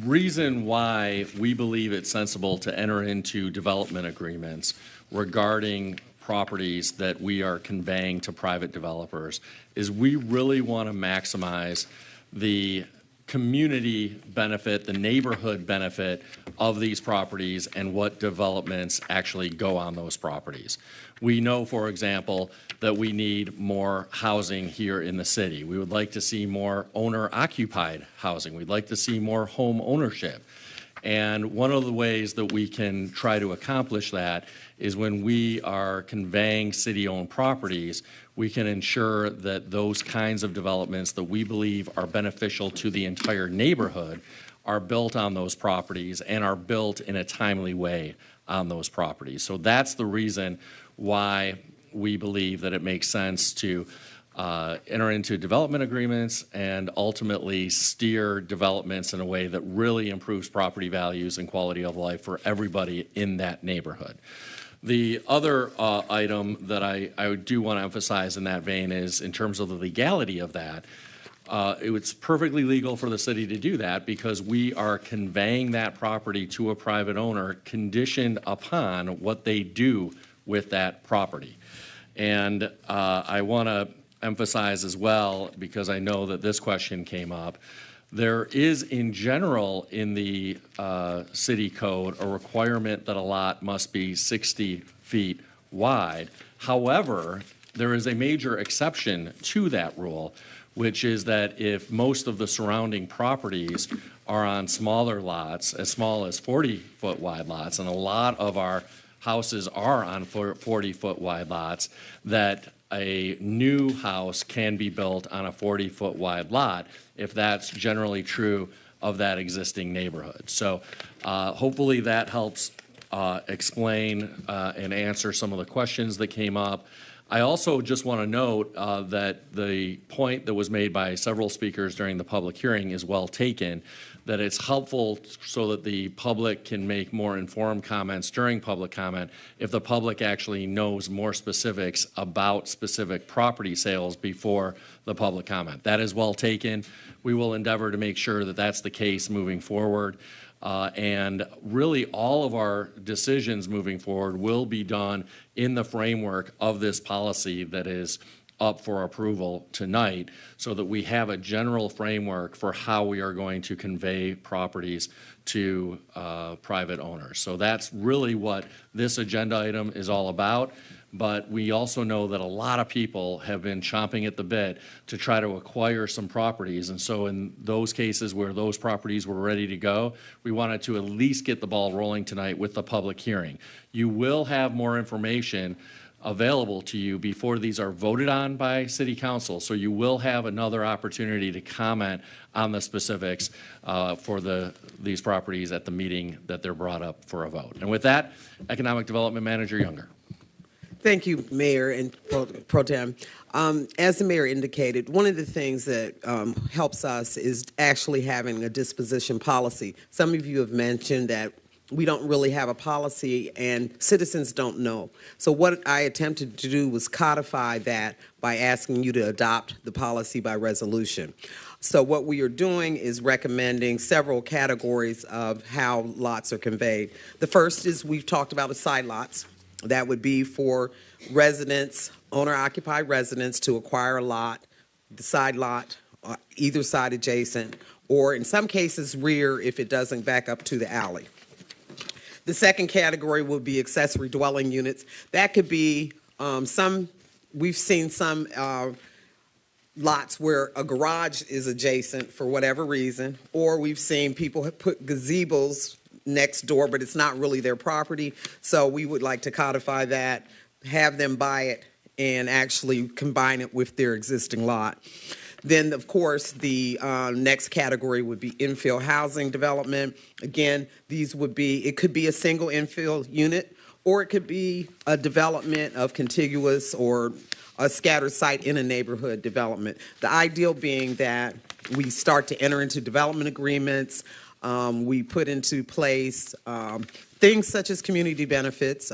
[SPEAKER 5] reason why we believe it's sensible to enter into development agreements regarding properties that we are conveying to private developers is we really want to maximize the community benefit, the neighborhood benefit of these properties and what developments actually go on those properties. We know, for example, that we need more housing here in the city. We would like to see more owner-occupied housing. We'd like to see more home ownership. And one of the ways that we can try to accomplish that is when we are conveying city-owned properties, we can ensure that those kinds of developments that we believe are beneficial to the entire neighborhood are built on those properties and are built in a timely way on those properties. So that's the reason why we believe that it makes sense to enter into development agreements and ultimately steer developments in a way that really improves property values and quality of life for everybody in that neighborhood. The other item that I do want to emphasize in that vein is in terms of the legality of that, it's perfectly legal for the city to do that because we are conveying that property to a private owner conditioned upon what they do with that property. And I want to emphasize as well, because I know that this question came up, there is in general in the city code a requirement that a lot must be 60 feet wide. However, there is a major exception to that rule, which is that if most of the surrounding properties are on smaller lots, as small as 40-foot wide lots, and a lot of our houses are on 40-foot wide lots, that a new house can be built on a 40-foot wide lot if that's generally true of that existing neighborhood. So hopefully that helps explain and answer some of the questions that came up. I also just want to note that the point that was made by several speakers during the public hearing is well taken, that it's helpful so that the public can make more informed comments during public comment if the public actually knows more specifics about specific property sales before the public comment. That is well taken. We will endeavor to make sure that that's the case moving forward. And really all of our decisions moving forward will be done in the framework of this policy that is up for approval tonight, so that we have a general framework for how we are going to convey properties to private owners. So that's really what this agenda item is all about. But we also know that a lot of people have been chomping at the bit to try to acquire some properties. And so in those cases where those properties were ready to go, we wanted to at least get the ball rolling tonight with the public hearing. You will have more information available to you before these are voted on by City Council. So you will have another opportunity to comment on the specifics for these properties at the meeting that they're brought up for a vote. And with that, Economic Development Manager Younger.
[SPEAKER 14] Thank you, Mayor and Pro Tem. As the Mayor indicated, one of the things that helps us is actually having a disposition policy. Some of you have mentioned that we don't really have a policy and citizens don't know. So what I attempted to do was codify that by asking you to adopt the policy by resolution. So what we are doing is recommending several categories of how lots are conveyed. The first is we've talked about the side lots. That would be for residents, owner-occupied residents, to acquire a lot, the side lot, either side adjacent, or in some cases rear if it doesn't back up to the alley. The second category would be accessory dwelling units. That could be we've seen some lots where a garage is adjacent for whatever reason, or we've seen people put gazebos next door, but it's not really their property. So we would like to codify that, have them buy it, and actually combine it with their existing lot. Then, of course, the next category would be infill housing development. Again, these would be, it could be a single infill unit, or it could be a development of contiguous or a scattered site in a neighborhood development. The ideal being that we start to enter into development agreements. We put into place things such as community benefits.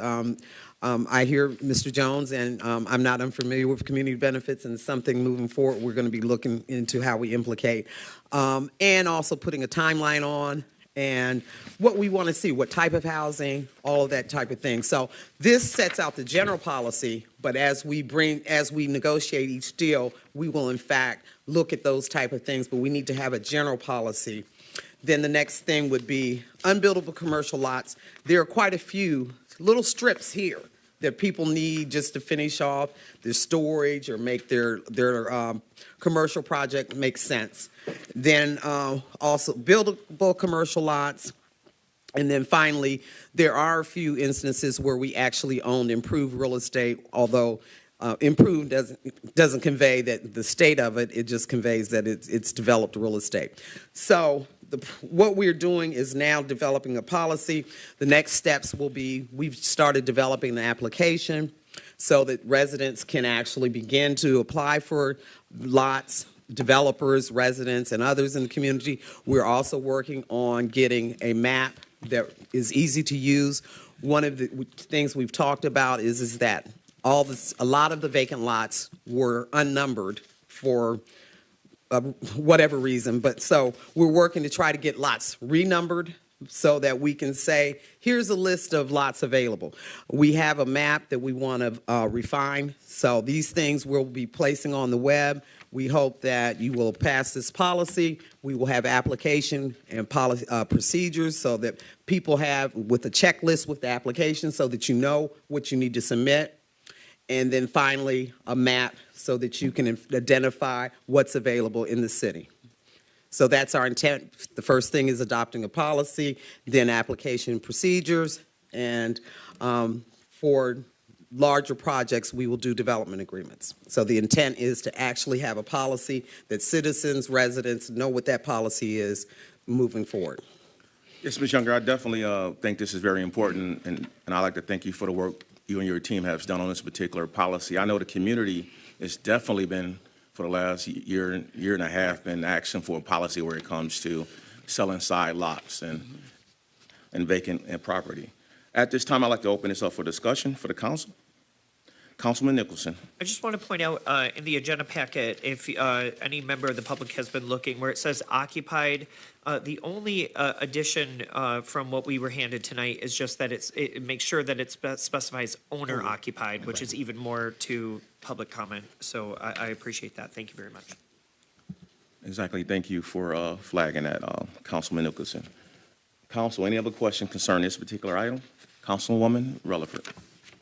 [SPEAKER 14] I hear Mr. Jones, and I'm not unfamiliar with community benefits, and something moving forward we're going to be looking into how we implicate. And also putting a timeline on and what we want to see, what type of housing, all of that type of thing. So this sets out the general policy, but as we negotiate each deal, we will in fact look at those type of things, but we need to have a general policy. Then the next thing would be unbuildable commercial lots. There are quite a few little strips here that people need just to finish off their storage or make their commercial project make sense. Then also buildable commercial lots. And then finally, there are a few instances where we actually owned improved real estate, although improved doesn't convey that the state of it, it just conveys that it's developed real estate. So what we're doing is now developing a policy. The next steps will be, we've started developing the application so that residents can actually begin to apply for lots, developers, residents, and others in the community. We're also working on getting a map that is easy to use. One of the things we've talked about is that a lot of the vacant lots were unnumbered for whatever reason, but so we're working to try to get lots renumbered so that we can say, here's a list of lots available. We have a map that we want to refine, so these things we'll be placing on the web. We hope that you will pass this policy. We will have application and policy procedures so that people have with a checklist with the application so that you know what you need to submit. And then finally, a map so that you can identify what's available in the city. So that's our intent. The first thing is adopting a policy, then application procedures, and for larger projects, we will do development agreements. So the intent is to actually have a policy that citizens, residents know what that policy is moving forward.
[SPEAKER 8] Yes, Ms. Younger, I definitely think this is very important, and I'd like to thank you for the work you and your team have done on this particular policy. I know the community has definitely been, for the last year and a half, been asking for a policy where it comes to selling side lots and vacant property. At this time, I'd like to open this up for discussion for the council. Councilman Nicholson.
[SPEAKER 13] I just want to point out in the agenda packet, if any member of the public has been looking, where it says occupied, the only addition from what we were handed tonight is just that it makes sure that it specifies owner occupied, which is even more to public comment. So I appreciate that. Thank you very much.
[SPEAKER 8] Exactly. Thank you for flagging that, Councilman Nicholson. Council, any other question concerning this particular item? Councilwoman Rutherford.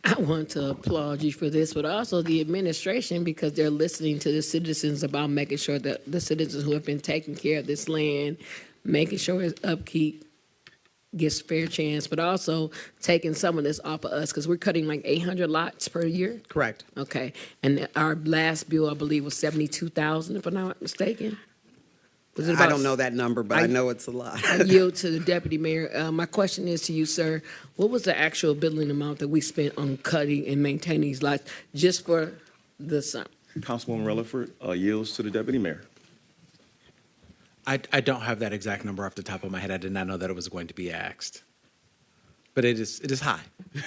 [SPEAKER 7] I want to applaud you for this, but also the administration because they're listening to the citizens about making sure that the citizens who have been taking care of this land, making sure its upkeep gets fair chance, but also taking some of this off of us because we're cutting like 800 lots per year.
[SPEAKER 14] Correct.
[SPEAKER 7] Okay, and our last bill, I believe, was 72,000, if I'm not mistaken.
[SPEAKER 14] I don't know that number, but I know it's a lot.
[SPEAKER 7] I yield to the deputy mayor. My question is to you, sir. What was the actual billing amount that we spent on cutting and maintaining these lots just for the summer?
[SPEAKER 8] Councilwoman Rutherford yields to the deputy mayor.
[SPEAKER 10] I don't have that exact number off the top of my head. I did not know that it was going to be asked. But it is high.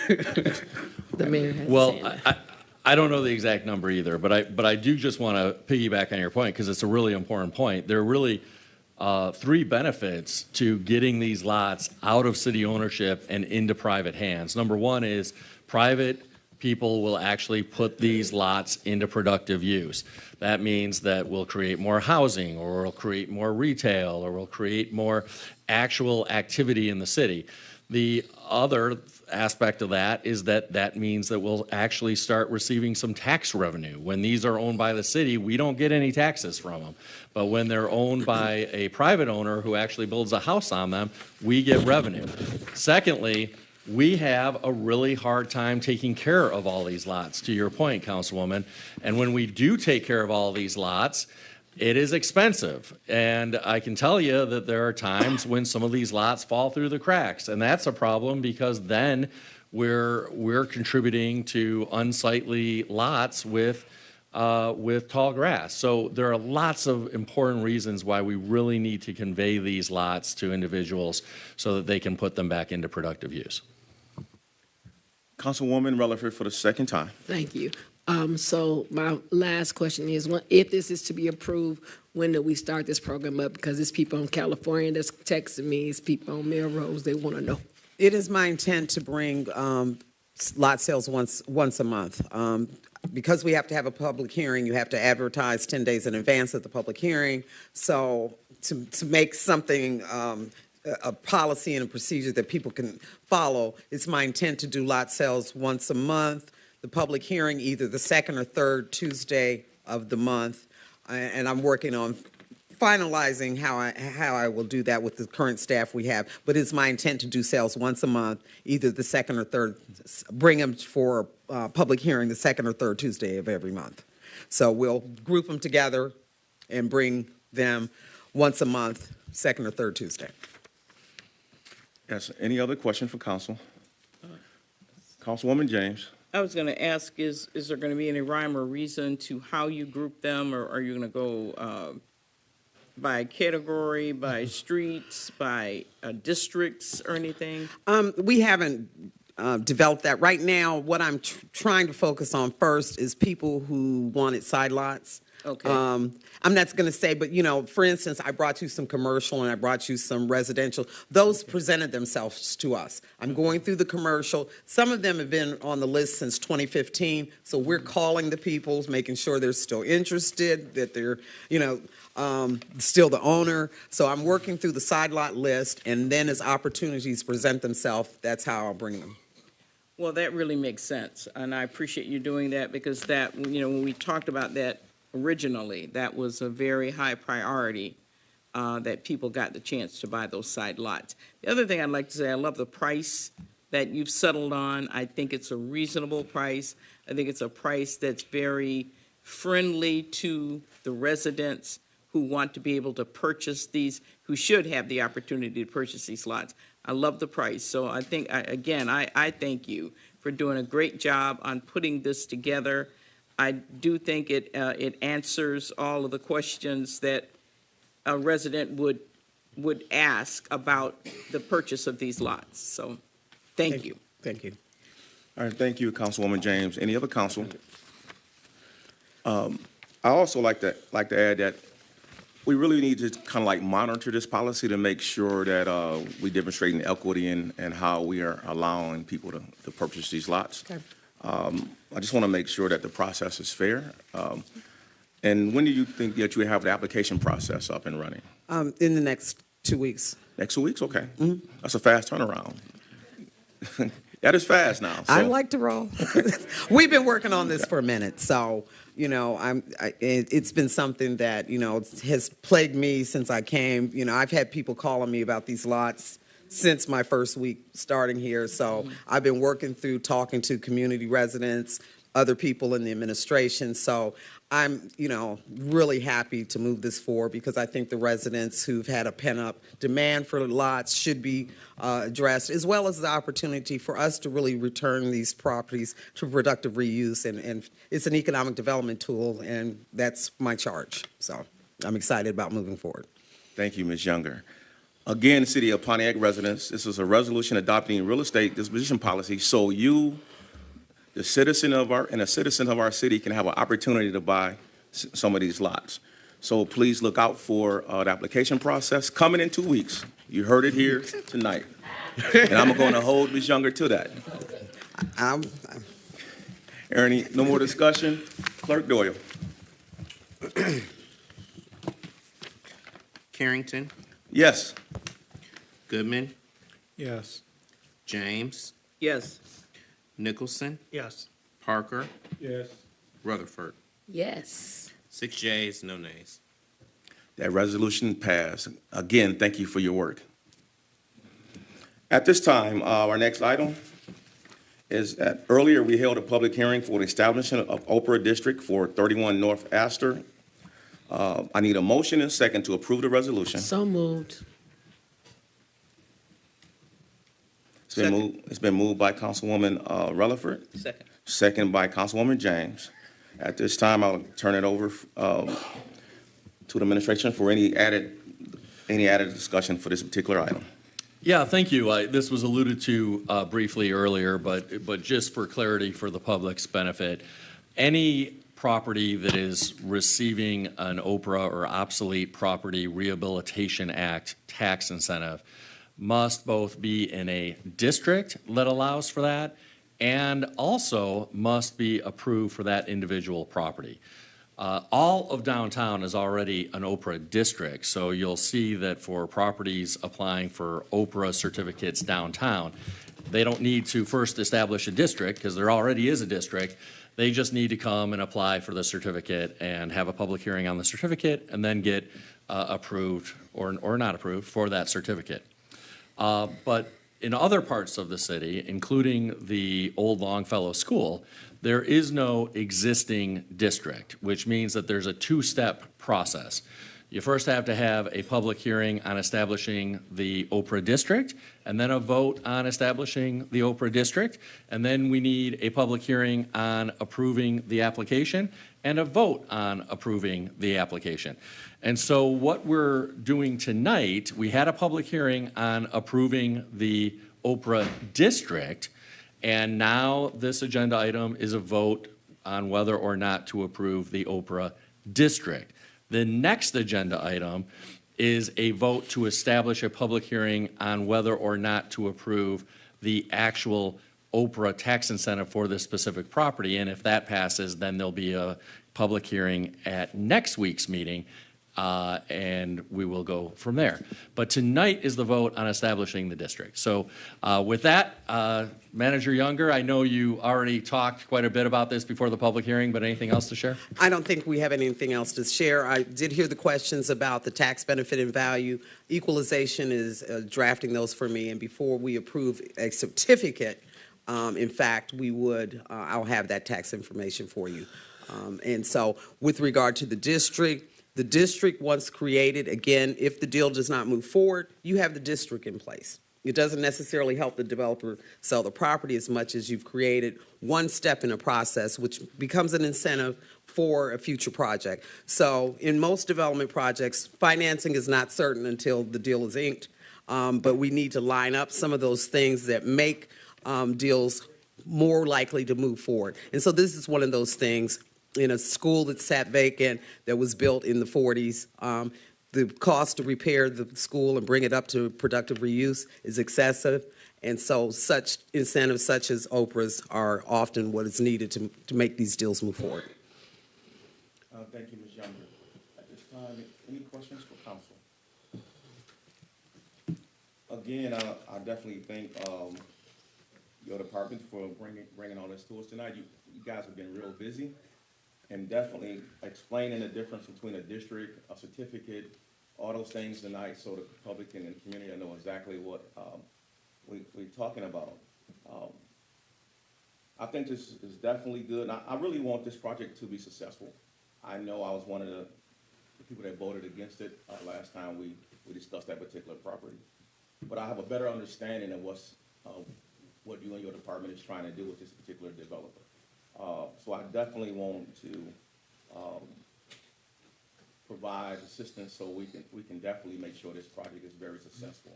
[SPEAKER 7] The mayor has
[SPEAKER 5] Well, I don't know the exact number either, but I do just want to piggyback on your point because it's a really important point. There are really three benefits to getting these lots out of city ownership and into private hands. Number one is private people will actually put these lots into productive use. That means that we'll create more housing, or we'll create more retail, or we'll create more actual activity in the city. The other aspect of that is that means that we'll actually start receiving some tax revenue. When these are owned by the city, we don't get any taxes from them. But when they're owned by a private owner who actually builds a house on them, we get revenue. Secondly, we have a really hard time taking care of all these lots, to your point, Councilwoman. And when we do take care of all these lots, it is expensive, and I can tell you that there are times when some of these lots fall through the cracks, and that's a problem because then we're contributing to unsightly lots with tall grass. So there are lots of important reasons why we really need to convey these lots to individuals so that they can put them back into productive use.
[SPEAKER 8] Councilwoman Rutherford for the second time.
[SPEAKER 7] Thank you. So my last question is, if this is to be approved, when do we start this program up? Because it's people in California that's texting me, it's people on Melrose, they want to know.
[SPEAKER 14] It is my intent to bring lot sales once a month. Because we have to have a public hearing, you have to advertise 10 days in advance of the public hearing. So to make something a policy and a procedure that people can follow, it's my intent to do lot sales once a month. The public hearing either the second or third Tuesday of the month, and I'm working on finalizing how I will do that with the current staff we have, but it's my intent to do sales once a month, either the second or third, bring them for public hearing the second or third Tuesday of every month. So we'll group them together and bring them once a month, second or third Tuesday.
[SPEAKER 8] Yes, any other question for council? Councilwoman James.
[SPEAKER 3] I was going to ask, is there going to be any rhyme or reason to how you group them, or are you going to go by category, by streets, by districts, or anything?
[SPEAKER 14] We haven't developed that. Right now, what I'm trying to focus on first is people who wanted side lots.
[SPEAKER 3] Okay.
[SPEAKER 14] I'm not going to say, but, you know, for instance, I brought you some commercial and I brought you some residential. Those presented themselves to us. I'm going through the commercial. Some of them have been on the list since 2015, so we're calling the people, making sure they're still interested, that they're, you know, still the owner. So I'm working through the side lot list, and then as opportunities present themselves, that's how I'll bring them.
[SPEAKER 3] Well, that really makes sense, and I appreciate you doing that, because that, you know, when we talked about that originally, that was a very high priority, that people got the chance to buy those side lots. The other thing I'd like to say, I love the price that you've settled on. I think it's a reasonable price. I think it's a price that's very friendly to the residents who want to be able to purchase these, who should have the opportunity to purchase these lots. I love the price. So I think, I thank you for doing a great job on putting this together. I do think it answers all of the questions that a resident would ask about the purchase of these lots. So thank you.
[SPEAKER 14] Thank you.
[SPEAKER 8] All right, thank you, Councilwoman James. Any other council? I also like to add that we really need to kind of like monitor this policy to make sure that we demonstrate an equity in how we are allowing people to purchase these lots.
[SPEAKER 14] Okay.
[SPEAKER 8] I just want to make sure that the process is fair. And when do you think that you have the application process up and running?
[SPEAKER 14] In the next 2 weeks.
[SPEAKER 8] Next 2 weeks? Okay. That's a fast turnaround. That is fast now. So.
[SPEAKER 14] I like to roll. We've been working on this for a minute, so, you know, it's been something that, you know, has plagued me since I came. You know, I've had people calling me about these lots since my first week starting here, so I've been working through talking to community residents, other people in the administration, so I'm, you know, really happy to move this forward, because I think the residents who've had a pent-up demand for lots should be addressed, as well as the opportunity for us to really return these properties to productive reuse, and it's an economic development tool, and that's my charge. So I'm excited about moving forward.
[SPEAKER 8] Thank you, Ms. Younger. Again, City of Pontiac residents, this is a resolution adopting real estate disposition policy, so you, the citizen of our city, can have an opportunity to buy some of these lots. So please look out for the application process coming in 2 weeks. You heard it here tonight, and I'm going to hold Ms. Younger to that. Ernie, no more discussion. Clerk Doyle.
[SPEAKER 22] Carrington,
[SPEAKER 8] Yes.
[SPEAKER 22] Goodman,
[SPEAKER 4] Yes.
[SPEAKER 22] James,
[SPEAKER 3] Yes.
[SPEAKER 22] Nicholson,
[SPEAKER 4] Yes.
[SPEAKER 22] Parker,
[SPEAKER 4] Yes.
[SPEAKER 22] Rutherford.
[SPEAKER 7] Yes.
[SPEAKER 22] 6 yeas, no nays.
[SPEAKER 8] That resolution passed. Again, thank you for your work. At this time, our next item is that earlier we held a public hearing for the establishment of Oprah District for 31 North Astor. I need a motion and a second to approve the resolution.
[SPEAKER 7] So moved.
[SPEAKER 8] It's been moved by Councilwoman Rutherford.
[SPEAKER 3] Second.
[SPEAKER 8] Second by Councilwoman James. At this time, I'll turn it over to the administration for any added discussion for this particular item.
[SPEAKER 5] Yeah, thank you. This was alluded to briefly earlier, but just for clarity for the public's benefit, any property that is receiving an OPRA or Obsolete Property Rehabilitation Act tax incentive must both be in a district that allows for that and also must be approved for that individual property. All of downtown is already an OPRA district, so you'll see that for properties applying for OPRA certificates downtown, They don't need to first establish a district, because there already is a district. They just need to come and apply for the certificate and have a public hearing on the certificate, and then get approved or not approved for that certificate. But in other parts of the city, including the old Longfellow School, there is no existing district, which means that there's a two-step process. You first have to have a public hearing on establishing the Oprah district, and then a vote on establishing the Oprah district, and then we need a public hearing on approving the application and a vote on approving the application. And so what we're doing tonight, we had a public hearing on approving the Oprah district, and now this agenda item is a vote on whether or not to approve the Oprah district. The next agenda item is a vote to establish a public hearing on whether or not to approve the actual Oprah tax incentive for this specific property. And if that passes, then there'll be a public hearing at next week's meeting, and we will go from there. But tonight is the vote on establishing the district. So with that, Manager Younger, I know you already talked quite a bit about this before the public hearing, but anything else to share?
[SPEAKER 14] I don't think we have anything else to share. I did hear the questions about the tax benefit and value. Equalization is drafting those for me, and before we approve a certificate, in fact, we would, I'll have that tax information for you. And so with regard to the district once created, again, if the deal does not move forward, you have the district in place. It doesn't necessarily help the developer sell the property as much as you've created one step in a process, which becomes an incentive for a future project. So in most development projects, financing is not certain until the deal is inked, but we need to line up some of those things that make deals more likely to move forward. And so this is one of those things. In a school that sat vacant, that was built in the 40s, the cost to repair the school and bring it up to productive reuse is excessive. And so such incentives such as Oprah's are often what is needed to make these deals move forward.
[SPEAKER 8] Thank you, Ms. Younger. At this time, any questions for council? Again, I definitely thank your department for bringing all this to us tonight. You guys have been real busy, and definitely explaining the difference between a district, a certificate, all those things tonight, so the public and the community know exactly what we're talking about. I think this is definitely good. And I really want this project to be successful. I know I was one of the people that voted against it last time we discussed that particular property. But I have a better understanding of what you and your department is trying to do with this particular developer. So I definitely want to provide assistance so we can definitely make sure this project is very successful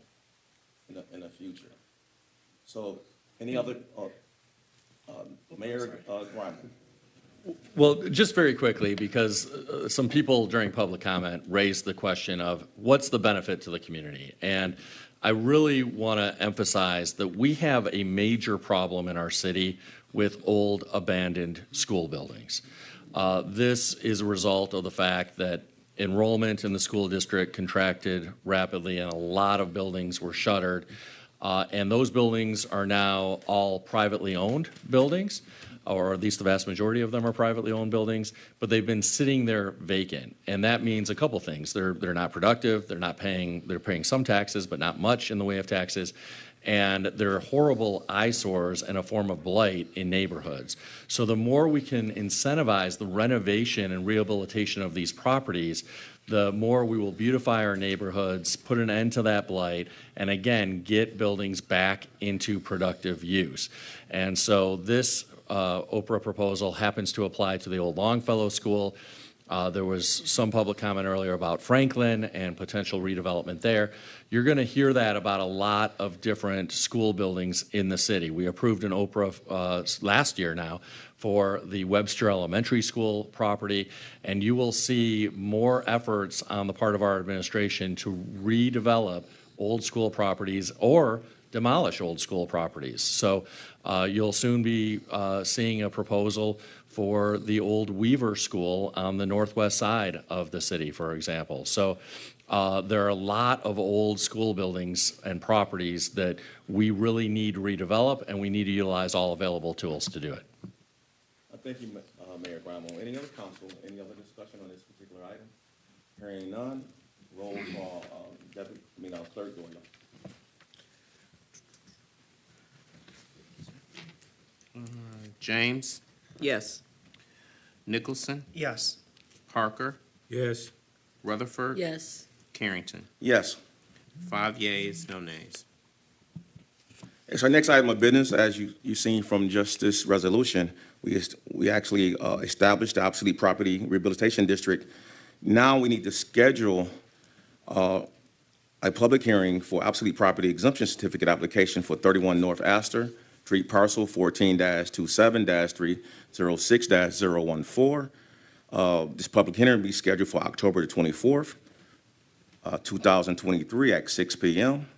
[SPEAKER 8] in the future. So any other, Mayor Grimer?
[SPEAKER 5] Well, just very quickly, because some people during public comment raised the question of what's the benefit to the community? And I really want to emphasize that we have a major problem in our city with old abandoned school buildings. This is a result of the fact that enrollment in the school district contracted rapidly and a lot of buildings were shuttered. And those buildings are now all privately owned buildings, or at least the vast majority of them are privately owned buildings, but they've been sitting there vacant. And that means a couple things. They're not productive, they're paying some taxes, but not much in the way of taxes. And they're horrible eyesores and a form of blight in neighborhoods. So the more we can incentivize the renovation and rehabilitation of these properties, the more we will beautify our neighborhoods, put an end to that blight, and again, get buildings back into productive use. And so this Oprah proposal happens to apply to the old Longfellow School. There was some public comment earlier about Franklin and potential redevelopment there. You're going to hear that about a lot of different school buildings in the city. We approved an Oprah last year now for the Webster Elementary School property, and you will see more efforts on the part of our administration to redevelop old school properties or demolish old school properties. So you'll soon be seeing a proposal for the old Weaver School on the northwest side of the city, for example. So there are a lot of old school buildings and properties that we really need to redevelop, and we need to utilize all available tools to do it.
[SPEAKER 8] Thank you, Mayor Grimo. Any other council, any other discussion on this particular item? Hearing none, roll call, Clerk Doyle.
[SPEAKER 22] James,
[SPEAKER 3] Yes.
[SPEAKER 22] Nicholson,
[SPEAKER 13] Yes.
[SPEAKER 22] Parker,
[SPEAKER 2] Yes.
[SPEAKER 22] Rutherford,
[SPEAKER 7] Yes.
[SPEAKER 22] Carrington.
[SPEAKER 8] Yes.
[SPEAKER 22] 5 yeas, no nays.
[SPEAKER 8] It's our next item of business. As you've seen from just this resolution, we actually established the obsolete property rehabilitation district. Now we need to schedule a public hearing for obsolete property exemption certificate application for 31 North Astor Street, parcel 14-27-306-014. This public hearing will be scheduled for October the 24th, 2023 at 6 p.m.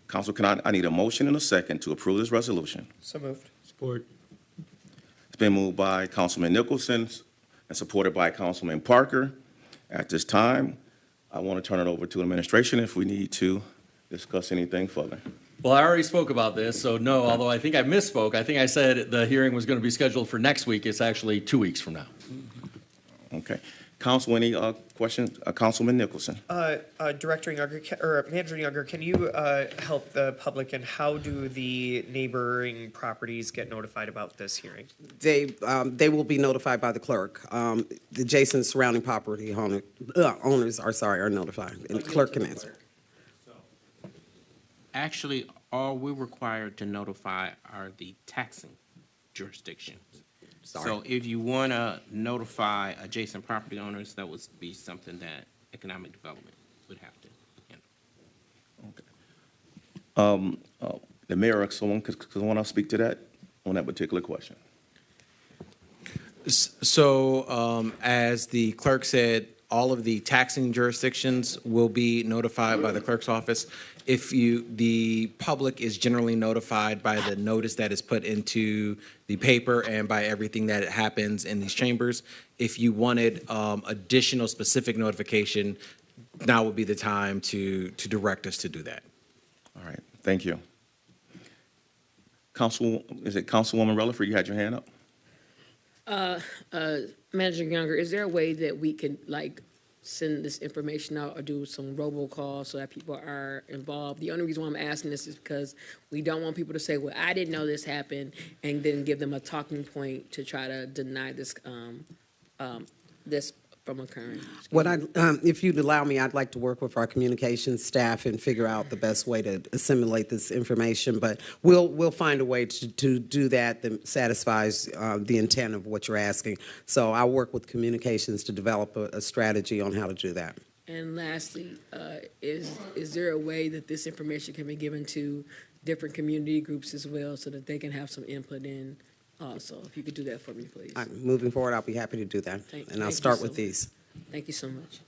[SPEAKER 8] Council, I need a motion and a second to approve this resolution.
[SPEAKER 13] So moved.
[SPEAKER 2] Support.
[SPEAKER 8] It's been moved by Councilman Nicholson and supported by Councilman Parker. At this time, I want to turn it over to administration if we need to discuss anything further.
[SPEAKER 5] Well, I already spoke about this, so no, although I think I misspoke. I think I said the hearing was going to be scheduled for next week. It's actually 2 weeks from now.
[SPEAKER 8] Okay. Council, any questions? Councilman Nicholson.
[SPEAKER 13] Director Younger, or Manager Younger, can you help the public, and how do the neighboring properties get notified about this hearing?
[SPEAKER 14] They will be notified by the clerk. The adjacent surrounding property owners are notified, and the clerk can answer.
[SPEAKER 22] Actually, all we're required to notify are the taxing jurisdictions. So if you want to notify adjacent property owners, that would be something that economic development would have to handle.
[SPEAKER 8] The mayor, someone want to speak to that on that particular question?
[SPEAKER 10] So, as the clerk said, all of the taxing jurisdictions will be notified by the clerk's office. The public is generally notified by the notice that is put into the paper and by everything that happens in these chambers. If you wanted additional specific notification, now would be the time to direct us to do that.
[SPEAKER 8] All right, thank you. Councilwoman Rutherford, you had your hand up?
[SPEAKER 7] Manager Younger, is there a way that we can send this information out or do some robocalls so that people are involved? The only reason why I'm asking this is because we don't want people to say, well, I didn't know this happened, and then give them a talking point to try to deny this this from occurring.
[SPEAKER 14] If you'd allow me, I'd like to work with our communications staff and figure out the best way to assimilate this information. But we'll find a way to do that satisfies the intent of what you're asking. So I'll work with communications to develop a strategy on how to do that.
[SPEAKER 7] And lastly, is there a way that this information can be given to different community groups as well, so that they can have some input in? Also, if you could do that for me, please.
[SPEAKER 14] Moving forward, I'll be happy to do that. And I'll start with these.
[SPEAKER 7] Thank you so much.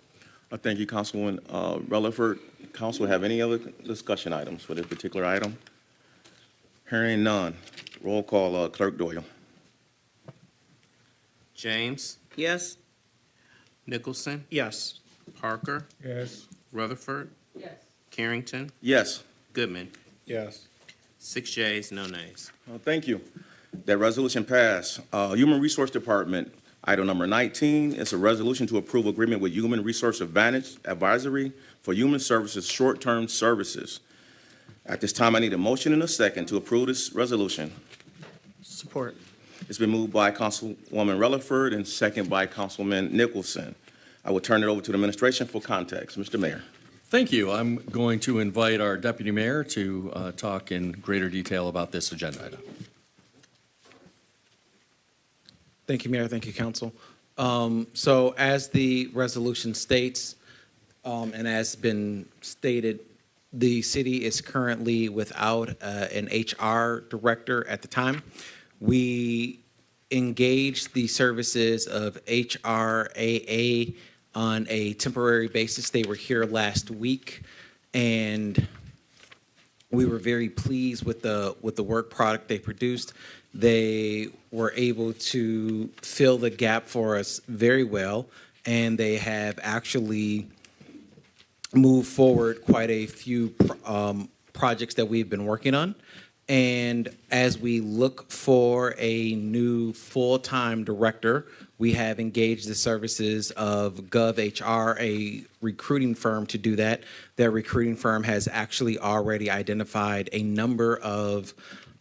[SPEAKER 8] Thank you, Councilwoman Rutherford. Council, have any other discussion items for this particular item? Hearing none. Roll call, Clerk Doyle.
[SPEAKER 22] James,
[SPEAKER 3] Yes.
[SPEAKER 22] Nicholson,
[SPEAKER 13] Yes.
[SPEAKER 22] Parker,
[SPEAKER 2] Yes.
[SPEAKER 22] Rutherford,
[SPEAKER 7] Yes.
[SPEAKER 22] Carrington,
[SPEAKER 8] Yes.
[SPEAKER 22] Goodman.
[SPEAKER 4] Yes.
[SPEAKER 22] 6 yeas, no nays.
[SPEAKER 8] Thank you. That resolution passed. Human Resource Department, item number 19 is a resolution to approve agreement with Human Resource Advisory for Human Services Short-Term Services. At this time, I need a motion and a second to approve this resolution.
[SPEAKER 13] Support.
[SPEAKER 8] It's been moved by Councilwoman Rutherford and second by Councilman Nicholson. I will turn it over to the administration for context. Mr. Mayor.
[SPEAKER 5] Thank you. I'm going to invite our deputy mayor to talk in greater detail about this agenda item.
[SPEAKER 10] Thank you, Mayor. Thank you, Council. So as the resolution states, and as been stated, the city is currently without an HR director at the time. We engaged the services of HRAA on a temporary basis. They were here last week, and we were very pleased with the work product they produced. They were able to fill the gap for us very well, and they have actually moved forward quite a few projects that we've been working on. And as we look for a new full-time director, we have engaged the services of GovHR, a recruiting firm, to do that. That recruiting firm has actually already identified a number of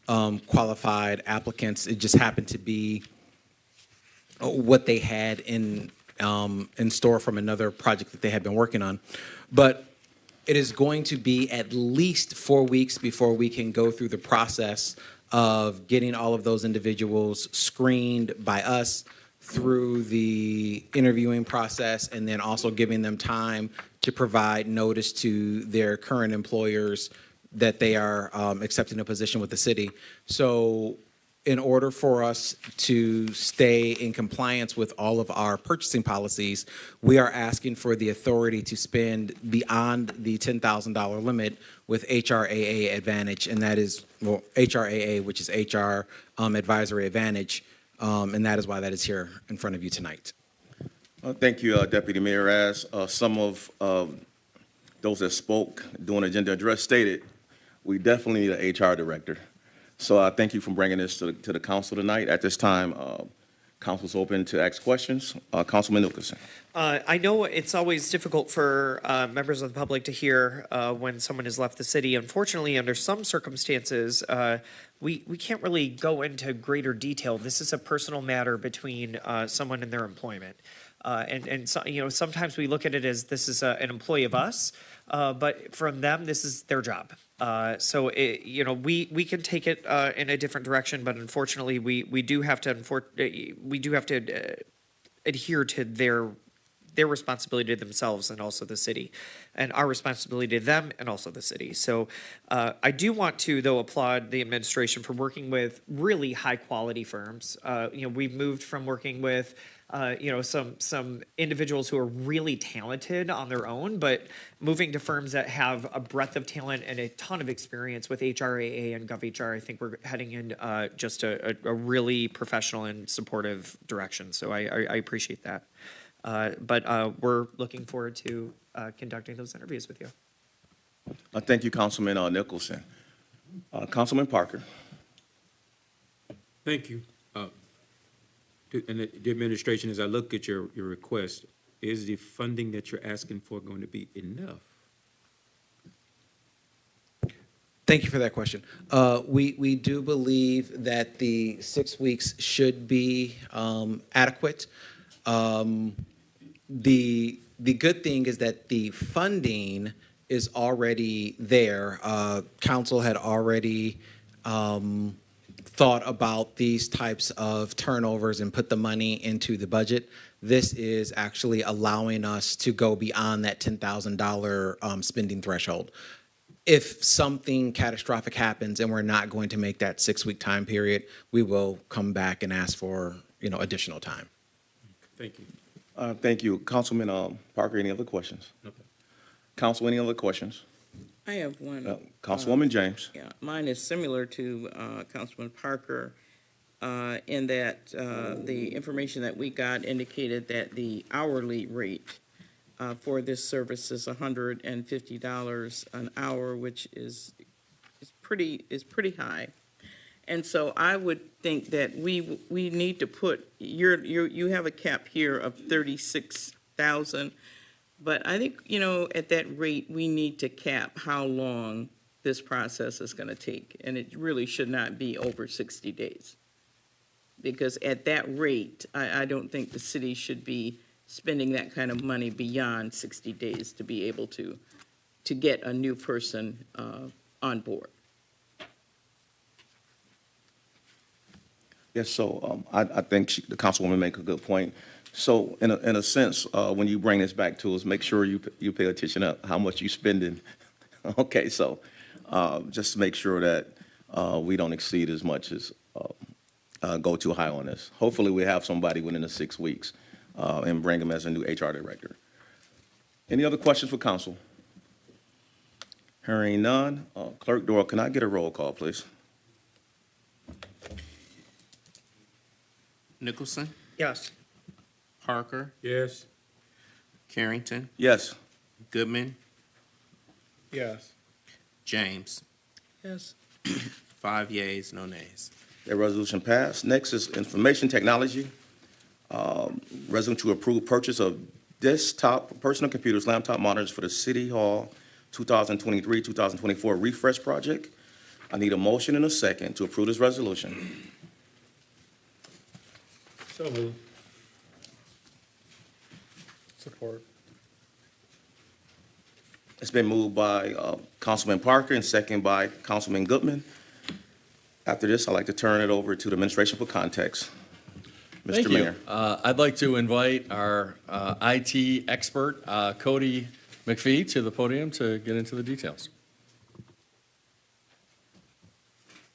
[SPEAKER 10] qualified applicants. It just happened to be what they had in store from another project that they had been working on. But it is going to be at least 4 weeks before we can go through the process of getting all of those individuals screened by us through the interviewing process, and then also giving them time to provide notice to their current employers that they are accepting a position with the city. So in order for us to stay in compliance with all of our purchasing policies, we are asking for the authority to spend beyond the $10,000 limit with HRAA Advantage, and that is, well, HRAA, which is HR Advisory Advantage, and that is why that is here in front of you tonight.
[SPEAKER 8] Thank you, Deputy Mayor. As some of those that spoke during the agenda address stated, we definitely need an HR director. So I thank you for bringing this to the council tonight. At this time, council's open to ask questions. Councilman Nicholson.
[SPEAKER 13] I know it's always difficult for members of the public to hear when someone has left the city. Unfortunately, under some circumstances, we can't really go into greater detail. This is a personal matter between someone and their employment. And so, you know, sometimes we look at it as this is an employee of us, but from them, this is their job. So, you know, we can take it in a different direction, but unfortunately, we do have to adhere to their responsibility to themselves and also the city, and our responsibility to them and also the city. So I do want to, though, applaud the administration for working with really high quality firms. You know, we've moved from working with you know, some individuals who are really talented on their own, but moving to firms that have a breadth of talent and a ton of experience with HRAA and GovHR. I think we're heading in just a really professional and supportive direction. So I appreciate that. But we're looking forward to conducting those interviews with you.
[SPEAKER 8] Thank you, Councilman Nicholson. Councilman Parker.
[SPEAKER 2] Thank you. And the administration, as I look at your request, is the funding that you're asking for going to be enough?
[SPEAKER 10] Thank you for that question. We do believe that the 6 weeks should be adequate. The good thing is that the funding is already there. Council had already thought about these types of turnovers and put the money into the budget. This is actually allowing us to go beyond that $10,000 spending threshold. If something catastrophic happens and we're not going to make that 6 week time period, we will come back and ask for, you know, additional time.
[SPEAKER 2] Thank you.
[SPEAKER 8] Thank you. Councilman Parker, any other questions?
[SPEAKER 2] Okay.
[SPEAKER 8] Council, any other questions?
[SPEAKER 3] I have one.
[SPEAKER 8] Councilwoman James.
[SPEAKER 3] Yeah, mine is similar to Councilman Parker in that the information that we got indicated that the hourly rate for this service is $150 an hour, which is pretty high. And so I would think that we need to put you have a cap here of 36,000. But I think, you know, at that rate, we need to cap how long this process is going to take. And it really should not be over 60 days. Because at that rate, I don't think the city should be spending that kind of money beyond 60 days to be able to get a new person on board.
[SPEAKER 8] Yes, so I think the councilwoman make a good point. So in a sense, when you bring this back to us, make sure you pay attention to how much you're spending. Okay, so just to make sure that we don't exceed as much as go too high on this. Hopefully we have somebody within the 6 weeks and bring them as a new HR director. Any other questions for council? Hearing none, Clerk Doyle, can I get a roll call, please?
[SPEAKER 22] Nicholson,
[SPEAKER 13] Yes.
[SPEAKER 22] Parker,
[SPEAKER 4] Yes.
[SPEAKER 22] Carrington,
[SPEAKER 8] Yes.
[SPEAKER 22] Goodman,
[SPEAKER 4] Yes.
[SPEAKER 22] James.
[SPEAKER 3] Yes.
[SPEAKER 22] 5 yeas, no nays.
[SPEAKER 8] That resolution passed. Next is information technology. Resolution to approve purchase of desktop personal computers, laptop monitors for the City Hall 2023-2024 refresh project. I need a motion and a second to approve this resolution.
[SPEAKER 4] So moved. Support.
[SPEAKER 8] It's been moved by Councilman Parker and second by Councilman Goodman. After this, I'd like to turn it over to the administration for context.
[SPEAKER 5] Thank
[SPEAKER 8] Mr.
[SPEAKER 5] you.
[SPEAKER 8] Mayor.
[SPEAKER 5] I'd like to invite our IT expert, Cody McPhee, to the podium to get into the details.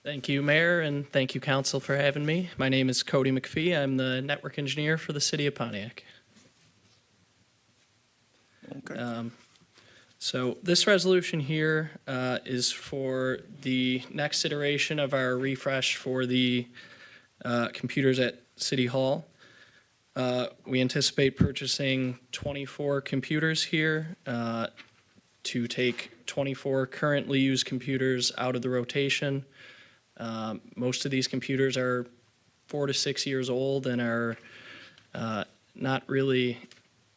[SPEAKER 12] Thank you, Mayor, and thank you, Council, for having me. My name is Cody McPhee. I'm the network engineer for the City of Pontiac.
[SPEAKER 8] Okay.
[SPEAKER 12] So this resolution here is for the next iteration of our refresh for the computers at City Hall. We anticipate purchasing 24 computers here to take 24 currently used computers out of the rotation. Most of these computers are 4 to 6 years old and are not really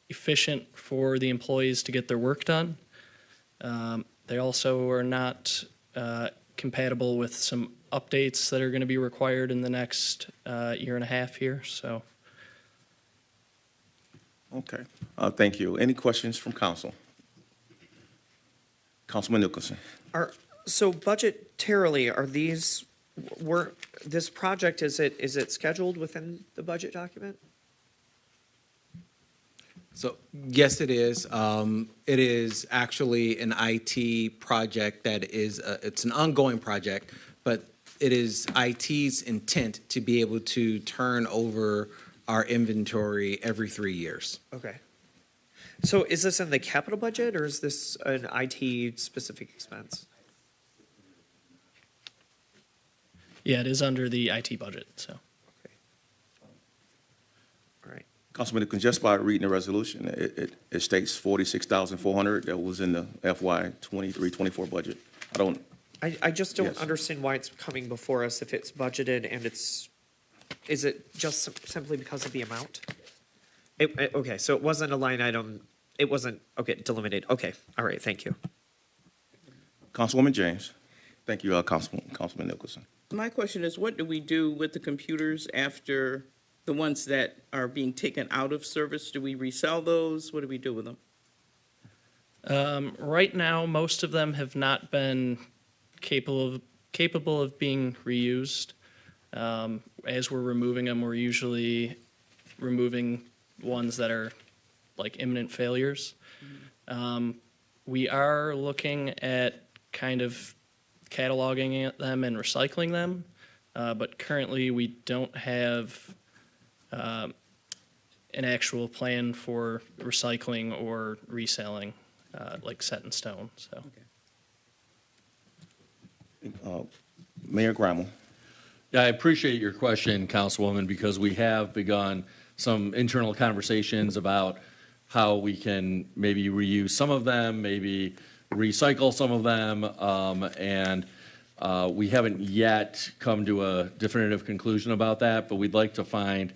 [SPEAKER 12] efficient for the employees to get their work done. They also are not compatible with some updates that are going to be required in the next year and a half here. So,
[SPEAKER 8] Okay. Thank you. Any questions from council? Councilman Nicholson.
[SPEAKER 13] So budgetarily, are these, this project, is it scheduled within the budget document?
[SPEAKER 10] So, yes, it is. It is actually an IT project that is, it's an ongoing project, but it is IT's intent to be able to turn over our inventory every 3 years.
[SPEAKER 13] Okay. So is this in the capital budget or is this an IT specific expense?
[SPEAKER 12] yeah, it is under the IT budget, so.
[SPEAKER 8] Councilman Nicholson, just by reading the resolution, it states 46,400. That was in the FY 23-24 budget.
[SPEAKER 13] I just don't
[SPEAKER 8] Yes.
[SPEAKER 13] understand why it's coming before us if it's budgeted and is it just simply because of the amount? Okay, so it wasn't a line item, it wasn't, okay, delimited, okay, all right, thank you.
[SPEAKER 8] Councilwoman James. Thank you, Councilman Nicholson.
[SPEAKER 3] My question is, what do we do with the computers after the ones that are being taken out of service? Do we resell those? What do we do with them?
[SPEAKER 12] Right now, most of them have not been capable of being reused. As we're removing them, we're usually removing ones that are like imminent failures. We are looking at kind of cataloging them and recycling them, but currently we don't have an actual plan for recycling or reselling, like set in stone, so.
[SPEAKER 8] Mayor Grimal.
[SPEAKER 5] Yeah, I appreciate your question, Councilwoman, because we have begun some internal conversations about how we can maybe reuse some of them, maybe recycle some of them, and we haven't yet come to a definitive conclusion about that, but we'd like to find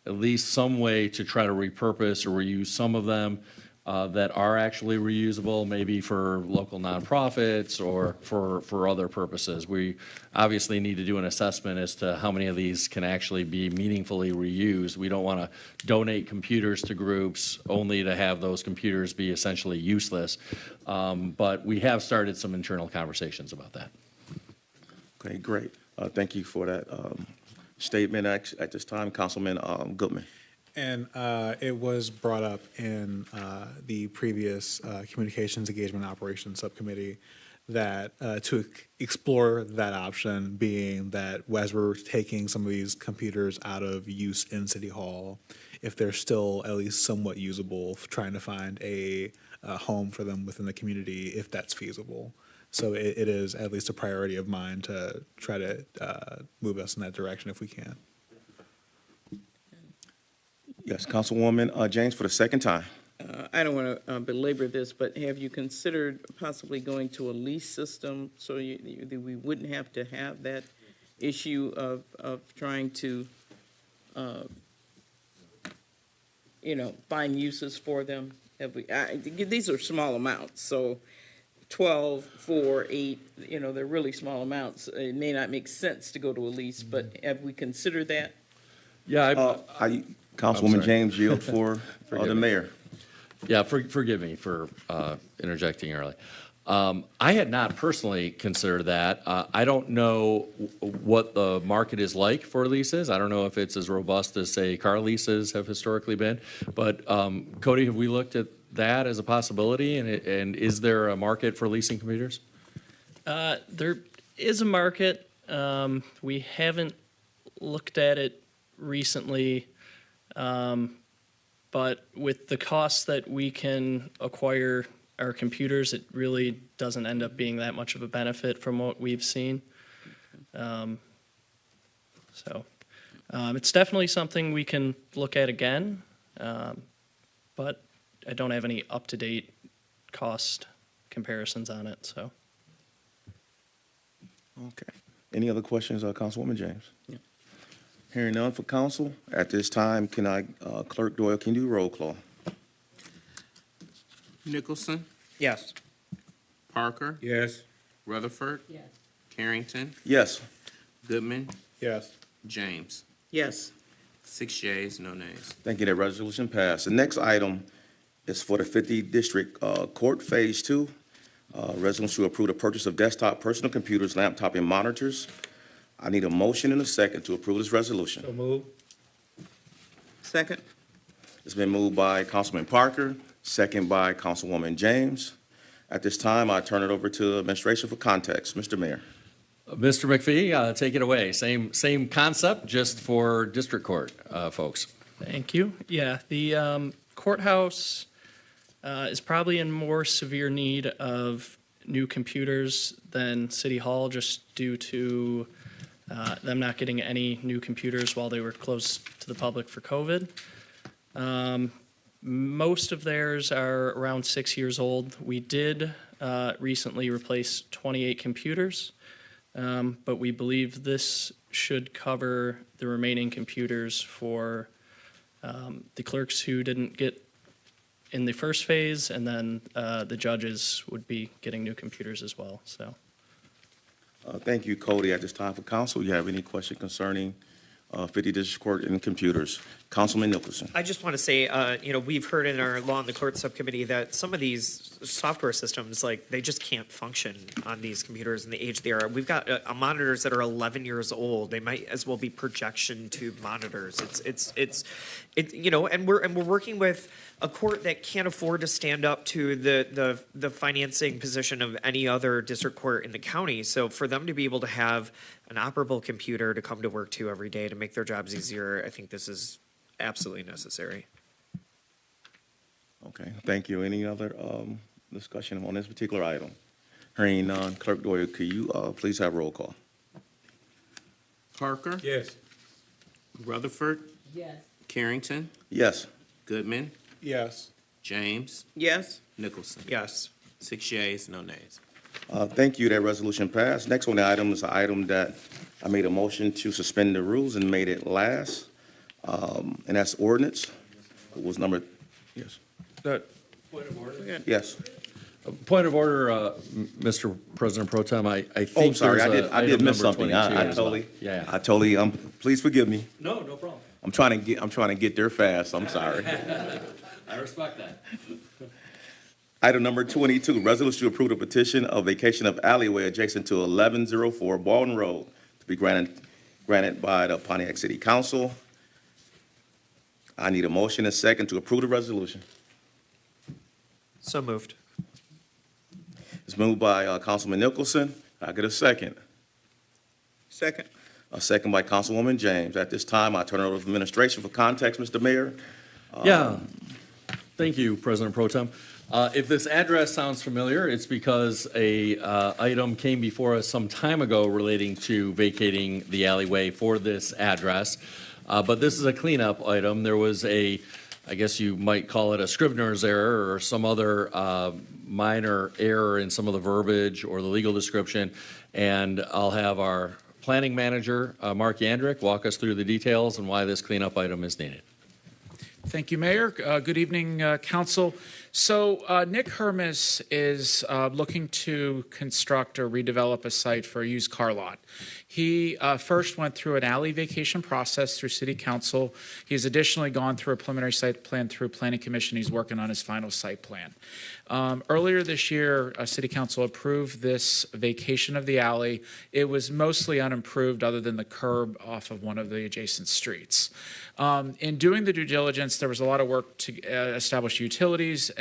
[SPEAKER 5] at least some way to try to repurpose or reuse some of them that are actually reusable, maybe for local nonprofits or for other purposes. We obviously need to do an assessment as to how many of these can actually be meaningfully reused. We don't want to donate computers to groups only to have those computers be essentially useless. But we have started some internal conversations about that.
[SPEAKER 8] Okay, great. Thank you for that statement at this time. Councilman Goodman.
[SPEAKER 4] And it was brought up in the previous Communications Engagement Operations Subcommittee that to explore that option, being that as we're taking some of these computers out of use in City Hall, if they're still at least somewhat usable, trying to find a home for them within the community, if that's feasible. So it is at least a priority of mine to try to move us in that direction if we can.
[SPEAKER 8] Yes, Councilwoman James for the second time.
[SPEAKER 3] I don't want to belabor this, but have you considered possibly going to a lease system so we wouldn't have to have that issue of trying to, find uses for them? These are small amounts, so 12, 4, 8, they're really small amounts. It may not make sense to go to a lease, but have we considered that?
[SPEAKER 5] Yeah,
[SPEAKER 8] Councilwoman James yield for the mayor.
[SPEAKER 5] Yeah, forgive me for interjecting early. I had not personally considered that. I don't know what the market is like for leases. I don't know if it's as robust as, say, car leases have historically been. But Cody, have we looked at that as a possibility? And is there a market for leasing computers?
[SPEAKER 12] There is a market. We haven't looked at it recently. But with the costs that we can acquire our computers, it really doesn't end up being that much of a benefit from what we've seen. It's definitely something we can look at again, but I don't have any up-to-date cost comparisons on it, so.
[SPEAKER 8] Okay. Any other questions, Councilwoman James?
[SPEAKER 3] Yeah.
[SPEAKER 8] Hearing none for council, at this time, can I, Clerk Doyle, can you do roll call?
[SPEAKER 22] Nicholson,
[SPEAKER 13] Yes.
[SPEAKER 22] Parker,
[SPEAKER 9] Yes.
[SPEAKER 22] Rutherford,
[SPEAKER 7] Yes.
[SPEAKER 22] Carrington,
[SPEAKER 8] Yes.
[SPEAKER 22] Goodman,
[SPEAKER 9] Yes.
[SPEAKER 22] James.
[SPEAKER 3] Yes.
[SPEAKER 22] 6 yeas, no nays.
[SPEAKER 8] Thank you, that resolution passed. The next item is for the 50th District Court Phase 2. Resolution to approve the purchase of desktop personal computers, laptop, and monitors. I need a motion and a second to approve this resolution.
[SPEAKER 9] So move.
[SPEAKER 3] Second?
[SPEAKER 8] It's been moved by Councilman Parker, second by Councilwoman James. At this time, I turn it over to administration for context. Mr. Mayor.
[SPEAKER 5] Mr. McPhee, take it away. Same concept, just for district court folks.
[SPEAKER 12] Thank you. Yeah, the courthouse is probably in more severe need of new computers than City Hall, just due to them not getting any new computers while they were closed to the public for COVID. Most of theirs are around 6 years old. We did recently replace 28 computers, but we believe this should cover the remaining computers for the clerks who didn't get in the first phase, and then the judges would be getting new computers as well. So,
[SPEAKER 8] Thank you, Cody. At this time for council, you have any question concerning 50 District Court and computers? Councilman Nicholson.
[SPEAKER 13] I just want to say, we've heard in our Law and the Court Subcommittee that some of these software systems, they just can't function on these computers in the age they are. We've got monitors that are 11 years old. They might as well be projection tube monitors. And we're working with a court that can't afford to stand up to the financing position of any other district court in the county. So for them to be able to have an operable computer to come to work to every day to make their jobs easier, I think this is absolutely necessary.
[SPEAKER 8] Okay, thank you. Any other discussion on this particular item? Hearing none, Clerk Doyle, could you please have roll call?
[SPEAKER 22] Parker,
[SPEAKER 9] Yes.
[SPEAKER 22] Rutherford,
[SPEAKER 7] Yes.
[SPEAKER 22] Carrington,
[SPEAKER 8] Yes.
[SPEAKER 22] Goodman,
[SPEAKER 9] Yes.
[SPEAKER 22] James,
[SPEAKER 3] Yes.
[SPEAKER 22] Nicholson.
[SPEAKER 13] Yes.
[SPEAKER 22] 6 yeas, no nays.
[SPEAKER 8] Thank you. That resolution passed. Next on the item is an item that I made a motion to suspend the rules and made it last. And that's ordinance. It was number, yes.
[SPEAKER 5] Point of order?
[SPEAKER 8] Yes.
[SPEAKER 5] Point of order, Mr. President Pro Tem, I think
[SPEAKER 8] Oh, sorry,
[SPEAKER 5] there's
[SPEAKER 8] I did
[SPEAKER 5] item
[SPEAKER 8] miss
[SPEAKER 5] number
[SPEAKER 8] something.
[SPEAKER 5] 22
[SPEAKER 8] I
[SPEAKER 5] as well.
[SPEAKER 8] totally,
[SPEAKER 5] Yeah.
[SPEAKER 8] I totally, please forgive me.
[SPEAKER 5] No problem.
[SPEAKER 8] I'm trying to get there fast. I'm sorry.
[SPEAKER 5] I respect that.
[SPEAKER 8] Item number 22, resolution to approve the petition of vacation of alleyway adjacent to 1104 Baldwin Road to be granted by the Pontiac City Council. I need a motion and second to approve the resolution.
[SPEAKER 13] So moved.
[SPEAKER 8] It's moved by Councilman Nicholson. I get a second.
[SPEAKER 3] Second.
[SPEAKER 8] A second by Councilwoman James. At this time, I turn it over to administration for context, Mr. Mayor.
[SPEAKER 5] Yeah. Thank you, President Pro Tem. If this address sounds familiar, it's because a item came before us some time ago relating to vacating the alleyway for this address. But this is a cleanup item. There was I guess you might call it a Scrivener's error or some other minor error in some of the verbiage or the legal description. And I'll have our planning manager, Mark Yandrick, walk us through the details and why this cleanup item is needed.
[SPEAKER 16] Thank you, Mayor. Good evening, Council. So Nick Hermes is looking to construct or redevelop a site for a used car lot. He first went through an alley vacation process through City Council. He's additionally gone through a preliminary site plan through Planning Commission. He's working on his final site plan. Earlier this year, City Council approved this vacation of the alley. It was mostly unimproved other than the curb off of one of the adjacent streets. In doing the due diligence, there was a lot of work to establish utilities,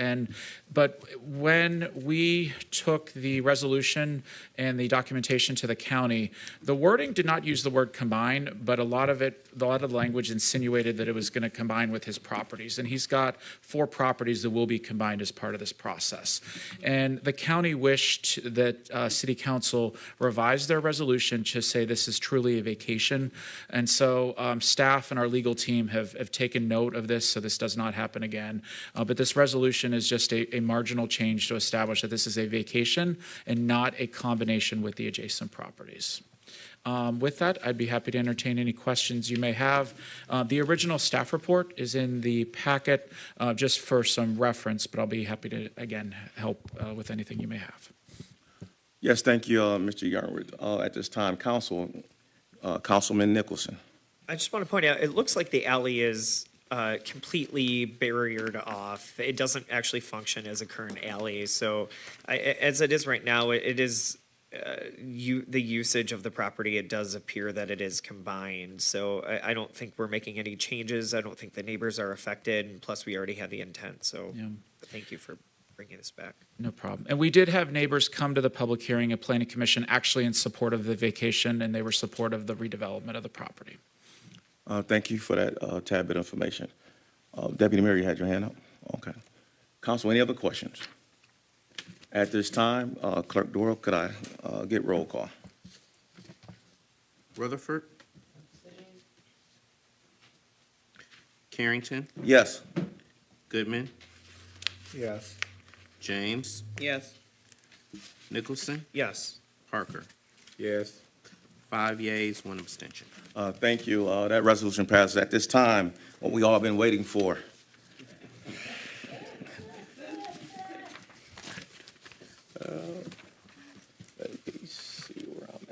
[SPEAKER 16] but when we took the resolution and the documentation to the county, the wording did not use the word combine, but a lot of the language insinuated that it was going to combine with his properties. And he's got 4 properties that will be combined as part of this process. And the county wished that City Council revise their resolution to say this is truly a vacation. And so staff and our legal team have taken note of this, so this does not happen again. But this resolution is just a marginal change to establish that this is a vacation and not a combination with the adjacent properties. With that, I'd be happy to entertain any questions you may have. The original staff report is in the packet just for some reference, but I'll be happy to, again, help with anything you may have.
[SPEAKER 8] Yes, thank you, Mr. Yarwood. At this time, Councilman Nicholson.
[SPEAKER 13] I just want to point out, it looks like the alley is completely barriered off. It doesn't actually function as a current alley. So as it is right now, it is the usage of the property, it does appear that it is combined. So I don't think we're making any changes. I don't think the neighbors are affected. And plus, we already had the intent. So thank you for bringing this back.
[SPEAKER 16] No problem. And we did have neighbors come to the public hearing at Planning Commission actually in support of the vacation, and they were supportive of the redevelopment of the property.
[SPEAKER 8] Thank you for that tad bit of information. Deputy Mayor, you had your hand up? Okay. Council, any other questions? At this time, Clerk Doyle, could I get roll call?
[SPEAKER 22] Rutherford. Carrington.
[SPEAKER 8] Yes.
[SPEAKER 22] Goodman.
[SPEAKER 4] Yes.
[SPEAKER 22] James.
[SPEAKER 13] Yes.
[SPEAKER 22] Nicholson.
[SPEAKER 13] Yes.
[SPEAKER 22] Parker.
[SPEAKER 19] Yes.
[SPEAKER 22] 5 yeas, 1 abstention.
[SPEAKER 8] Thank you. That resolution passes. At this time, what we all been waiting for. Let me see where I'm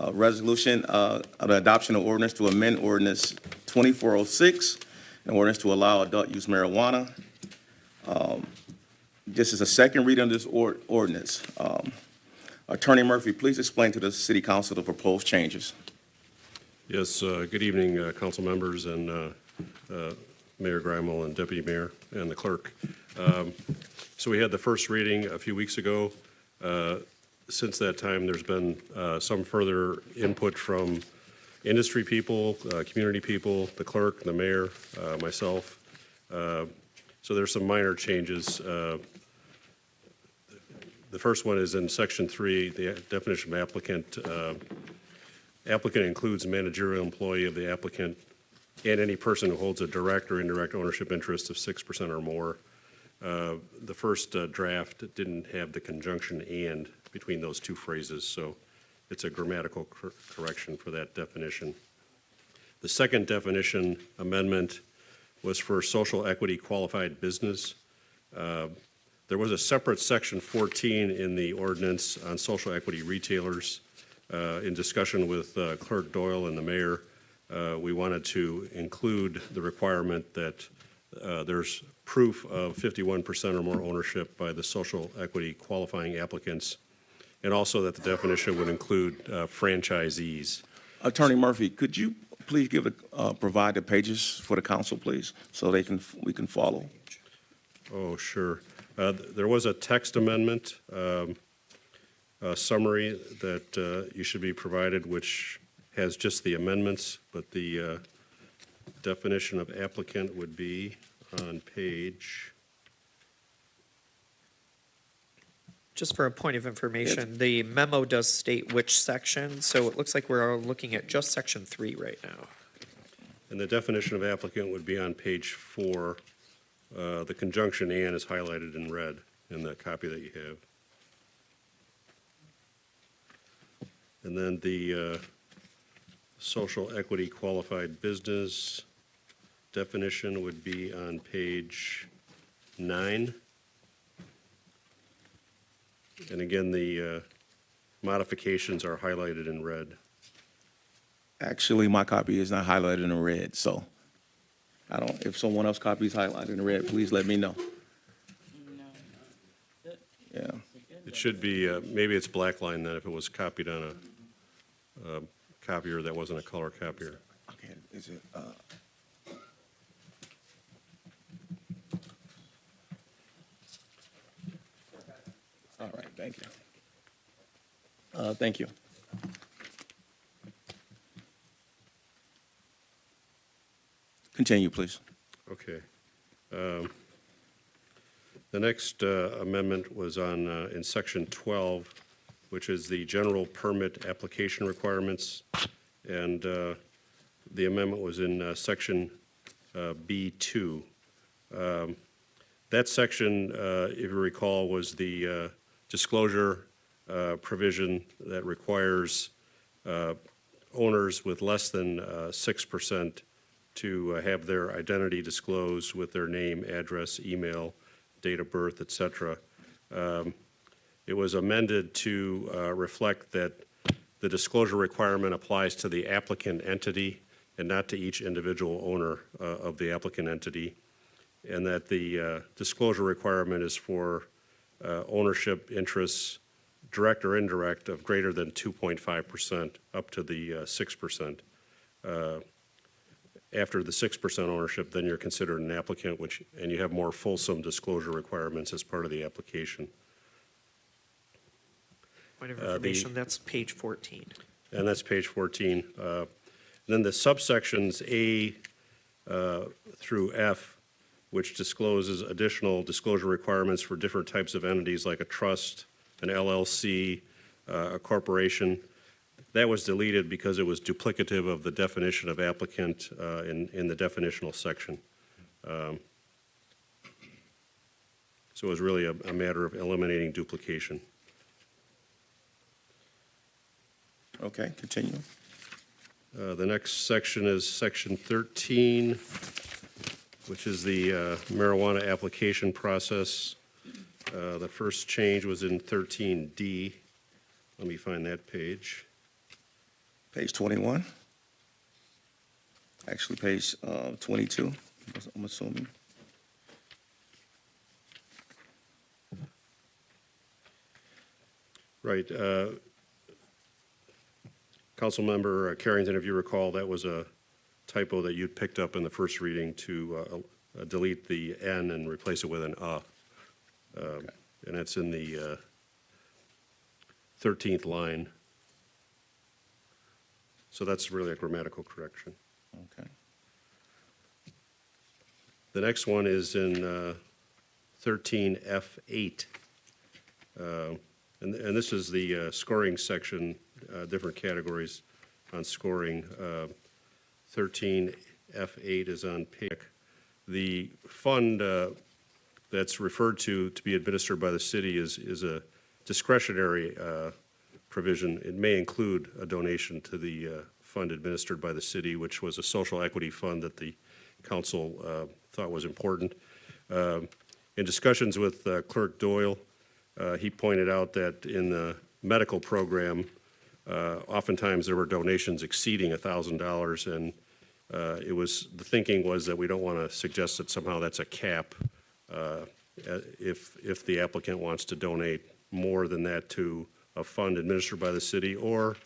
[SPEAKER 8] at. Resolution of the adoption of ordinance to amend ordinance 2406, an ordinance to allow adult use marijuana. This is a second reading of this ordinance. Attorney Murphy, please explain to the City Council the proposed changes.
[SPEAKER 18] Yes, good evening, council members and Mayor Grimal and Deputy Mayor and the clerk. So we had the first reading a few weeks ago. Since that time, there's been some further input from industry people, community people, the clerk, the mayor, myself. So there's some minor changes. The first one is in section 3, the definition of applicant. Applicant includes a managerial employee of the applicant and any person who holds a direct or indirect ownership interest of 6% or more. The first draft didn't have the conjunction "and" between those two phrases, so it's a grammatical correction for that definition. The second definition amendment was for social equity qualified business. There was a separate section 14 in the ordinance on social equity retailers. In discussion with Clerk Doyle and the mayor, we wanted to include the requirement that there's proof of 51% or more ownership by the social equity qualifying applicants, and also that the definition would include franchisees.
[SPEAKER 8] Attorney Murphy, could you please provide the pages for the council, please, so we can follow?
[SPEAKER 18] Oh, sure. There was a text amendment summary that you should be provided, which has just the amendments, but the definition of applicant would be on page
[SPEAKER 13] Just for a point of information, the memo does state which section, so it looks like we're looking at just section 3 right now.
[SPEAKER 18] And the definition of applicant would be on page 4. The conjunction "and" is highlighted in red in the copy that you have. And then the social equity qualified business definition would be on page 9. And again, the modifications are highlighted in red.
[SPEAKER 8] Actually, my copy is not highlighted in red, so I don't, if someone else's copy is highlighted in red, please let me know. Yeah.
[SPEAKER 18] It should be, maybe it's black line then if it was copied on a copier that wasn't a color copier.
[SPEAKER 8] Okay, is it, all right, thank you. Thank you. Continue, please.
[SPEAKER 18] Okay. The next amendment was on, in section 12, which is the general permit application requirements. And the amendment was in section B2. That section, if you recall, was the disclosure provision that requires owners with less than 6% to have their identity disclosed with their name, address, email, date of birth, et cetera. It was amended to reflect that the disclosure requirement applies to the applicant entity and not to each individual owner of the applicant entity, and that the disclosure requirement is for ownership interests, direct or indirect, of greater than 2.5% up to the 6%. After the 6% ownership, then you're considered an applicant, and you have more fulsome disclosure requirements as part of the application.
[SPEAKER 13] Point of information, that's page 14.
[SPEAKER 18] And that's page 14. Then the subsections A through F, which discloses additional disclosure requirements for different types of entities like a trust, an LLC, a corporation. That was deleted because it was duplicative of the definition of applicant in the definitional section. So it was really a matter of eliminating duplication.
[SPEAKER 8] Okay, continue.
[SPEAKER 18] The next section is section 13, which is the marijuana application process. The first change was in 13D. Let me find that page.
[SPEAKER 8] Page 21. Actually, page 22, I'm assuming.
[SPEAKER 18] Right. Councilmember Carrington, if you recall, that was a typo that you'd picked up in the first reading to delete the N and replace it with an Okay. And that's in the 13th line. So that's really a grammatical correction.
[SPEAKER 8] Okay.
[SPEAKER 18] The next one is in 13F8. And this is the scoring section, different categories on scoring. 13F8 is on PIC. The fund that's referred to be administered by the city is a discretionary provision. It may include a donation to the fund administered by the city, which was a social equity fund that the council thought was important. In discussions with Clerk Doyle, he pointed out that in the medical program, oftentimes there were donations exceeding $1,000, and the thinking was that we don't want to suggest that somehow that's a cap if the applicant wants to donate more than that to a fund administered by the city or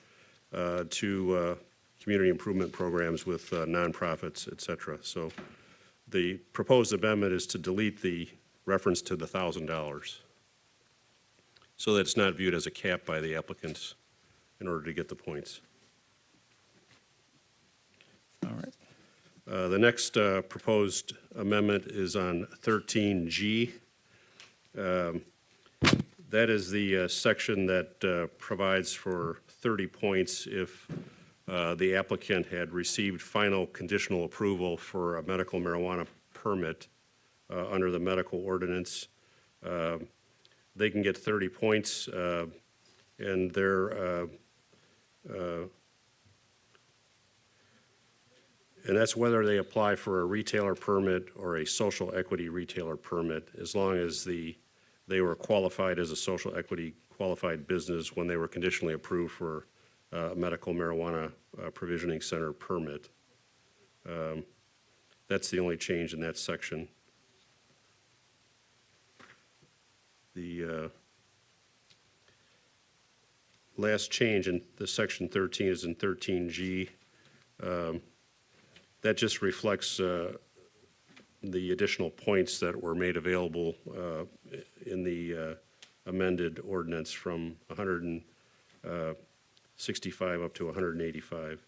[SPEAKER 18] to community improvement programs with nonprofits, et cetera. So the proposed amendment is to delete the reference to the $1,000 so that it's not viewed as a cap by the applicants in order to get the points.
[SPEAKER 8] All right.
[SPEAKER 18] The next proposed amendment is on 13G. That is the section that provides for 30 points if the applicant had received final conditional approval for a medical marijuana permit under the medical ordinance. They can get 30 points, and that's whether they apply for a retailer permit or a social equity retailer permit, as long as they were qualified as a social equity qualified business when they were conditionally approved for a medical marijuana provisioning center permit. That's the only change in that section. The last change in the section 13 is in 13G. That just reflects the additional points that were made available in the amended ordinance from 165 up to 185.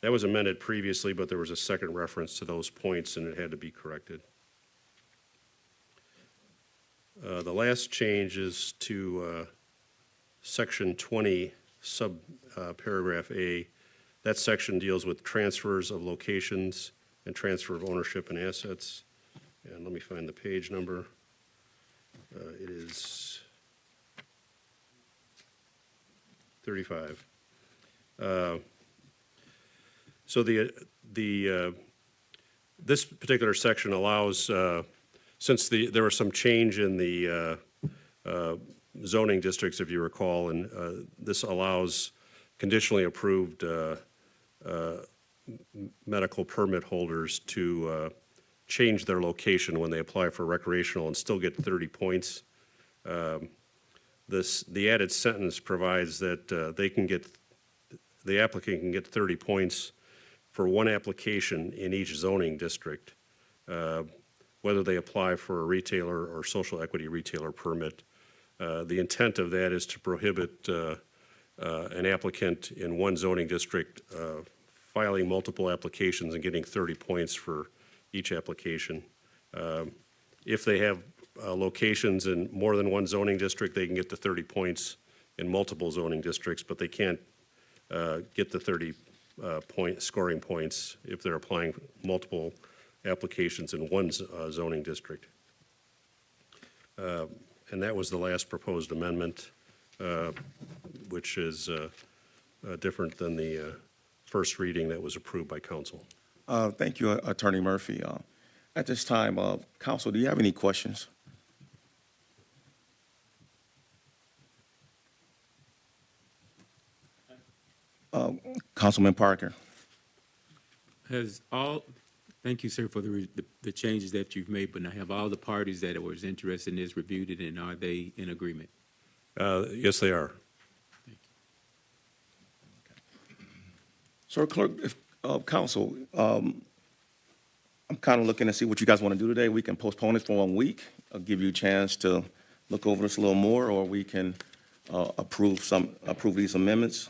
[SPEAKER 18] That was amended previously, but there was a second reference to those points, and it had to be corrected. The last change is to section 20, paragraph A. That section deals with transfers of locations and transfer of ownership and assets. And let me find the page number. It is 35. So this particular section allows, since there was some change in the zoning districts, if you recall, and this allows conditionally approved medical permit holders to change their location when they apply for recreational and still get 30 points. The added sentence provides that the applicant can get 30 points for one application in each zoning district, whether they apply for a retailer or social equity retailer permit. The intent of that is to prohibit an applicant in one zoning district filing multiple applications and getting 30 points for each application. If they have locations in more than one zoning district, they can get the 30 points in multiple zoning districts, but they can't get the 30 scoring points if they're applying multiple applications in one zoning district. And that was the last proposed amendment, which is different than the first reading that was approved by council.
[SPEAKER 8] Thank you, Attorney Murphy. At this time, council, do you have any questions? Councilman Parker.
[SPEAKER 2] Thank you, sir, for the changes that you've made, but now have all the parties that were interested in this reviewed it, and are they in agreement?
[SPEAKER 18] Yes, they are.
[SPEAKER 8] So, Clerk, Council, I'm kind of looking to see what you guys want to do today. We can postpone it for 1 week. I'll give you a chance to look over this a little more, or we can approve these amendments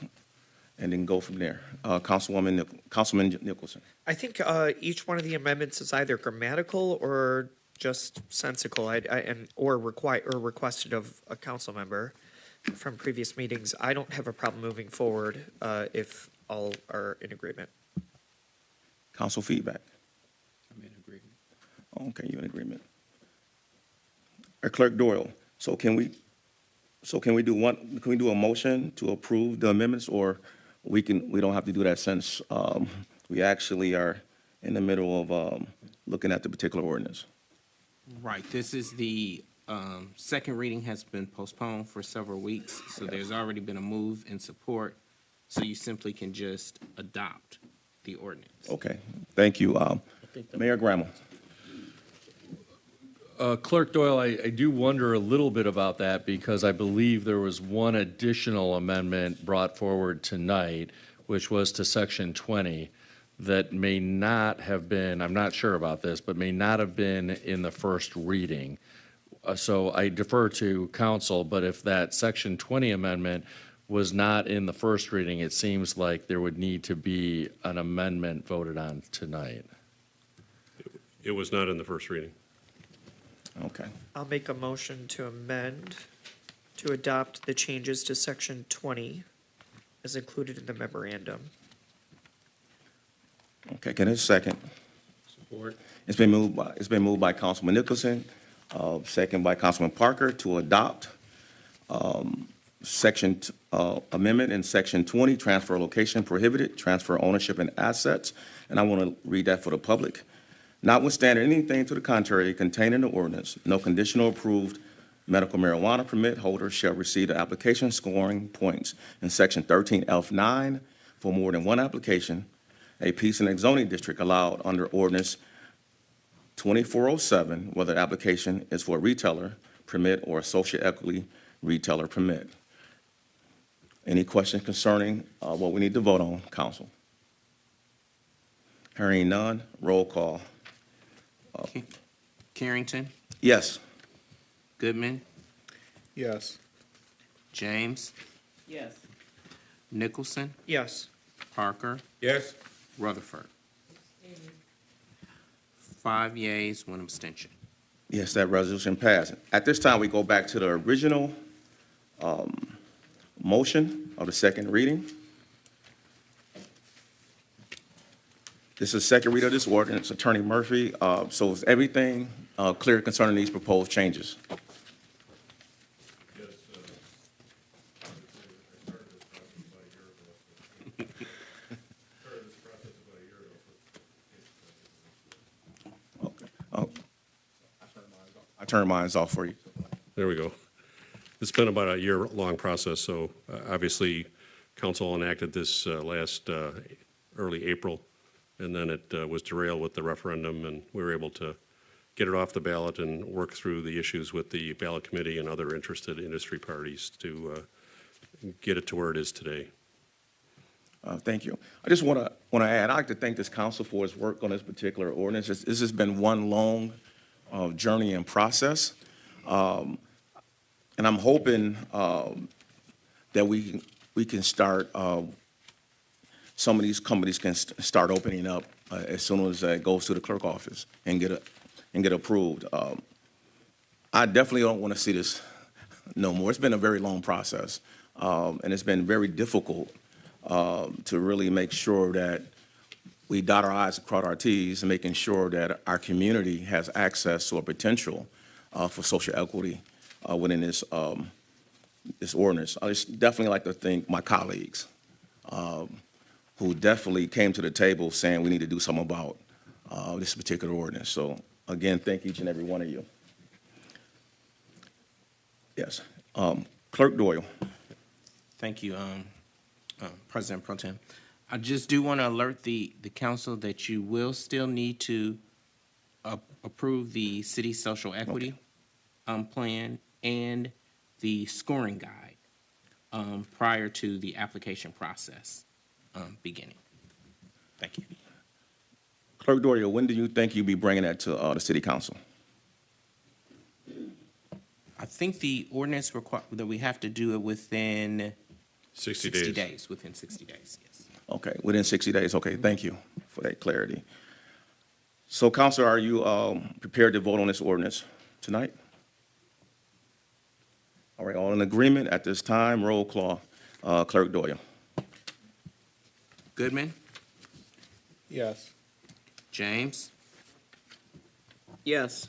[SPEAKER 8] and then go from there. Councilman Nicholson.
[SPEAKER 13] I think each one of the amendments is either grammatical or just sensical, or requested of a council member from previous meetings. I don't have a problem moving forward if all are in agreement.
[SPEAKER 8] Council feedback.
[SPEAKER 2] I'm in agreement.
[SPEAKER 8] Okay, you're in agreement. Clerk Doyle. So can we do a motion to approve the amendments, or we don't have to do that since we actually are in the middle of looking at the particular ordinance?
[SPEAKER 22] Right, this is the second reading has been postponed for several weeks, so there's already been a move in support, so you simply can just adopt the ordinance.
[SPEAKER 8] Okay, thank you. Mayor Grammel.
[SPEAKER 5] Clerk Doyle, I do wonder a little bit about that, because I believe there was one additional amendment brought forward tonight, which was to section 20, that may not have been, I'm not sure about this, but may not have been in the first reading. So I defer to council, but if that section 20 amendment was not in the first reading, it seems like there would need to be an amendment voted on tonight.
[SPEAKER 18] It was not in the first reading.
[SPEAKER 8] Okay.
[SPEAKER 13] I'll make a motion to amend
[SPEAKER 1] to adopt the changes to Section 20 as included in the memorandum.
[SPEAKER 8] Okay, can I have a second?
[SPEAKER 2] Support.
[SPEAKER 8] It's been moved by Councilman Nicholson, second by Councilman Parker to adopt amendment in Section 20, transfer location prohibited, transfer ownership and assets. And I want to read that for the public. Notwithstanding anything to the contrary contained in the ordinance, no conditional approved medical marijuana permit holder shall receive the application scoring points in Section 13F9 for more than one application. A peace and zoning district allowed under ordinance 2407, whether the application is for a retailer permit or a social equity retailer permit. Any questions concerning what we need to vote on, council? Hearing none, roll call.
[SPEAKER 22] Carrington,
[SPEAKER 8] Yes.
[SPEAKER 22] Goodman,
[SPEAKER 4] Yes.
[SPEAKER 22] James,
[SPEAKER 3] Yes.
[SPEAKER 22] Nicholson,
[SPEAKER 1] Yes.
[SPEAKER 22] Parker,
[SPEAKER 2] Yes.
[SPEAKER 22] Rutherford. 5 yeas, 1 abstention.
[SPEAKER 8] Yes, that resolution passed. At this time, we go back to the original motion of the second reading. This is second read of this ordinance. Attorney Murphy, so is everything clear concerning these proposed changes? I turned mine off for you.
[SPEAKER 18] There we go. It's been about a year-long process, so obviously, council enacted this last early April, and then it was derailed with the referendum, and we were able to get it off the ballot and work through the issues with the ballot committee and other interested industry parties to get it to where it is today.
[SPEAKER 8] Thank you. I just want to add, I'd like to thank this council for its work on this particular ordinance. This has been one long journey and process. And I'm hoping that we can start, some of these companies can start opening up as soon as it goes to the clerk office and get approved. I definitely don't want to see this no more. It's been a very long process, and it's been very difficult to really make sure that we dot our I's and cross our T's and making sure that our community has access to a potential for social equity within this ordinance. I just definitely like to thank my colleagues who definitely came to the table saying we need to do something about this particular ordinance. So again, thank each and every one of you. Yes. Clerk Doyle.
[SPEAKER 22] Thank you, President Pro Tem. I just do want to alert the council that you will still need to approve the city social equity plan and the scoring guide prior to the application process beginning. Thank you.
[SPEAKER 8] Clerk Doyle, when do you think you'll be bringing that to the city council?
[SPEAKER 22] I think the ordinance require that we have to do it within
[SPEAKER 18] 60
[SPEAKER 22] days. Within 60 days, yes.
[SPEAKER 8] Okay, within 60 days. Okay, thank you for that clarity. So, council, are you prepared to vote on this ordinance tonight? All right, all in agreement at this time. Roll call. Clerk Doyle.
[SPEAKER 22] Goodman,
[SPEAKER 4] Yes.
[SPEAKER 22] James,
[SPEAKER 1] Yes.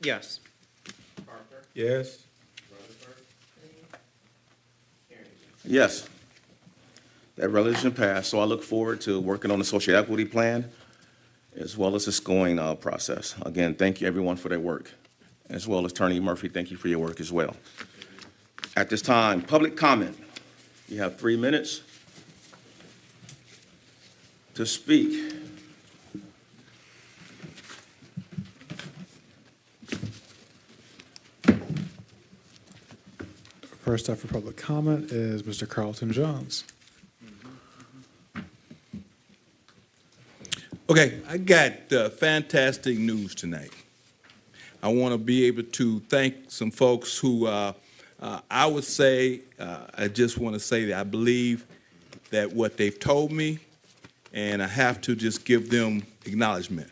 [SPEAKER 1] Yes.
[SPEAKER 2] Yes.
[SPEAKER 8] Yes. That resolution passed, so I look forward to working on the social equity plan as well as the scoring process. Again, thank you everyone for their work, as well as Attorney Murphy, thank you for your work as well. At this time, public comment. You have 3 minutes to speak.
[SPEAKER 4] First up for public comment is Mr. Carlton Jones.
[SPEAKER 19] Okay, I got fantastic news tonight. I want to be able to thank some folks who I would say, I just want to say that I believe that what they've told me, and I have to just give them acknowledgement.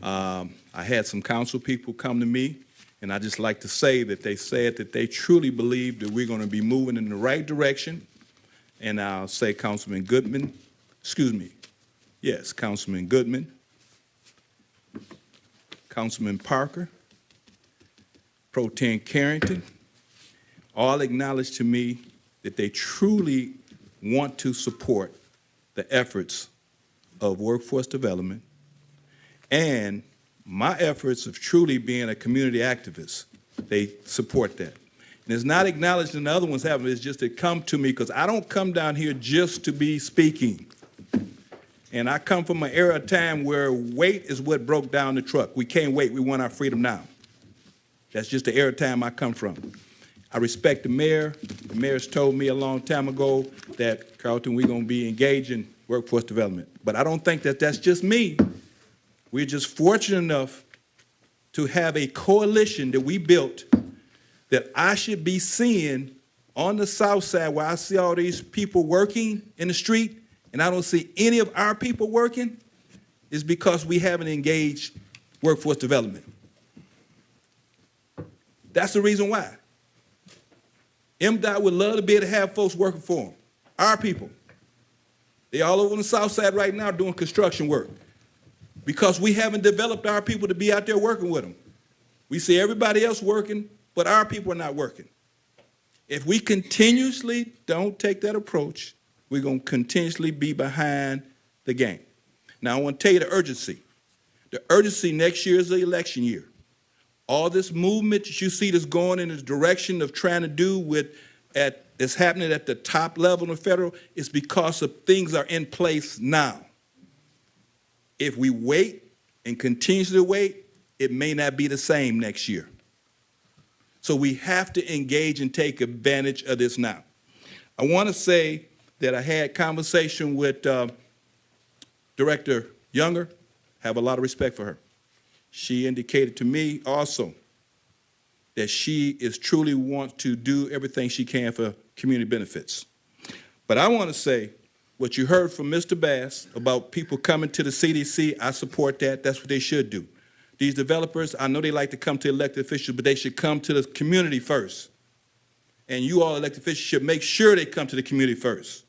[SPEAKER 19] I had some council people come to me And I just like to say that they said that they truly believe that we're going to be moving in the right direction. And I'll say Councilman Goodman, Councilman Goodman, Councilman Parker, Pro Tem Carrington, all acknowledged to me that they truly want to support the efforts of workforce development and my efforts of truly being a community activist. They support that. And it's not acknowledged in the other ones having, it's just they come to me because I don't come down here just to be speaking. And I come from an era of time where wait is what broke down the truck. We can't wait, we want our freedom now. That's just the era of time I come from. I respect the mayor. The mayor's told me a long time ago that, Carlton, we're going to be engaged in workforce development. But I don't think that that's just me. We're just fortunate enough to have a coalition that we built that I should be seeing on the south side where I see all these people working in the street and I don't see any of our people working is because we haven't engaged workforce development. That's the reason why. MDOT would love to be able to have folks working for them, our people. They're all over on the south side right now doing construction work because we haven't developed our people to be out there working with them. We see everybody else working, but our people are not working. If we continuously don't take that approach, we're going to continuously be behind the game. Now, I want to tell you the urgency. The urgency next year is the election year. All this movement that you see that's going in the direction of trying to do that's happening at the top level of federal is because of things are in place now. If we wait and continuously wait, it may not be the same next year. So we have to engage and take advantage of this now. I want to say that I had conversation with Director Younger, have a lot of respect for her. She indicated to me also that she is truly wants to do everything she can for community benefits. But I want to say what you heard from Mr. Bass about people coming to the CDC, I support that. That's what they should do. These developers, I know they like to come to elected officials, but they should come to the community first. And you all elected officials should make sure they come to the community first.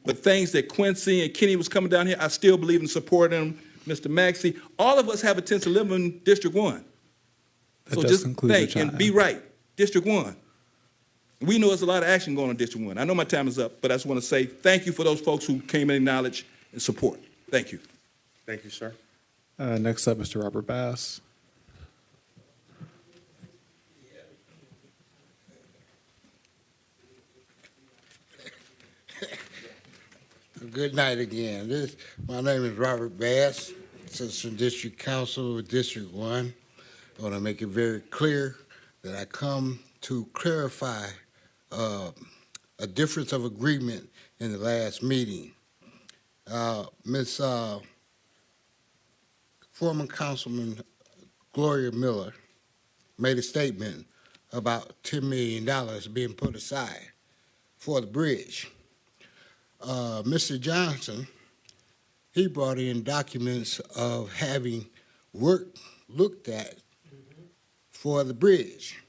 [SPEAKER 19] But things that Quincy and Kenny was coming down here, I still believe in supporting them. Mr. Maxey, all of us have a chance to live in District 1. So just think and be right. District 1. We know there's a lot of action going on in District 1. I know my time is up, but I just want to say thank you for those folks who came in knowledge and support. Thank you.
[SPEAKER 8] Thank you, sir.
[SPEAKER 4] Next up, Mr. Robert Bass.
[SPEAKER 6] Good night again. My name is Robert Bass, Assistant District Council of District 1. I want to make it very clear that I come to clarify a difference of agreement in the last meeting. Ms. Former Councilman Gloria Miller made a statement about $10 million being put aside for the bridge. Mr. Johnson, he brought in documents of having work looked at for the bridge.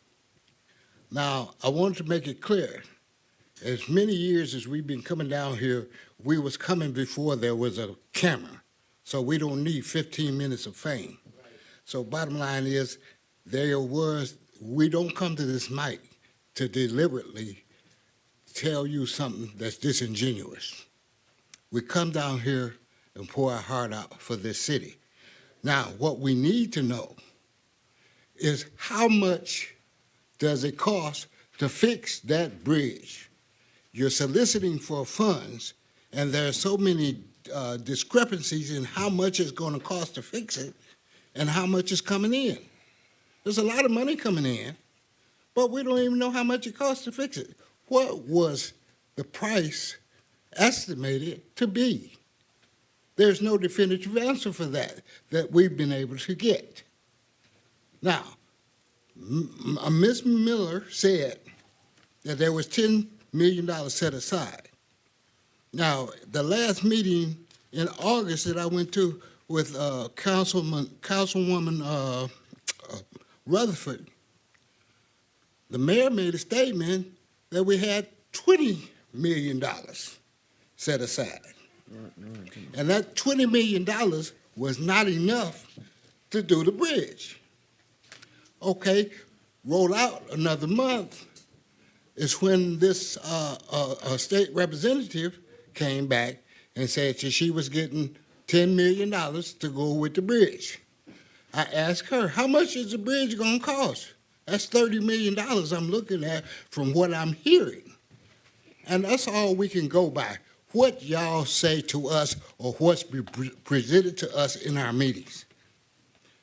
[SPEAKER 6] Now, I want to make it clear, as many years as we've been coming down here, we was coming before there was a camera, so we don't need 15 minutes of fame. So bottom line is, we don't come to this mic to deliberately tell you something that's disingenuous. We come down here and pour our heart out for this city. Now, what we need to know is how much does it cost to fix that bridge? You're soliciting for funds, and there are so many discrepancies in how much it's going to cost to fix it and how much is coming in. There's a lot of money coming in, but we don't even know how much it costs to fix it. What was the price estimated to be? There's no definitive answer for that we've been able to get. Now, Ms. Miller said that there was $10 million set aside. Now, the last meeting in August that I went to with Councilwoman Rutherford, the mayor made a statement that we had $20 million set aside. And that $20 million was not enough to do the bridge. Okay, roll out another month is when this state representative came back and said that she was getting $10 million to go with the bridge. I asked her, how much is the bridge going to cost? That's $30 million I'm looking at from what I'm hearing. And that's all we can go by. What y'all say to us or what's presented to us in our meetings.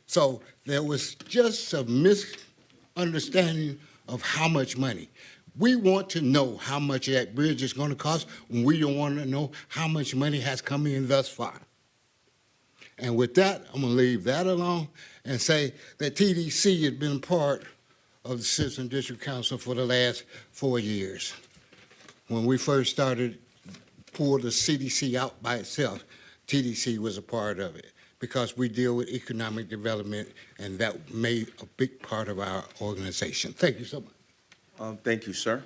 [SPEAKER 6] So there was just a misunderstanding of how much money. We want to know how much that bridge is going to cost, and we don't want to know how much money has come in thus far. And with that, I'm going to leave that alone and say that TDC has been part of the Citizen District Council for the last 4 years. When we first started pull the CDC out by itself, TDC was a part of it because we deal with economic development, and that made a big part of our organization. Thank you so much.
[SPEAKER 8] Thank you, sir.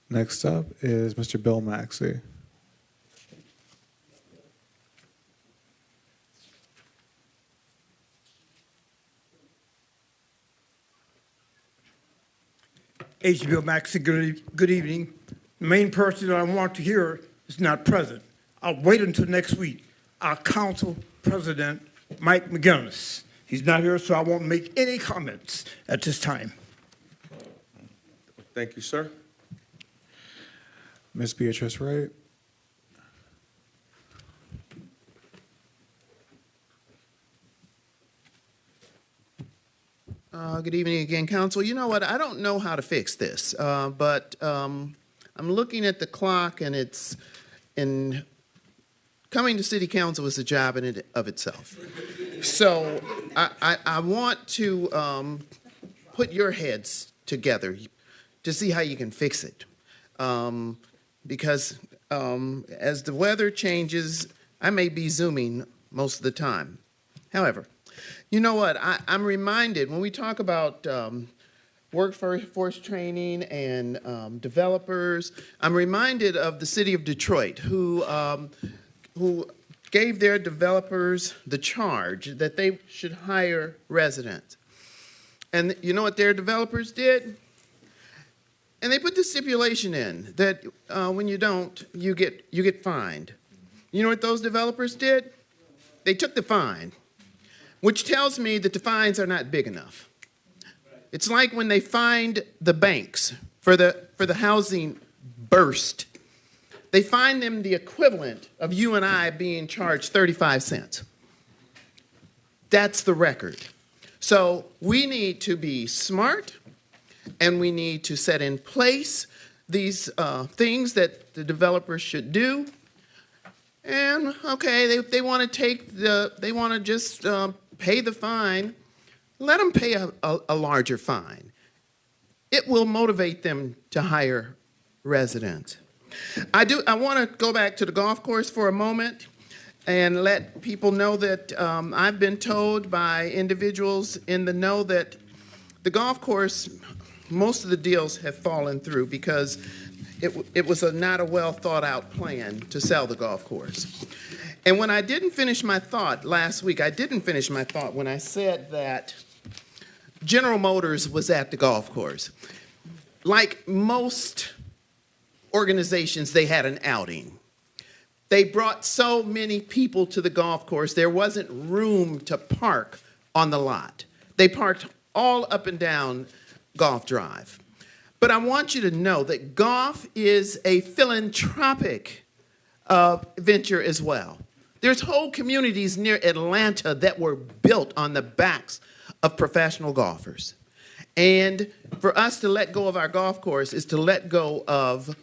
[SPEAKER 4] Next up is Mr. Bill Maxey.
[SPEAKER 15] H. Bill Maxey, good evening. The main person that I want to hear is not present. I'll wait until next week. Our council president, Mike McGinnis. He's not here, so I won't make any comments at this time.
[SPEAKER 8] Thank you, sir.
[SPEAKER 4] Ms. Beatrice Wright.
[SPEAKER 20] Good evening again, Council. You know what? I don't know how to fix this, but I'm looking at the clock, and coming to City Council is a job in and of itself. So I want to put your heads together to see how you can fix it, because as the weather changes, I may be Zooming most of the time. However, you know what? I'm reminded when we talk about workforce training and developers, I'm reminded of the city of Detroit, who gave their developers the charge that they should hire residents. And you know what their developers did? And they put the stipulation in that when you don't, you get fined. You know what those developers did? They took the fine, which tells me that the fines are not big enough. It's like when they fined the banks for the housing burst. They fined them the equivalent of you and I being charged 35 cents. That's the record. So we need to be smart, and we need to set in place these things that the developers should do. And okay, they want to just pay the fine. Let them pay a larger fine. It will motivate them to hire residents. I want to go back to the golf course for a moment and let people know that I've been told by individuals in the know that the golf course, most of the deals have fallen through because it was not a well thought out plan to sell the golf course. And when I didn't finish my thought last week, I didn't finish my thought when I said that General Motors was at the golf course. Like most organizations, they had an outing. They brought so many people to the golf course, there wasn't room to park on the lot. They parked all up and down Golf Drive. But I want you to know that golf is a philanthropic venture as well. There's whole communities near Atlanta that were built on the backs of professional golfers. And for us to let go of our golf course is to let go of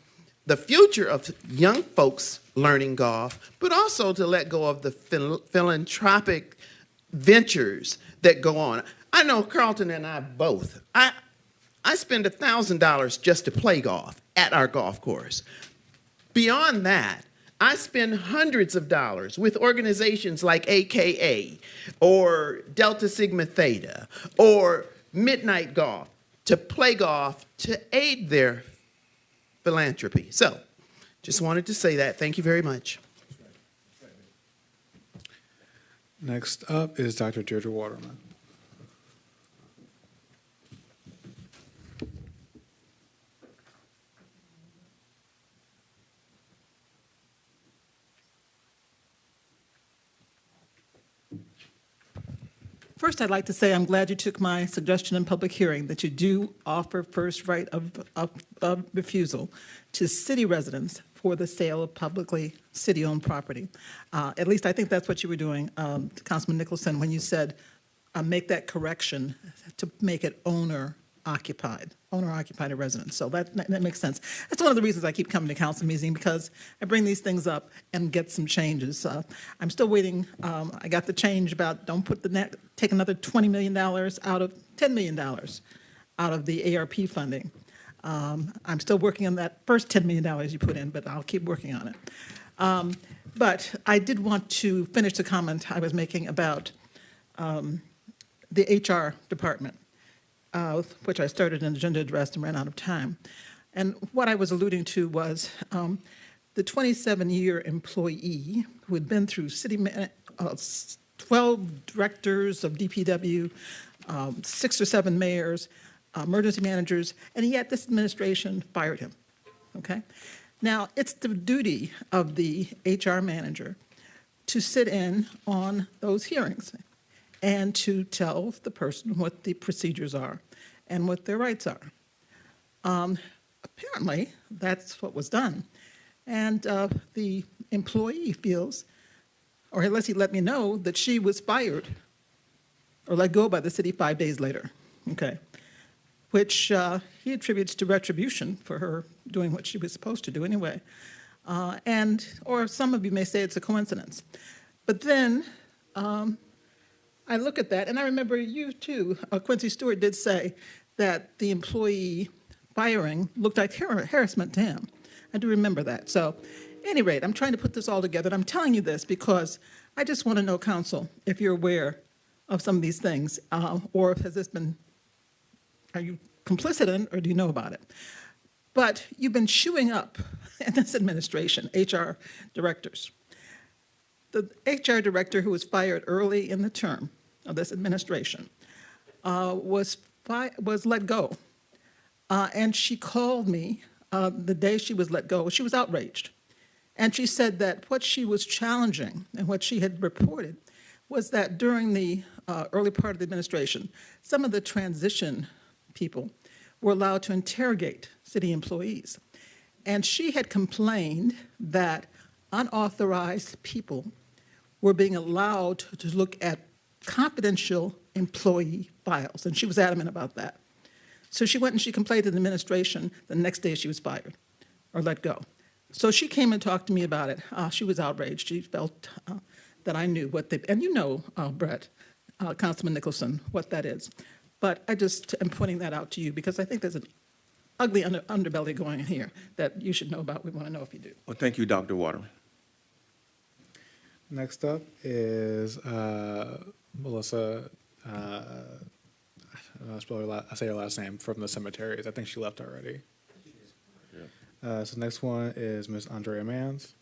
[SPEAKER 20] the future of young folks learning golf, but also to let go of the philanthropic ventures that go on. I know Carlton and I both. I spend $1,000 just to play golf at our golf course. Beyond that, I spend hundreds of dollars with organizations like AKA or Delta Sigma Theta or Midnight Golf to play golf to aid their philanthropy. So, just wanted to say that. Thank you very much.
[SPEAKER 4] Next up is Dr. Deirdre Waterman.
[SPEAKER 17] First, I'd like to say I'm glad you took my suggestion in public hearing that you do offer first right of refusal to city residents for the sale of publicly city-owned property. At least I think that's what you were doing, Councilman Nicholson, when you said make that correction to make it owner-occupied residence. So that makes sense. That's one of the reasons I keep coming to council meeting, because I bring these things up and get some changes. I'm still waiting. I got the change about don't put take another $20 million out of $10 million out of the ARP funding. I'm still working on that first $10 million you put in, but I'll keep working on it. But I did want to finish the comment I was making about the HR department, which I started an agenda address and ran out of time. And what I was alluding to was the 27-year employee who had been through 12 directors of DPW, 6 or 7 mayors, emergency managers, and yet this administration fired him, okay? Now, it's the duty of the HR manager to sit in on those hearings and to tell the person what the procedures are and what their rights are. Apparently, that's what was done. And the employee feels, or unless he let me know, that she was fired or let go by the city 5 days later, okay? Which he attributes to retribution for her doing what she was supposed to do anyway. Or some of you may say it's a coincidence. But then I look at that, and I remember you too, Quincy Stewart did say that the employee firing looked like harassment to him. I do remember that. So at any rate, I'm trying to put this all together. And I'm telling you this because I just want to know, council, if you're aware of some of these things, or has this been, are you complicit in, or do you know about it? But you've been chewing up in this administration, HR directors. The HR director who was fired early in the term of this administration was let go. And she called me the day she was let go. She was outraged. And she said that what she was challenging and what she had reported was that during the early part of the administration, some of the transition people were allowed to interrogate city employees. And she had complained that unauthorized people were being allowed to look at confidential employee files, and she was adamant about that. So she went and she complained to the administration. The next day she was fired or let go. So she came and talked to me about it. She was outraged. She felt that I knew what they, and you know, Brett, Councilman Nicholson, what that is. But I just am pointing that out to you because I think there's an ugly underbelly going on here that you should know about. We want to know if you do.
[SPEAKER 8] Well, thank you, Dr. Waterman.
[SPEAKER 4] Next up is Melissa, I say her last name, from the cemeteries. I think she left already. So next one is Ms. Andrea Mans.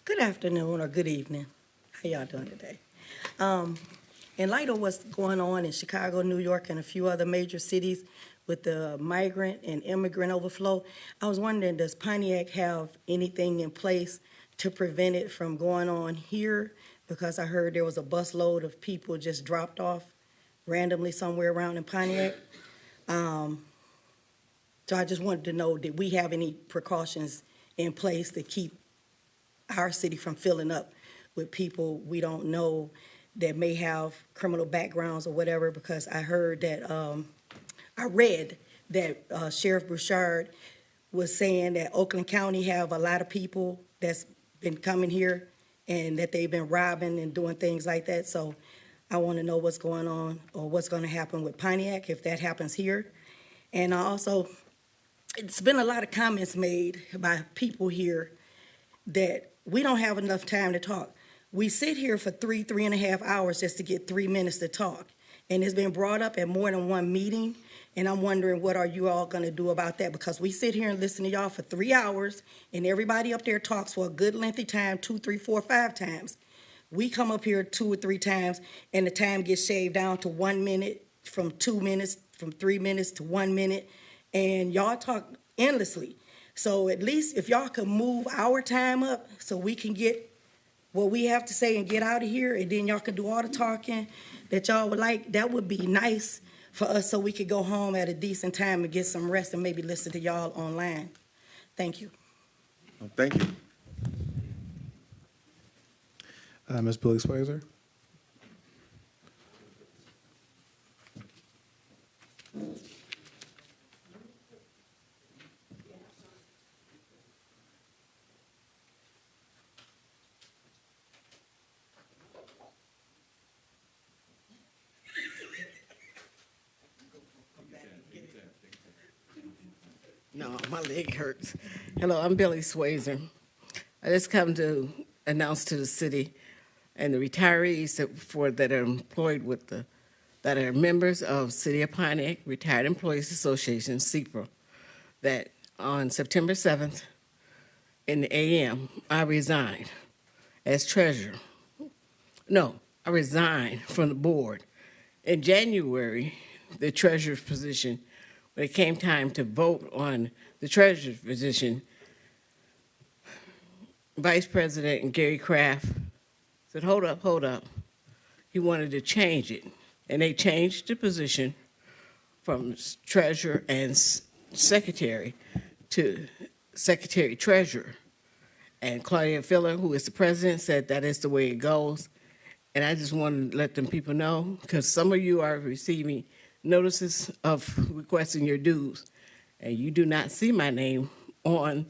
[SPEAKER 21] Good afternoon or good evening. How y'all doing today? In light of what's going on in Chicago, New York, and a few other major cities with the migrant and immigrant overflow, I was wondering, does Pontiac have anything in place to prevent it from going on here? Because I heard there was a busload of people just dropped off randomly somewhere around in Pontiac. So I just wanted to know, did we have any precautions in place to keep our city from filling up with people we don't know that may have criminal backgrounds or whatever? Because I heard that, I read that Sheriff Bouchard was saying that Oakland County have a lot of people that's been coming here and that they've been robbing and doing things like that. So I want to know what's going on or what's going to happen with Pontiac if that happens here. And I also it's been a lot of comments made by people here that we don't have enough time to talk. We sit here for 3.5 hours just to get 3 minutes to talk. And it's been brought up at more than one meeting. And I'm wondering, what are you all gonna do about that? Because we sit here and listen to y'all for 3 hours, and everybody up there talks for a good lengthy time, 2, 3, 4, 5 times. We come up here 2 or 3 times, and the time gets shaved down to 1 minute, from 2 minutes, from 3 minutes to 1 minute, and y'all talk endlessly. So at least if y'all could move our time up so we can get what we have to say and get out of here, and then y'all can do all the talking that y'all would like, that would be nice for us, so we could go home at a decent time and get some rest and maybe listen to y'all online. Thank you.
[SPEAKER 8] Thank you.
[SPEAKER 4] Ms. Billy Swazer?
[SPEAKER 11] No, my leg hurts. Hello, I'm Billy Swazer. I just come to announce to the city and the retirees that are employed with that are members of City of Pontiac Retired Employees Association, CPRA, that on September 7th in the AM, I resigned as treasurer. No, I resigned from the board. In January, the treasurer's position, when it came time to vote on the treasurer's position, Vice President Gary Kraft said, hold up. He wanted to change it. And they changed the position from treasurer and secretary to secretary treasurer. And Claudia Filler, who is the president, said that is the way it goes. And I just wanted to let them people know, because some of you are receiving notices of requesting your dues, and you do not see my name on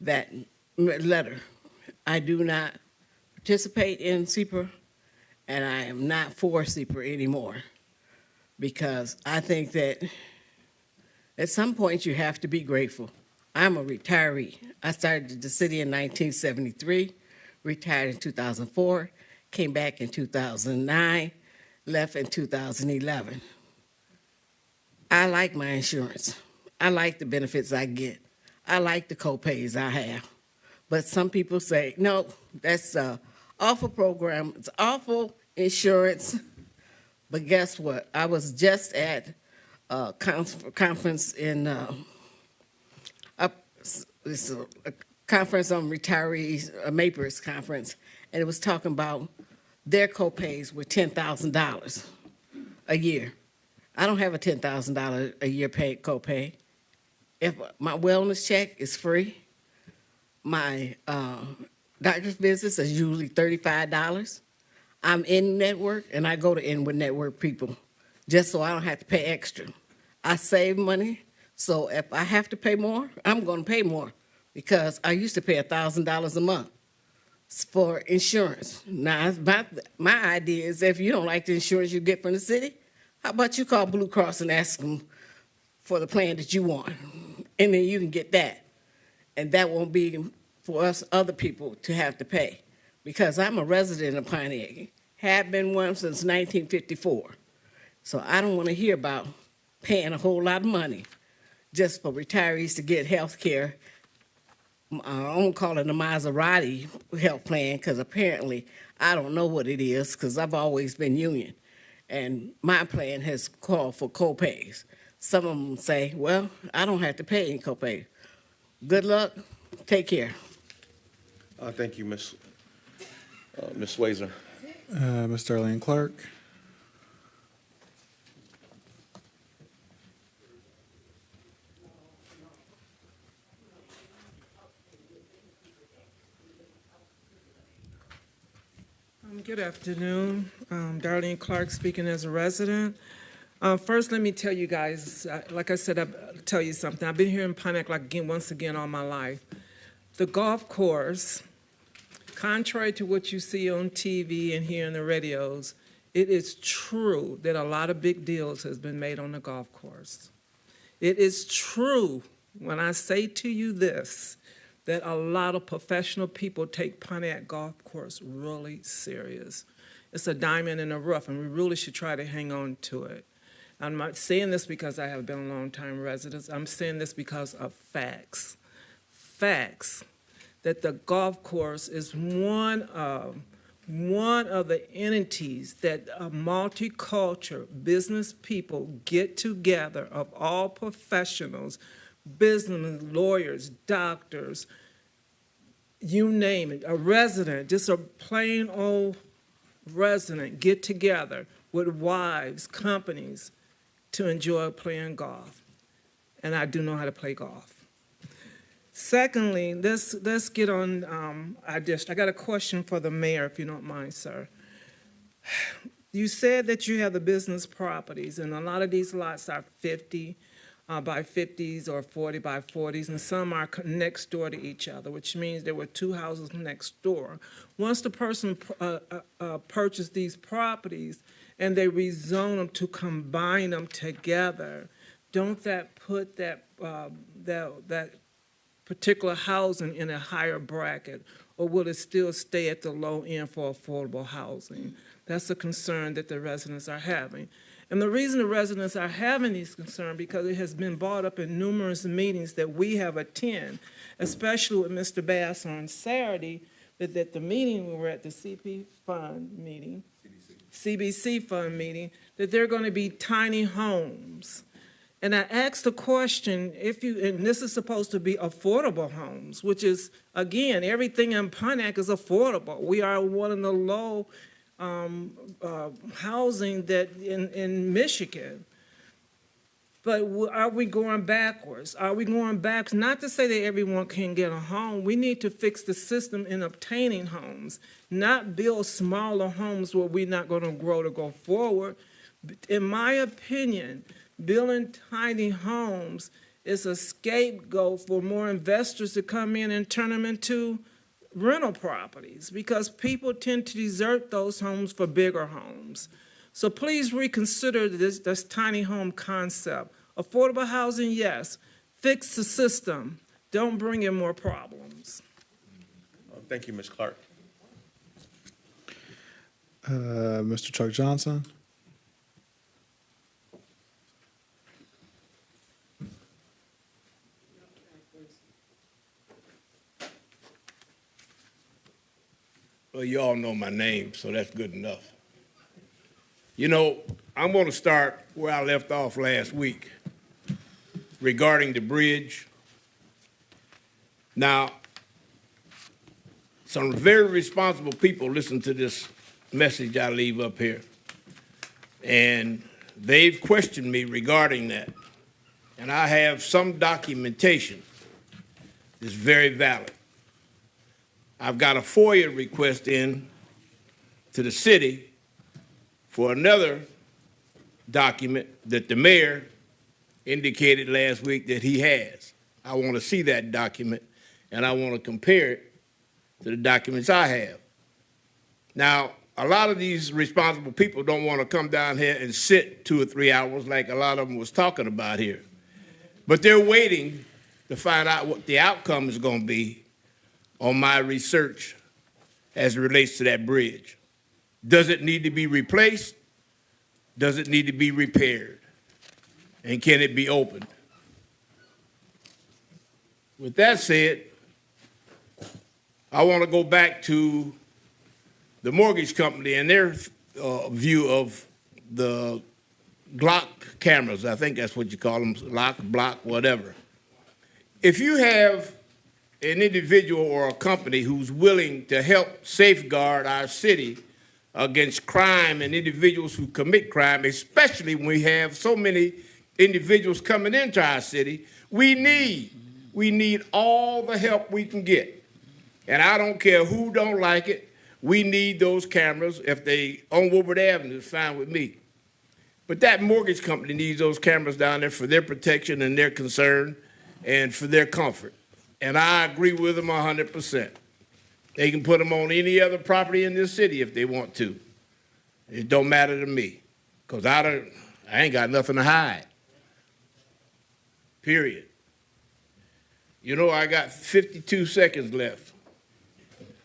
[SPEAKER 11] that letter. I do not participate in CPRA, and I am not for CPRA anymore, because I think that at some point you have to be grateful. I'm a retiree. I started the city in 1973, retired in 2004, came back in 2009, left in 2011. I like my insurance. I like the benefits I get. I like the co-pays I have. But some people say, no, that's an awful program. It's awful insurance. But guess what? I was just at a conference in, it's a conference on retirees, a MAPERS conference, and it was talking about their co-pays were $10,000 a year. I don't have a $10,000 a year copay. If my wellness check is free, my doctor's visits is usually $35. I'm in network, and I go to in-with network people just so I don't have to pay extra. I save money, so if I have to pay more, I'm going to pay more, because I used to pay $1,000 a month for insurance. Now, my idea is, if you don't like the insurance you get from the city, how about you call Blue Cross and ask them for the plan that you want, and then you can get that. And that won't be for us other people to have to pay, because I'm a resident of Pontiac, have been one since 1954. So I don't want to hear about paying a whole lot of money just for retirees to get health care. I don't call it a Maserati health plan, because apparently I don't know what it is, because I've always been union. And my plan has called for co-pays. Some of them say, well, I don't have to pay any copay. Good luck. Take care.
[SPEAKER 8] Thank you, Ms. Swazer.
[SPEAKER 4] Ms. Darlene Clark?
[SPEAKER 14] Good afternoon. Darlene Clark speaking as a resident. First, let me tell you guys, like I said, I'll tell you something. I've been here in Pontiac once again all my life. The golf course, contrary to what you see on TV and hear in the radios, it is true that a lot of big deals has been made on the golf course. It is true when I say to you this, that a lot of professional people take Pontiac Golf Course really serious. It's a diamond in the rough, and we really should try to hang on to it. I'm not saying this because I have been a long-time resident. I'm saying this because of facts. Facts that the golf course is one of the entities that multicultural business people get together of all professionals, businessmen, lawyers, doctors, you name it, a resident, just a plain old resident get together with wives, companies to enjoy playing golf. And I do know how to play golf. Secondly, let's get on our district. I got a question for the mayor, if you don't mind, sir. You said that you have the business properties, and a lot of these lots are 50 by 50s or 40 by 40s, and some are next door to each other, which means there were two houses next door. Once the person purchased these properties and they rezone them to combine them together, don't that put that particular housing in a higher bracket, or will it still stay at the low end for affordable housing? That's a concern that the residents are having. And the reason the residents are having these concerns because it has been brought up in numerous meetings that we have attended, especially with Mr. Bass on Saturday, that the meeting, we were at the CBC fund meeting, that they're going to be tiny homes. And I asked the question, and this is supposed to be affordable homes, which is, again, everything in Pontiac is affordable. We are one of the low housing that in Michigan. But are we going backwards? Are we going back? Not to say that everyone can get a home. We need to fix the system in obtaining homes, not build smaller homes where we're not going to grow to go forward. In my opinion, building tiny homes is a scapegoat for more investors to come in and turn them into rental properties because people tend to desert those homes for bigger homes. So please reconsider this tiny home concept. Affordable housing, yes. Fix the system. Don't bring in more problems.
[SPEAKER 8] Thank you, Ms. Clark.
[SPEAKER 4] Mr. Chuck Johnson.
[SPEAKER 10] Well, you all know my name, so that's good enough. You know, I'm going to start where I left off last week regarding the bridge. Now, some very responsible people listen to this message I leave up here, and they've questioned me regarding that. And I have some documentation that's very valid. I've got a FOIA request in to the city for another document that the mayor indicated last week that he has. I want to see that document, and I want to compare it to the documents I have. Now, a lot of these responsible people don't want to come down here and sit 2 or 3 hours like a lot of them was talking about here. But they're waiting to find out what the outcome is going to be on my research as it relates to that bridge. Does it need to be replaced? Does it need to be repaired? And can it be opened? With that said, I want to go back to the mortgage company and their view of the Glock cameras. I think that's what you call them, lock, block, whatever. If you have an individual or a company who's willing to help safeguard our city against crime and individuals who commit crime, especially when we have so many individuals coming into our city, we need all the help we can get. And I don't care who don't like it, we need those cameras. If they on Woodward Avenue, it's fine with me. But that mortgage company needs those cameras down there for their protection and their concern and for their comfort. And I agree with them 100%. They can put them on any other property in this city if they want to. It don't matter to me, because I ain't got nothing to hide, period. You know, I got 52 seconds left.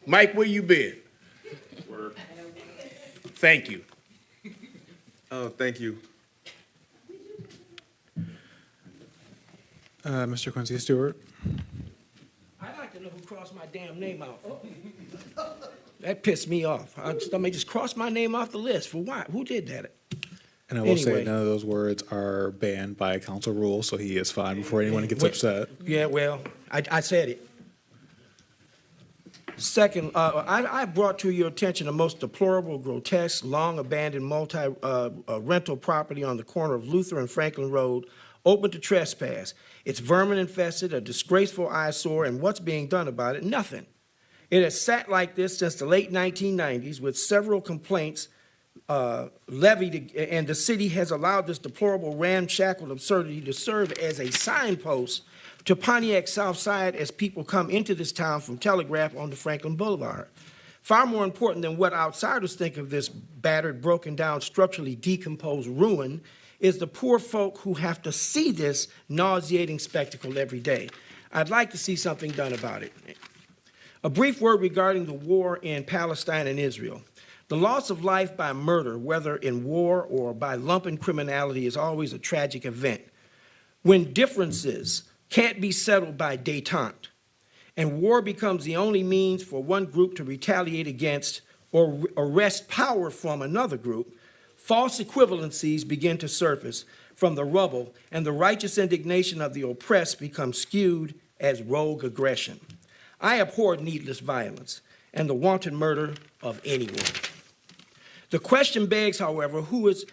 [SPEAKER 10] Mike, where you been? Thank you.
[SPEAKER 8] Oh, thank you.
[SPEAKER 4] Mr. Quincy Stewart.
[SPEAKER 7] I'd like to know who crossed my damn name out. That pissed me off. Somebody just crossed my name off the list. For what? Who did that?
[SPEAKER 4] And I will say
[SPEAKER 7] Anyway.
[SPEAKER 4] none of those words are banned by council rule, so he is fine before anyone gets upset.
[SPEAKER 7] Yeah, well, I said it. Second, I brought to your attention a most deplorable, grotesque, long-abandoned multi-rental property on the corner of Luther and Franklin Road, open to trespass. It's vermin-infested, a disgraceful eyesore, and what's being done about it? Nothing. It has sat like this since the late 1990s, with several complaints levied, and the city has allowed this deplorable ramshackle absurdity to serve as a signpost to Pontiac South Side as people come into this town from Telegraph onto Franklin Boulevard. Far more important than what outsiders think of this battered, broken down, structurally decomposed ruin is the poor folk who have to see this nauseating spectacle every day. I'd like to see something done about it. A brief word regarding the war in Palestine and Israel. The loss of life by murder, whether in war or by lumpen criminality, is always a tragic event. When differences can't be settled by détente, and war becomes the only means for one group to retaliate against or wrest power from another group, false equivalencies begin to surface from the rubble, and the righteous indignation of the oppressed becomes skewed as rogue aggression. I abhor needless violence and the wanton murder of anyone. The question begs, however, who is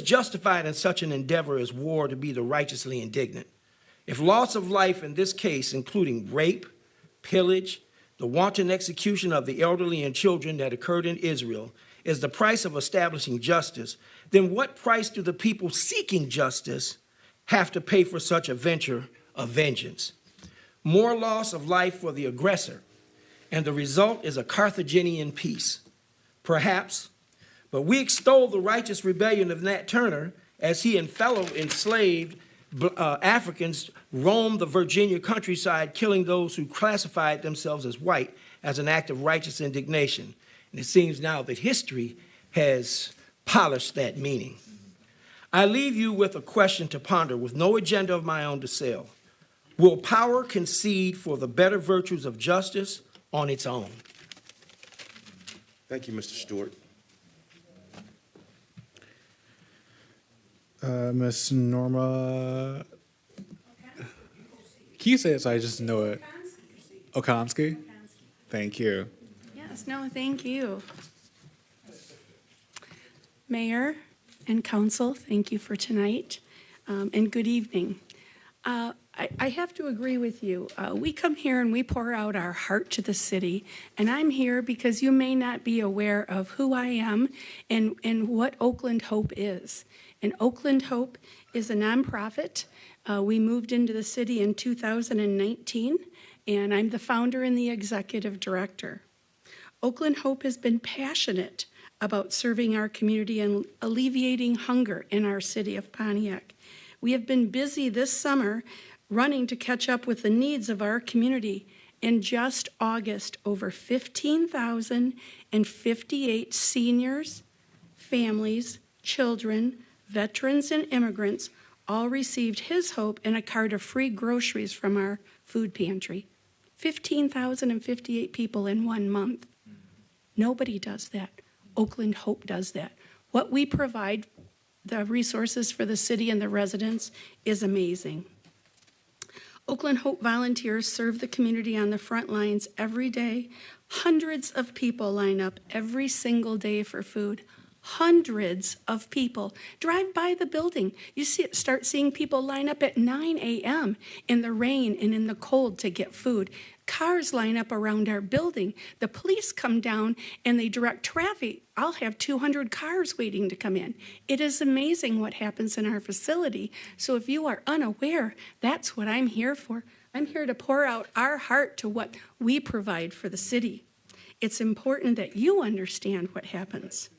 [SPEAKER 7] justified in such an endeavor as war to be the righteously indignant? If loss of life in this case, including rape, pillage, the wanton execution of the elderly and children that occurred in Israel, is the price of establishing justice, then what price do the people seeking justice have to pay for such a venture of vengeance? More loss of life for the aggressor, and the result is a Carthaginian peace. Perhaps, but we extol the righteous rebellion of Nat Turner as he and fellow enslaved Africans roamed the Virginia countryside, killing those who classified themselves as white as an act of righteous indignation. And it seems now that history has polished that meaning. I leave you with a question to ponder with no agenda of my own to sell. Will power concede for the better virtues of justice on its own?
[SPEAKER 8] Thank you, Mr. Stewart.
[SPEAKER 4] Miss Norma, can you say it so I just know it? Okonski? Thank you.
[SPEAKER 12] Yes, no, thank you. Mayor and council, thank you for tonight, and good evening. I have to agree with you. We come here and we pour out our heart to the city, and I'm here because you may not be aware of who I am and what Oakland Hope is. And Oakland Hope is a nonprofit. We moved into the city in 2019, and I'm the founder and the executive director. Oakland Hope has been passionate about serving our community and alleviating hunger in our city of Pontiac. We have been busy this summer running to catch up with the needs of our community. In just August, over 15,058 seniors, families, children, veterans, and immigrants all received His Hope and a cart of free groceries from our food pantry. 15,058 people in 1 month. Nobody does that. Oakland Hope does that. What we provide, the resources for the city and the residents, is amazing. Oakland Hope volunteers serve the community on the front lines every day. Hundreds of people line up every single day for food. Hundreds of people drive by the building. You start seeing people line up at 9 a.m. in the rain and in the cold to get food. Cars line up around our building. The police come down and they direct traffic. I'll have 200 cars waiting to come in. It is amazing what happens in our facility. So if you are unaware, that's what I'm here for. I'm here to pour out our heart to what we provide for the city. It's important that you understand what happens.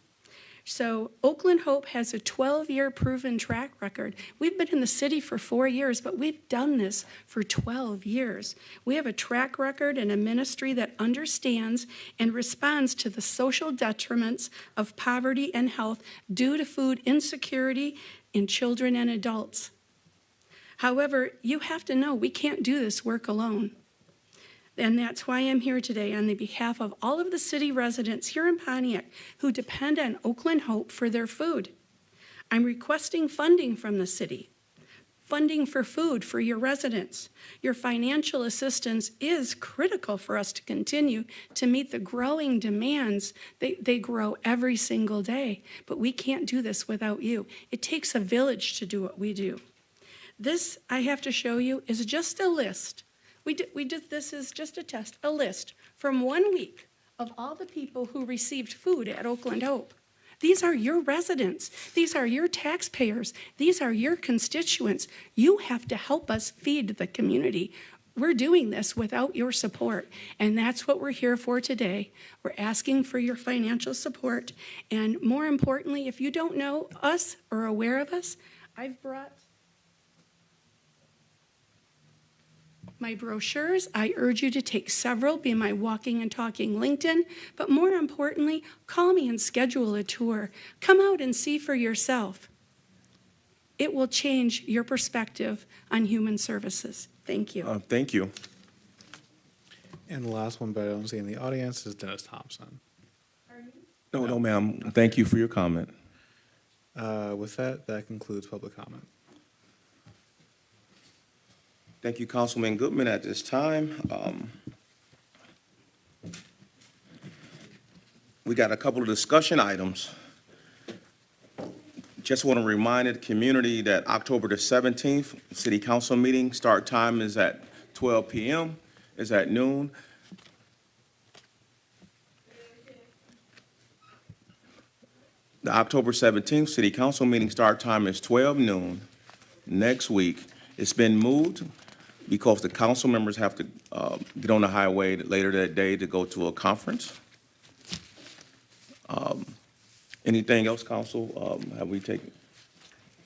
[SPEAKER 12] So Oakland Hope has a 12-year proven track record. We've been in the city for 4 years, but we've done this for 12 years. We have a track record and a ministry that understands and responds to the social detriments of poverty and health due to food insecurity in children and adults. However, you have to know we can't do this work alone. And that's why I'm here today on the behalf of all of the city residents here in Pontiac who depend on Oakland Hope for their food. I'm requesting funding from the city, funding for food for your residents. Your financial assistance is critical for us to continue to meet the growing demands. They grow every single day, but we can't do this without you. It takes a village to do what we do. This, I have to show you, is just a list. This is just a test, a list from 1 week of all the people who received food at Oakland Hope. These are your residents. These are your taxpayers. These are your constituents. You have to help us feed the community. We're doing this without your support, and that's what we're here for today. We're asking for your financial support, and more importantly, if you don't know us or aware of us, I've brought my brochures. I urge you to take several, be my walking and talking LinkedIn, but more importantly, call me and schedule a tour. Come out and see for yourself. It will change your perspective on human services. Thank you.
[SPEAKER 8] Thank you.
[SPEAKER 4] And the last one, but I don't see in the audience, is Dennis Thompson.
[SPEAKER 8] No, ma'am. Thank you for your comment.
[SPEAKER 4] With that, that concludes public comment.
[SPEAKER 8] Thank you, Councilman Goodman. At this time, we got a couple of discussion items. Just want to remind the community that October the 17th, City Council meeting, start time is at 12 p.m., is at noon. The October 17th City Council meeting start time is 12 noon next week. It's been moved because the council members have to get on the highway later that day to go to a conference. Anything else, council? Have we taken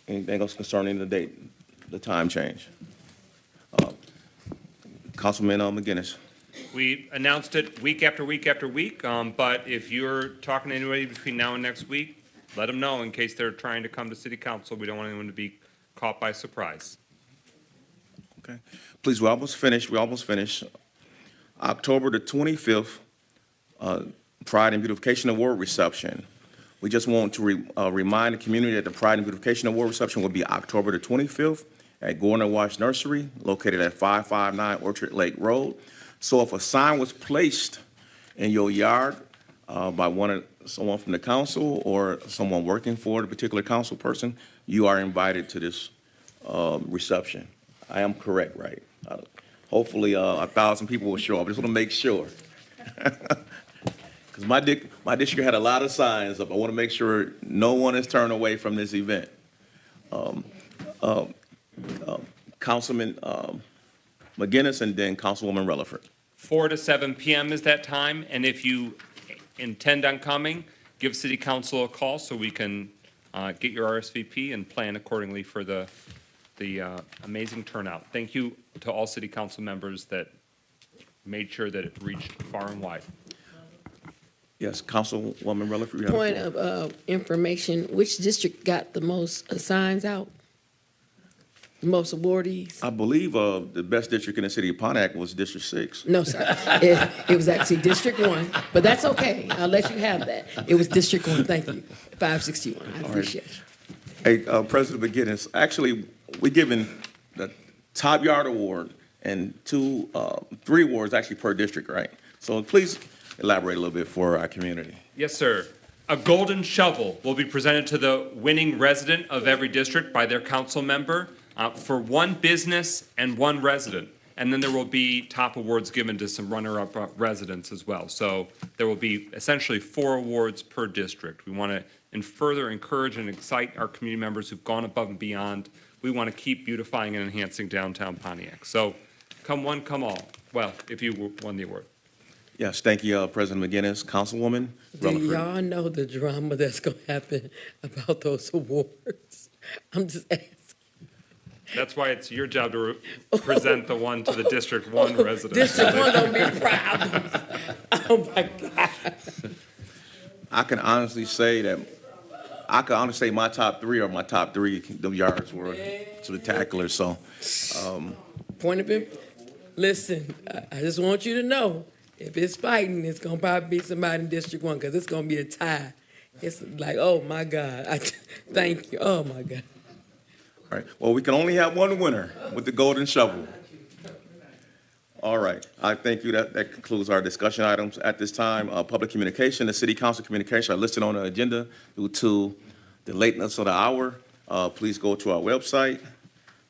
[SPEAKER 8] anything else concerning the date, the time change? Councilman McGinnis.
[SPEAKER 9] We announced it week after week after week, but if you're talking to anybody between now and next week, let them know in case they're trying to come to city council. We don't want anyone to be caught by surprise.
[SPEAKER 8] Okay. Please, we're almost finished. October the 25th, Pride and Beautification Award reception. We just want to remind the community that the Pride and Beautification Award reception will be October the 25th at Gordon Wash Nursery, located at 559 Orchard Lake Road. So if a sign was placed in your yard by someone from the council or someone working for the particular council person, you are invited to this reception. I am correct, right? Hopefully 1,000 people will show up. I just want to make sure. Because my district had a lot of signs up. I want to make sure no one is turned away from this event. Councilman McGinnis and then Councilwoman Rutherford.
[SPEAKER 9] 4 to 7 p.m. is that time, and if you intend on coming, give City Council a call so we can get your RSVP and plan accordingly for the amazing turnout. Thank you to all City Council members that made sure that it reached far and wide.
[SPEAKER 8] Yes, Councilwoman Rutherford.
[SPEAKER 16] Point of information, which district got the most signs out? The most awardees?
[SPEAKER 8] I believe the best district in the city of Pontiac was District 6.
[SPEAKER 16] No, sir. It was actually District 1, but that's okay. I'll let you have that. It was District 1. Thank you. 561. I appreciate it.
[SPEAKER 8] Hey, President McGinnis, actually, we're giving the Top Yard Award and 3 awards actually per district, right? So please elaborate a little bit for our community.
[SPEAKER 9] Yes, sir. A golden shovel will be presented to the winning resident of every district by their council member for 1 business and 1 resident. And then there will be top awards given to some runner-up residents as well. So there will be essentially 4 awards per district. We want to further encourage and excite our community members who've gone above and beyond. We want to keep beautifying and enhancing downtown Pontiac. So come one, come all. Well, if you won the award.
[SPEAKER 8] Yes, thank you, President McGinnis. Councilwoman
[SPEAKER 5] Do
[SPEAKER 8] Rutherford.
[SPEAKER 5] y'all know the drama that's going to happen about those awards? I'm just asking.
[SPEAKER 9] That's why it's your job to present the one to the District 1 residents.
[SPEAKER 5] District 1 don't be problems. Oh, my God.
[SPEAKER 8] I can honestly say my top three are my top three. The yards were spectacular. So,
[SPEAKER 5] Point of view. Listen, I just want you to know, if it's fighting, it's going to probably be somebody in District 1 because it's going to be a tie. It's like, oh, my God. Thank you. Oh, my God.
[SPEAKER 8] all right. Well, we can only have one winner with the golden shovel. All right. I thank you. That concludes our discussion items at this time. Public communication, the city council communication are listed on the agenda due to the lateness of the hour. Please go to our website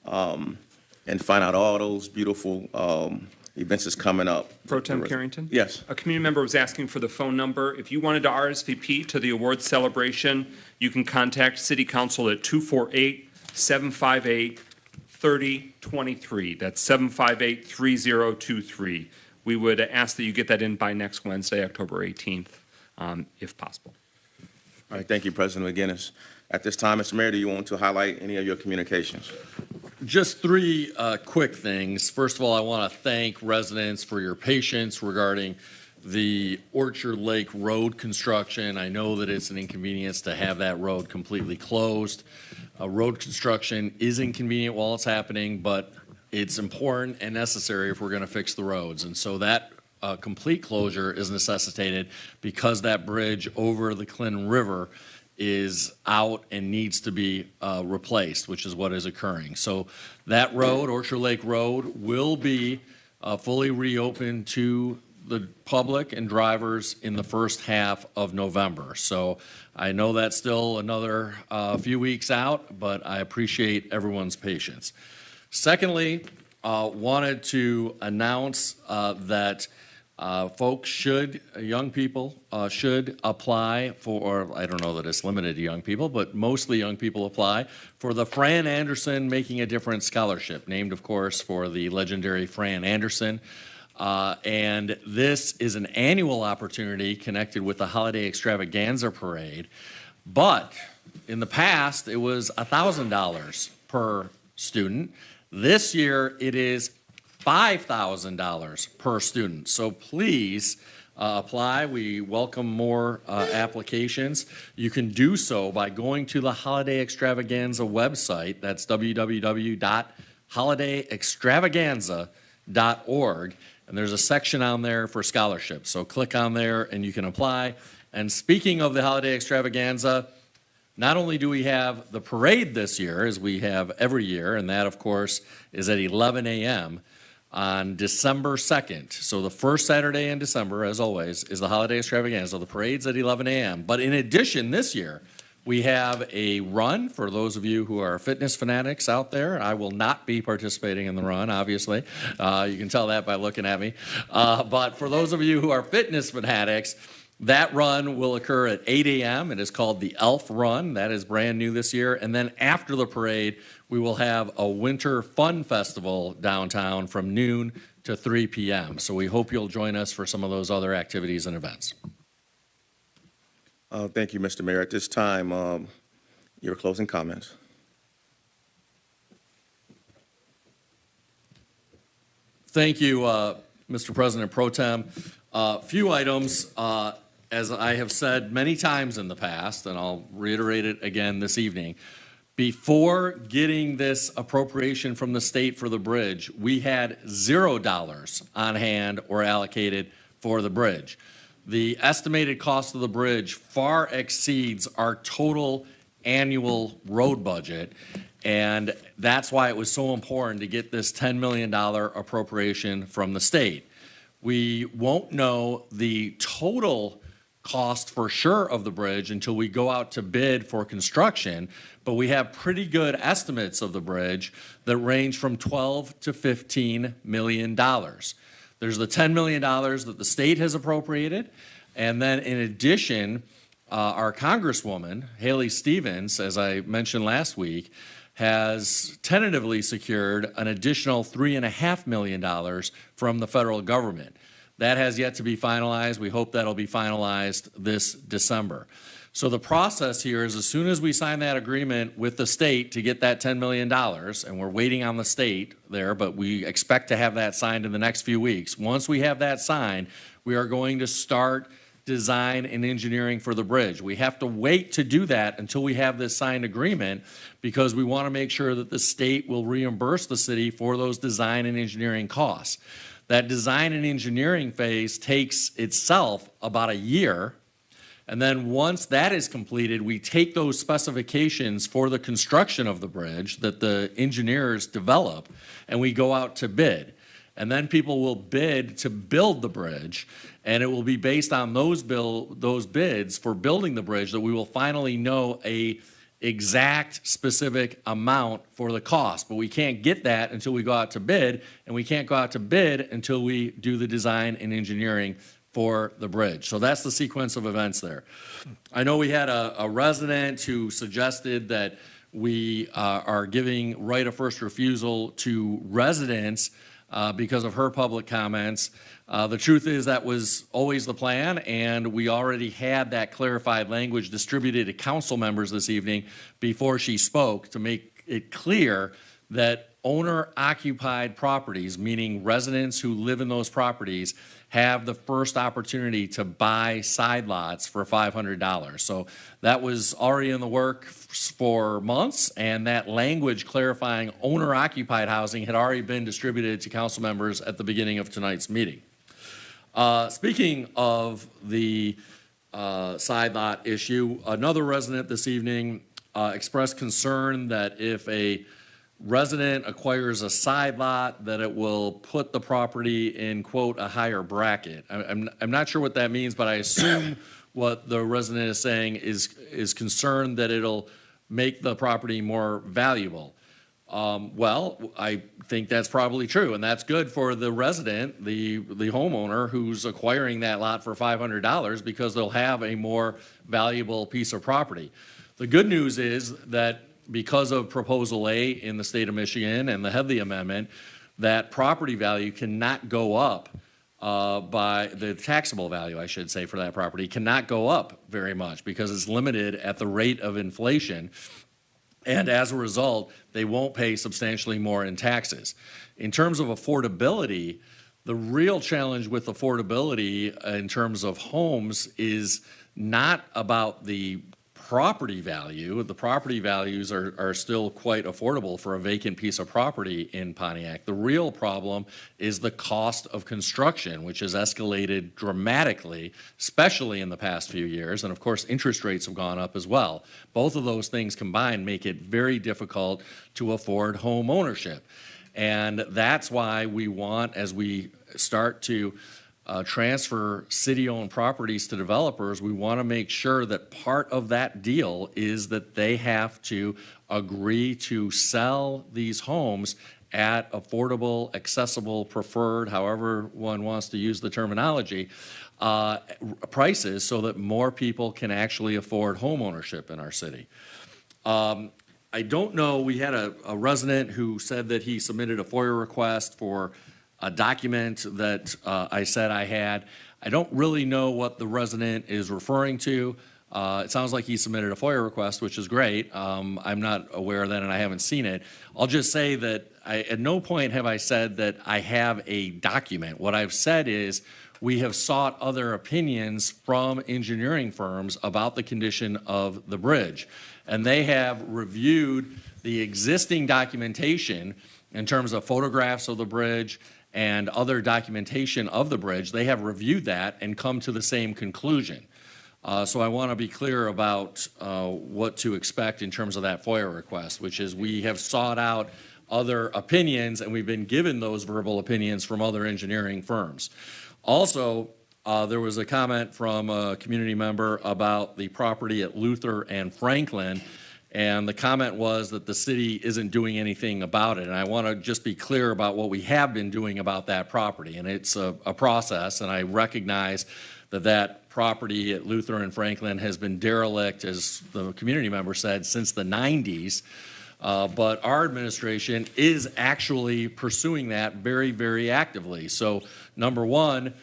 [SPEAKER 8] and find out all those beautiful events that's coming up.
[SPEAKER 9] Pro Tem Carrington?
[SPEAKER 8] Yes.
[SPEAKER 9] A community member was asking for the phone number. If you wanted to RSVP to the awards celebration, you can contact City Council at 248-758-3023. That's 758-3023. We would ask that you get that in by next Wednesday, October 18th, if possible.
[SPEAKER 8] All right. Thank you, President McGinnis. At this time, Mr. Mayor, do you want to highlight any of your communications?
[SPEAKER 13] Just three quick things. First of all, I want to thank residents for your patience regarding the Orchard Lake Road construction. I know that it's an inconvenience to have that road completely closed. Road construction is inconvenient while it's happening, but it's important and necessary if we're going to fix the roads. And so that complete closure is necessitated because that bridge over the Clinton River is out and needs to be replaced, which is what is occurring. So that road, Orchard Lake Road, will be fully reopened to the public and drivers in the first half of November. So I know that's still another few weeks out, but I appreciate everyone's patience. Secondly, wanted to announce that young people should apply for, I don't know that it's limited to young people, but mostly young people apply for the Fran Anderson Making a Difference Scholarship, named, of course, for the legendary Fran Anderson. And this is an annual opportunity connected with the Holiday Extravaganza Parade. But in the past, it was $1,000 per student. This year, it is $5,000 per student. So please apply. We welcome more applications. You can do so by going to the Holiday Extravaganza website. That's www.holidayextravaganza.org. And there's a section on there for scholarships. So click on there and you can apply. And speaking of the Holiday Extravaganza, not only do we have the parade this year, as we have every year, and that, of course, is at 11 a.m., on December 2nd. So the first Saturday in December, as always, is the Holiday Extravaganza. The parade's at 11 a.m. But in addition, this year, we have a run for those of you who are fitness fanatics out there. I will not be participating in the run, obviously. You can tell that by looking at me. But for those of you who are fitness fanatics, that run will occur at 8 a.m. It is called the Elf Run. That is brand new this year. And then after the parade, we will have a winter fun festival downtown from noon to 3 p.m. So we hope you'll join us for some of those other activities and events.
[SPEAKER 8] Thank you, Mr. Mayor. At this time, your closing comments.
[SPEAKER 13] Thank you, Mr. President Pro Tem. Few items, as I have said many times in the past, and I'll reiterate it again this evening. Before getting this appropriation from the state for the bridge, we had $0 on hand or allocated for the bridge. The estimated cost of the bridge far exceeds our total annual road budget, and that's why it was so important to get this $10 million appropriation from the state. We won't know the total cost for sure of the bridge until we go out to bid for construction, but we have pretty good estimates of the bridge that range from $12 to $15 million. There's the $10 million that the state has appropriated, and then in addition, our Congresswoman, Haley Stevens, as I mentioned last week, has tentatively secured an additional $3.5 million from the federal government. That has yet to be finalized. We hope that'll be finalized this December. So the process here is as soon as we sign that agreement with the state to get that $10 million, and we're waiting on the state there, but we expect to have that signed in the next few weeks. Once we have that signed, we are going to start design and engineering for the bridge. We have to wait to do that until we have this signed agreement because we want to make sure that the state will reimburse the city for those design and engineering costs. That design and engineering phase takes itself about a year. And then once that is completed, we take those specifications for the construction of the bridge that the engineers develop, and we go out to bid. And then people will bid to build the bridge, and it will be based on those bids for building the bridge that we will finally know a exact specific amount for the cost. But we can't get that until we go out to bid, and we can't go out to bid until we do the design and engineering for the bridge. So that's the sequence of events there. I know we had a resident who suggested that we are giving right of first refusal to residents because of her public comments. The truth is that was always the plan, and we already had that clarified language distributed to council members this evening before she spoke to make it clear that owner-occupied properties, meaning residents who live in those properties, have the first opportunity to buy side lots for $500. So that was already in the works for months, and that language clarifying owner-occupied housing had already been distributed to council members at the beginning of tonight's meeting. Speaking of the side lot issue, another resident this evening expressed concern that if a resident acquires a side lot, that it will put the property in, quote, a higher bracket. I'm not sure what that means, but I assume what the resident is saying is concerned that it'll make the property more valuable. Well, I think that's probably true, and that's good for the resident, the homeowner who's acquiring that lot for $500 because they'll have a more valuable piece of property. The good news is that because of Proposal A in the state of Michigan and the Headley Amendment, that property value cannot go up by the taxable value, I should say, for that property cannot go up very much because it's limited at the rate of inflation. And as a result, they won't pay substantially more in taxes. In terms of affordability, the real challenge with affordability in terms of homes is not about the property value. The property values are still quite affordable for a vacant piece of property in Pontiac. The real problem is the cost of construction, which has escalated dramatically, especially in the past few years. And of course, interest rates have gone up as well. Both of those things combined make it very difficult to afford home ownership. And that's why we want, as we start to transfer city-owned properties to developers, we want to make sure that part of that deal is that they have to agree to sell these homes at affordable, accessible, preferred, however one wants to use the terminology, prices so that more people can actually afford home ownership in our city. I don't know, we had a resident who said that he submitted a FOIA request for a document that I said I had. I don't really know what the resident is referring to. It sounds like he submitted a FOIA request, which is great. I'm not aware of that and I haven't seen it. I'll just say that at no point have I said that I have a document. What I've said is we have sought other opinions from engineering firms about the condition of the bridge. And they have reviewed the existing documentation in terms of photographs of the bridge and other documentation of the bridge. They have reviewed that and come to the same conclusion. So I want to be clear about what to expect in terms of that FOIA request, which is we have sought out other opinions and we've been given those verbal opinions from other engineering firms. Also, there was a comment from a community member about the property at Luther and Franklin, and the comment was that the city isn't doing anything about it. And I want to just be clear about what we have been doing about that property. And it's a process, and I recognize that that property at Luther and Franklin has been derelict, as the community member said, since the 90s. But our administration is actually pursuing that very, very actively. So number one,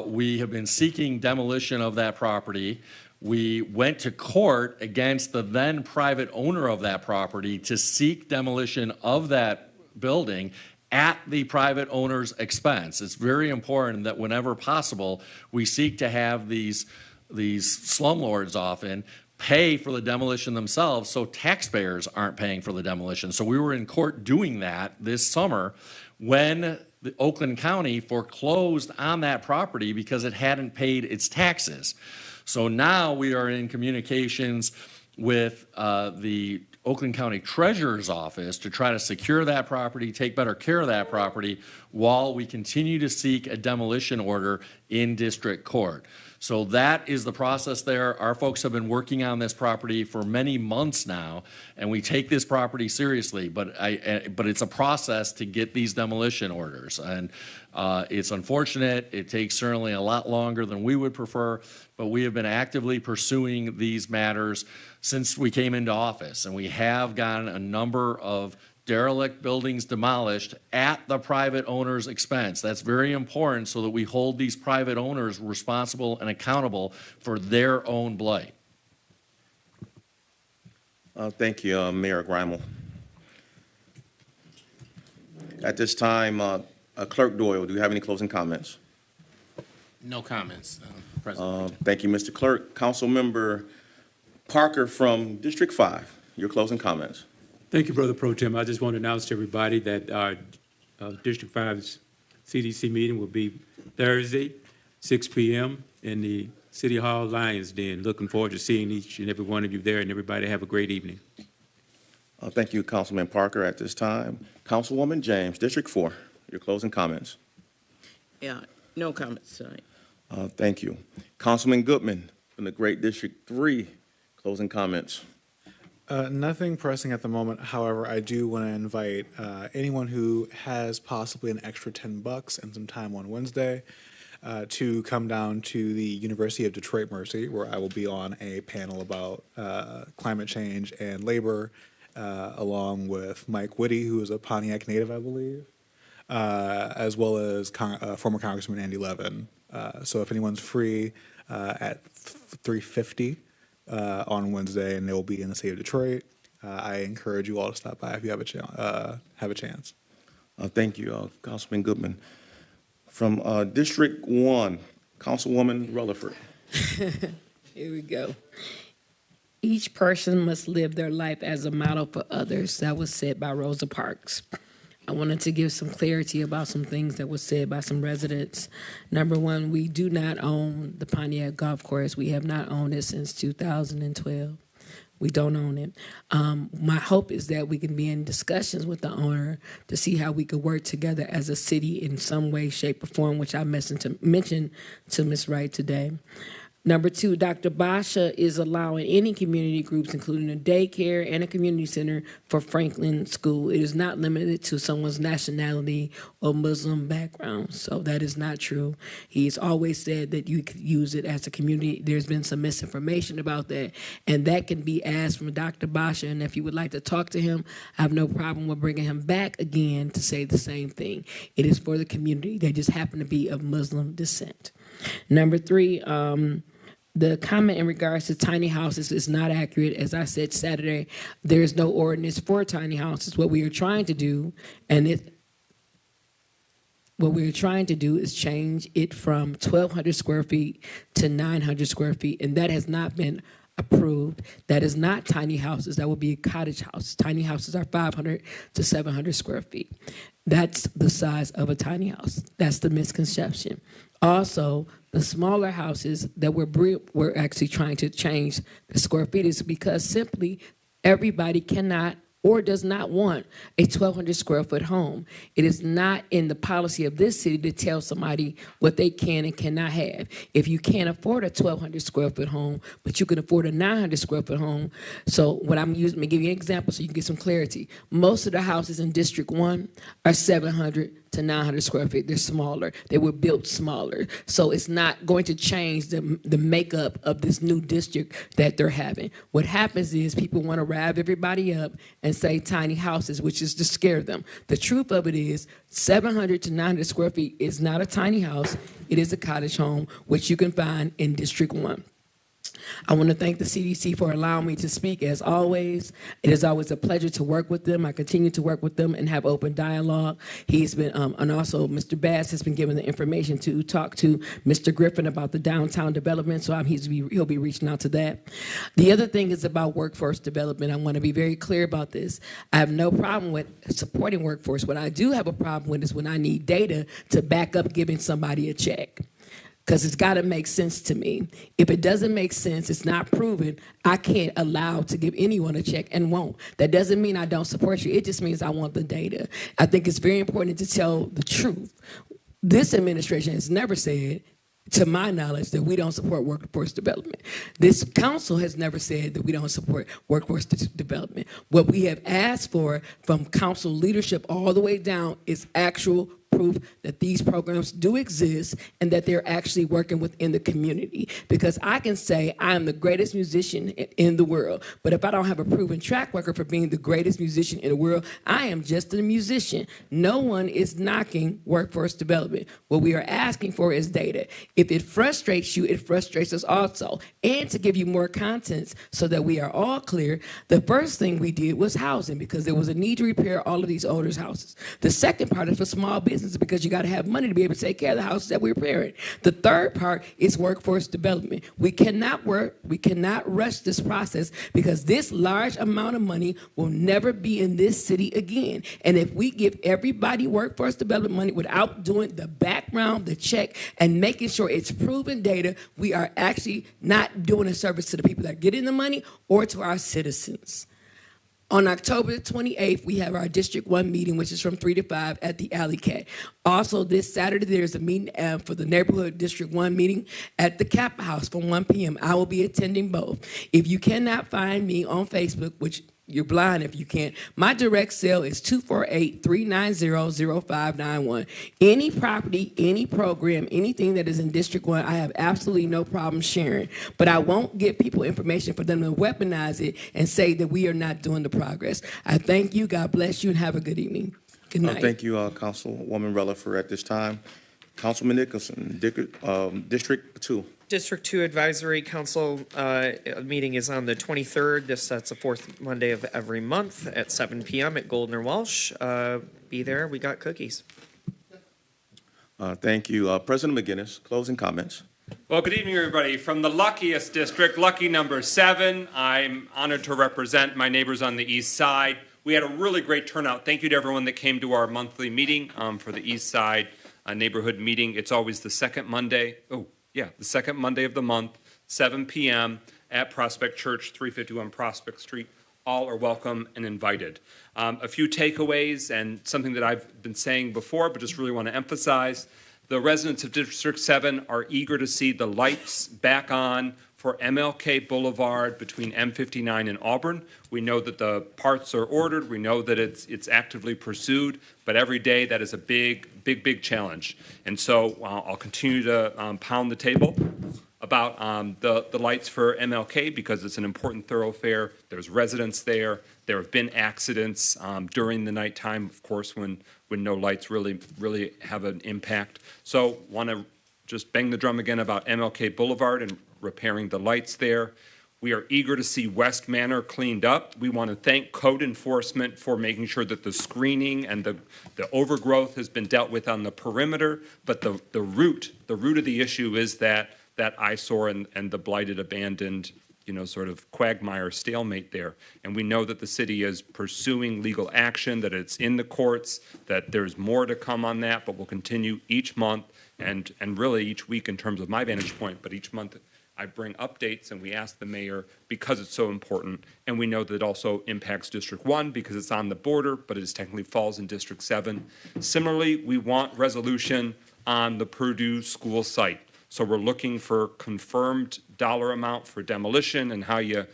[SPEAKER 13] we have been seeking demolition of that property. We went to court against the then private owner of that property to seek demolition of that building at the private owner's expense. It's very important that whenever possible, we seek to have these slumlords often pay for the demolition themselves so taxpayers aren't paying for the demolition. So we were in court doing that this summer when the Oakland County foreclosed on that property because it hadn't paid its taxes. So now we are in communications with the Oakland County Treasurer's Office to try to secure that property, take better care of that property, while we continue to seek a demolition order in district court. So that is the process there. Our folks have been working on this property for many months now, and we take this property seriously, but it's a process to get these demolition orders. And it's unfortunate. It takes certainly a lot longer than we would prefer, but we have been actively pursuing these matters since we came into office, and we have gotten a number of derelict buildings demolished at the private owner's expense. That's very important so that we hold these private owners responsible and accountable for their own blight.
[SPEAKER 8] Thank you, Mayor Grimal. At this time, Clerk Doyle, do you have any closing comments?
[SPEAKER 22] No comments, President.
[SPEAKER 8] Thank you, Mr. Clerk. Councilmember Parker from District 5, your closing comments.
[SPEAKER 2] Thank you, Brother Pro Tem. I just want to announce to everybody that our District 5's CDC meeting will be Thursday, 6 p.m. in the City Hall Lions Den. Looking forward to seeing each and every one of you there, and everybody have a great evening.
[SPEAKER 8] Thank you, Councilman Parker. At this time, Councilwoman James, District 4, your closing comments.
[SPEAKER 3] Yeah, no comments tonight.
[SPEAKER 8] Thank you. Councilman Goodman from the Great District 3, closing comments.
[SPEAKER 4] Nothing pressing at the moment. However, I do want to invite anyone who has possibly an extra $10 and some time on Wednesday to come down to the University of Detroit Mercy, where I will be on a panel about climate change and labor, along with Mike Whitty, who is a Pontiac native, I believe, as well as former Congressman Andy Levin. So if anyone's free at 3:50 on Wednesday, and they will be in the city of Detroit, I encourage you all to stop by if you have a chance.
[SPEAKER 8] Thank you, Councilman Goodman. From District 1, Councilwoman Rutherford.
[SPEAKER 16] Here we go. Each person must live their life as a model for others. That was said by Rosa Parks. I wanted to give some clarity about some things that was said by some residents. Number one, we do not own the Pontiac Golf Course. We have not owned it since 2012. We don't own it. My hope is that we can be in discussions with the owner to see how we could work together as a city in some way, shape, or form, which I mentioned to Ms. Wright today. Number two, Dr. Basha is allowing any community groups, including a daycare and a community center for Franklin School. It is not limited to someone's nationality or Muslim background, so that is not true. He's always said that you could use it as a community. There's been some misinformation about that, and that can be asked from Dr. Basha, and if you would like to talk to him, I have no problem with bringing him back again to say the same thing. It is for the community. They just happen to be of Muslim descent. Number three, the comment in regards to tiny houses is not accurate. As I said Saturday, there is no ordinance for tiny houses. What we are trying to do, is change it from 1,200 square feet to 900 square feet, and that has not been approved. That is not tiny houses. That would be a cottage house. Tiny houses are 500 to 700 square feet. That's the size of a tiny house. That's the misconception. Also, the smaller houses that we're actually trying to change the square feet is because simply everybody cannot or does not want a 1,200 square foot home. It is not in the policy of this city to tell somebody what they can and cannot have. If you can't afford a 1,200 square foot home, but you can afford a 900 square foot home. So what I'm using, let me give you an example so you can get some clarity. Most of the houses in District 1 are 700 to to 900 square feet. They're smaller. They were built smaller. So it's not going to change the makeup of this new district that they're having. What happens is people want to rev everybody up and say tiny houses, which is to scare them. The truth of it is 700 to 900 square feet is not a tiny house. It is a cottage home, which you can find in District 1. I want to thank the CDC for allowing me to speak. As always, it is always a pleasure to work with them. I continue to work with them and have open dialogue. He's been, and also Mr. Bass has been given the information to talk to Mr. Griffin about the downtown development, so he'll be reaching out to that. The other thing is about workforce development. I want to be very clear about this. I have no problem with supporting workforce. What I do have a problem with is when I need data to back up giving somebody a check. Because it's got to make sense to me. If it doesn't make sense, it's not proven, I can't allow to give anyone a check and won't. That doesn't mean I don't support you. It just means I want the data. I think it's very important to tell the truth. This administration has never said, to my knowledge, that we don't support workforce development. This council has never said that we don't support workforce development. What we have asked for from council leadership all the way down is actual proof that these programs do exist and that they're actually working within the community. Because I can say I am the greatest musician in the world, but if I don't have a proven track record for being the greatest musician in the world, I am just a musician. No one is knocking workforce development. What we are asking for is data. If it frustrates you, it frustrates us also. And to give you more content so that we are all clear, the first thing we did was housing because there was a need to repair all of these older houses. The second part is for small business because you got to have money to be able to take care of the houses that we're repairing. The third part is workforce development. We cannot rush this process because this large amount of money will never be in this city again. And if we give everybody workforce development money without doing the background, the check, and making sure it's proven data, we are actually not doing a service to the people that are getting the money or to our citizens. On October 28th, we have our District 1 meeting, which is from 3 to 5 at the Alley Cat. Also, this Saturday, there's a meeting for the Neighborhood District 1 meeting at the Kappa House from 1 p.m. I will be attending both. If you cannot find me on Facebook, which you're blind if you can't, my direct cell is 248-390-0591. Any property, any program, anything that is in District 1, I have absolutely no problem sharing. But I won't give people information for them to weaponize it and say that we are not doing the progress. I thank you. God bless you and have a good evening. Good night.
[SPEAKER 8] Thank you, Councilwoman Relaford. At this time, Councilman Nicholson, District 2.
[SPEAKER 1] District 2 Advisory Council meeting is on the 23rd. That's the fourth Monday of every month at 7 p.m. at Goldner Walsh. Be there. We got cookies.
[SPEAKER 8] Thank you. President McGinnis, closing comments.
[SPEAKER 9] Well, good evening, everybody. From the luckiest district, lucky number 7, I'm honored to represent my neighbors on the east side. We had a really great turnout. Thank you to everyone that came to our monthly meeting for the east side neighborhood meeting. It's always the second Monday. The second Monday of the month, 7 p.m. at Prospect Church, 351 Prospect Street. All are welcome and invited. A few takeaways and something that I've been saying before, but just really want to emphasize. The residents of District 7 are eager to see the lights back on for MLK Boulevard between M59 and Auburn. We know that the parts are ordered. We know that it's actively pursued, but every day that is a big challenge. And so I'll continue to pound the table about the lights for MLK because it's an important thoroughfare. There's residents there. There have been accidents during the nighttime, of course, when no lights really have an impact. So want to just bang the drum again about MLK Boulevard and repairing the lights there. We are eager to see West Manor cleaned up. We want to thank code enforcement for making sure that the screening and the overgrowth has been dealt with on the perimeter, but the root of the issue is that eyesore and the blighted, abandoned, sort of quagmire stalemate there. And we know that the city is pursuing legal action, that it's in the courts, that there's more to come on that, but we'll continue each month and really each week in terms of my vantage point, but each month I bring updates and we ask the mayor because it's so important. And we know that it also impacts District 1 because it's on the border, but it technically falls in District 7. Similarly, we want resolution on the Purdue school site. So we're looking for confirmed dollar amount for demolition and how you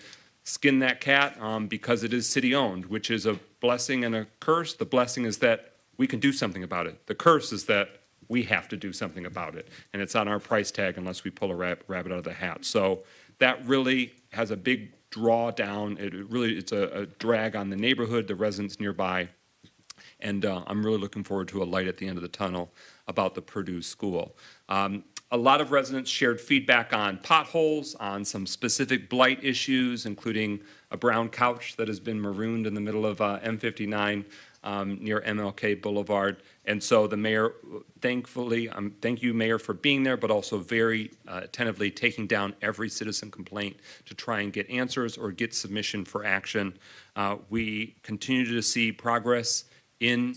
[SPEAKER 9] skin that cat because it is city owned, which is a blessing and a curse. The blessing is that we can do something about it. The curse is that we have to do something about it, and it's on our price tag unless we pull a rabbit out of the hat. So that really has a big drawdown. It's a drag on the neighborhood, the residents nearby, and I'm really looking forward to a light at the end of the tunnel about the Purdue school. A lot of residents shared feedback on potholes, on some specific blight issues, including a brown couch that has been marooned in the middle of M59 near MLK Boulevard. And so the mayor, thankfully, thank you, Mayor, for being there, but also very attentively taking down every citizen complaint to try and get answers or get submission for action. We continue to see progress in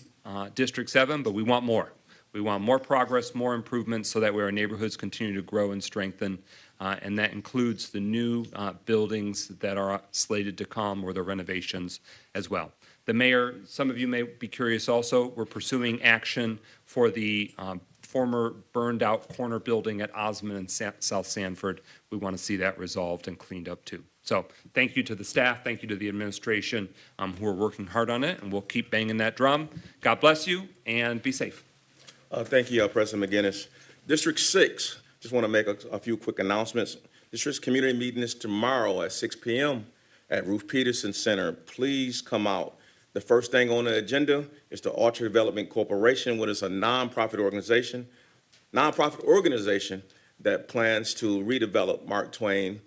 [SPEAKER 9] District 7, but we want more. We want more progress, more improvements, so that way our neighborhoods continue to grow and strengthen, and that includes the new buildings that are slated to come or the renovations as well. The mayor, some of you may be curious also, we're pursuing action for the former burned-out corner building at Osmond and South Sanford. We want to see that resolved and cleaned up too. So thank you to the staff, thank you to the administration who are working hard on it, and we'll keep banging that drum. God bless you, and be safe.
[SPEAKER 8] Thank you, President McGinnis. District 6, just want to make a few quick announcements. District's community meeting is tomorrow at 6 p.m. at Ruth Peterson Center. Please come out. The first thing on the agenda is the Orchard Development Corporation, which is a nonprofit organization that plans to redevelop Mark Twain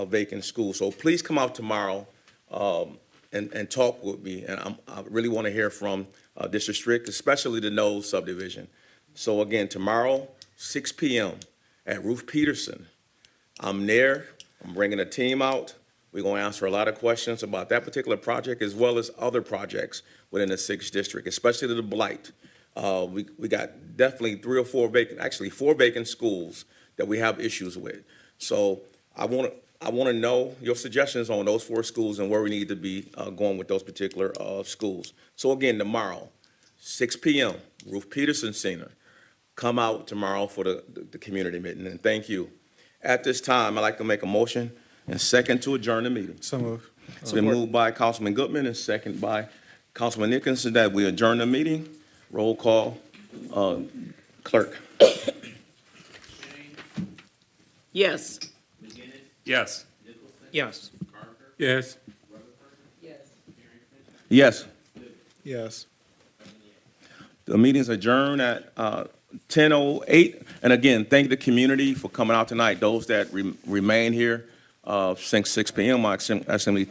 [SPEAKER 8] vacant school. So please come out tomorrow and talk with me. And I really want to hear from District 6, especially the Knowles subdivision. So again, tomorrow, 6 p.m. at Ruth Peterson. I'm there. I'm bringing a team out. We're going to answer a lot of questions about that particular project as well as other projects within the 6th district, especially the blight. We got definitely 3 or 4 vacant, actually 4 vacant schools that we have issues with. So I want to know your suggestions on those 4 schools and where we need to be going with those particular schools. So again, tomorrow, 6 p.m., Ruth Peterson Center. Come out tomorrow for the community meeting, and thank you. At this time, I'd like to make a motion and second to adjourn the meeting.
[SPEAKER 4] So moved.
[SPEAKER 8] It's been moved by Councilman Goodman and second by Councilman Nicholson that we adjourn the meeting. Roll call, clerk.
[SPEAKER 3] Yes.
[SPEAKER 9] Yes.
[SPEAKER 1] Yes.
[SPEAKER 2] Yes.
[SPEAKER 8] Yes.
[SPEAKER 4] Yes.
[SPEAKER 8] The meeting's adjourned at 10:08. And again, thank the community for coming out tonight. Those that remain here since 6 p.m. I simply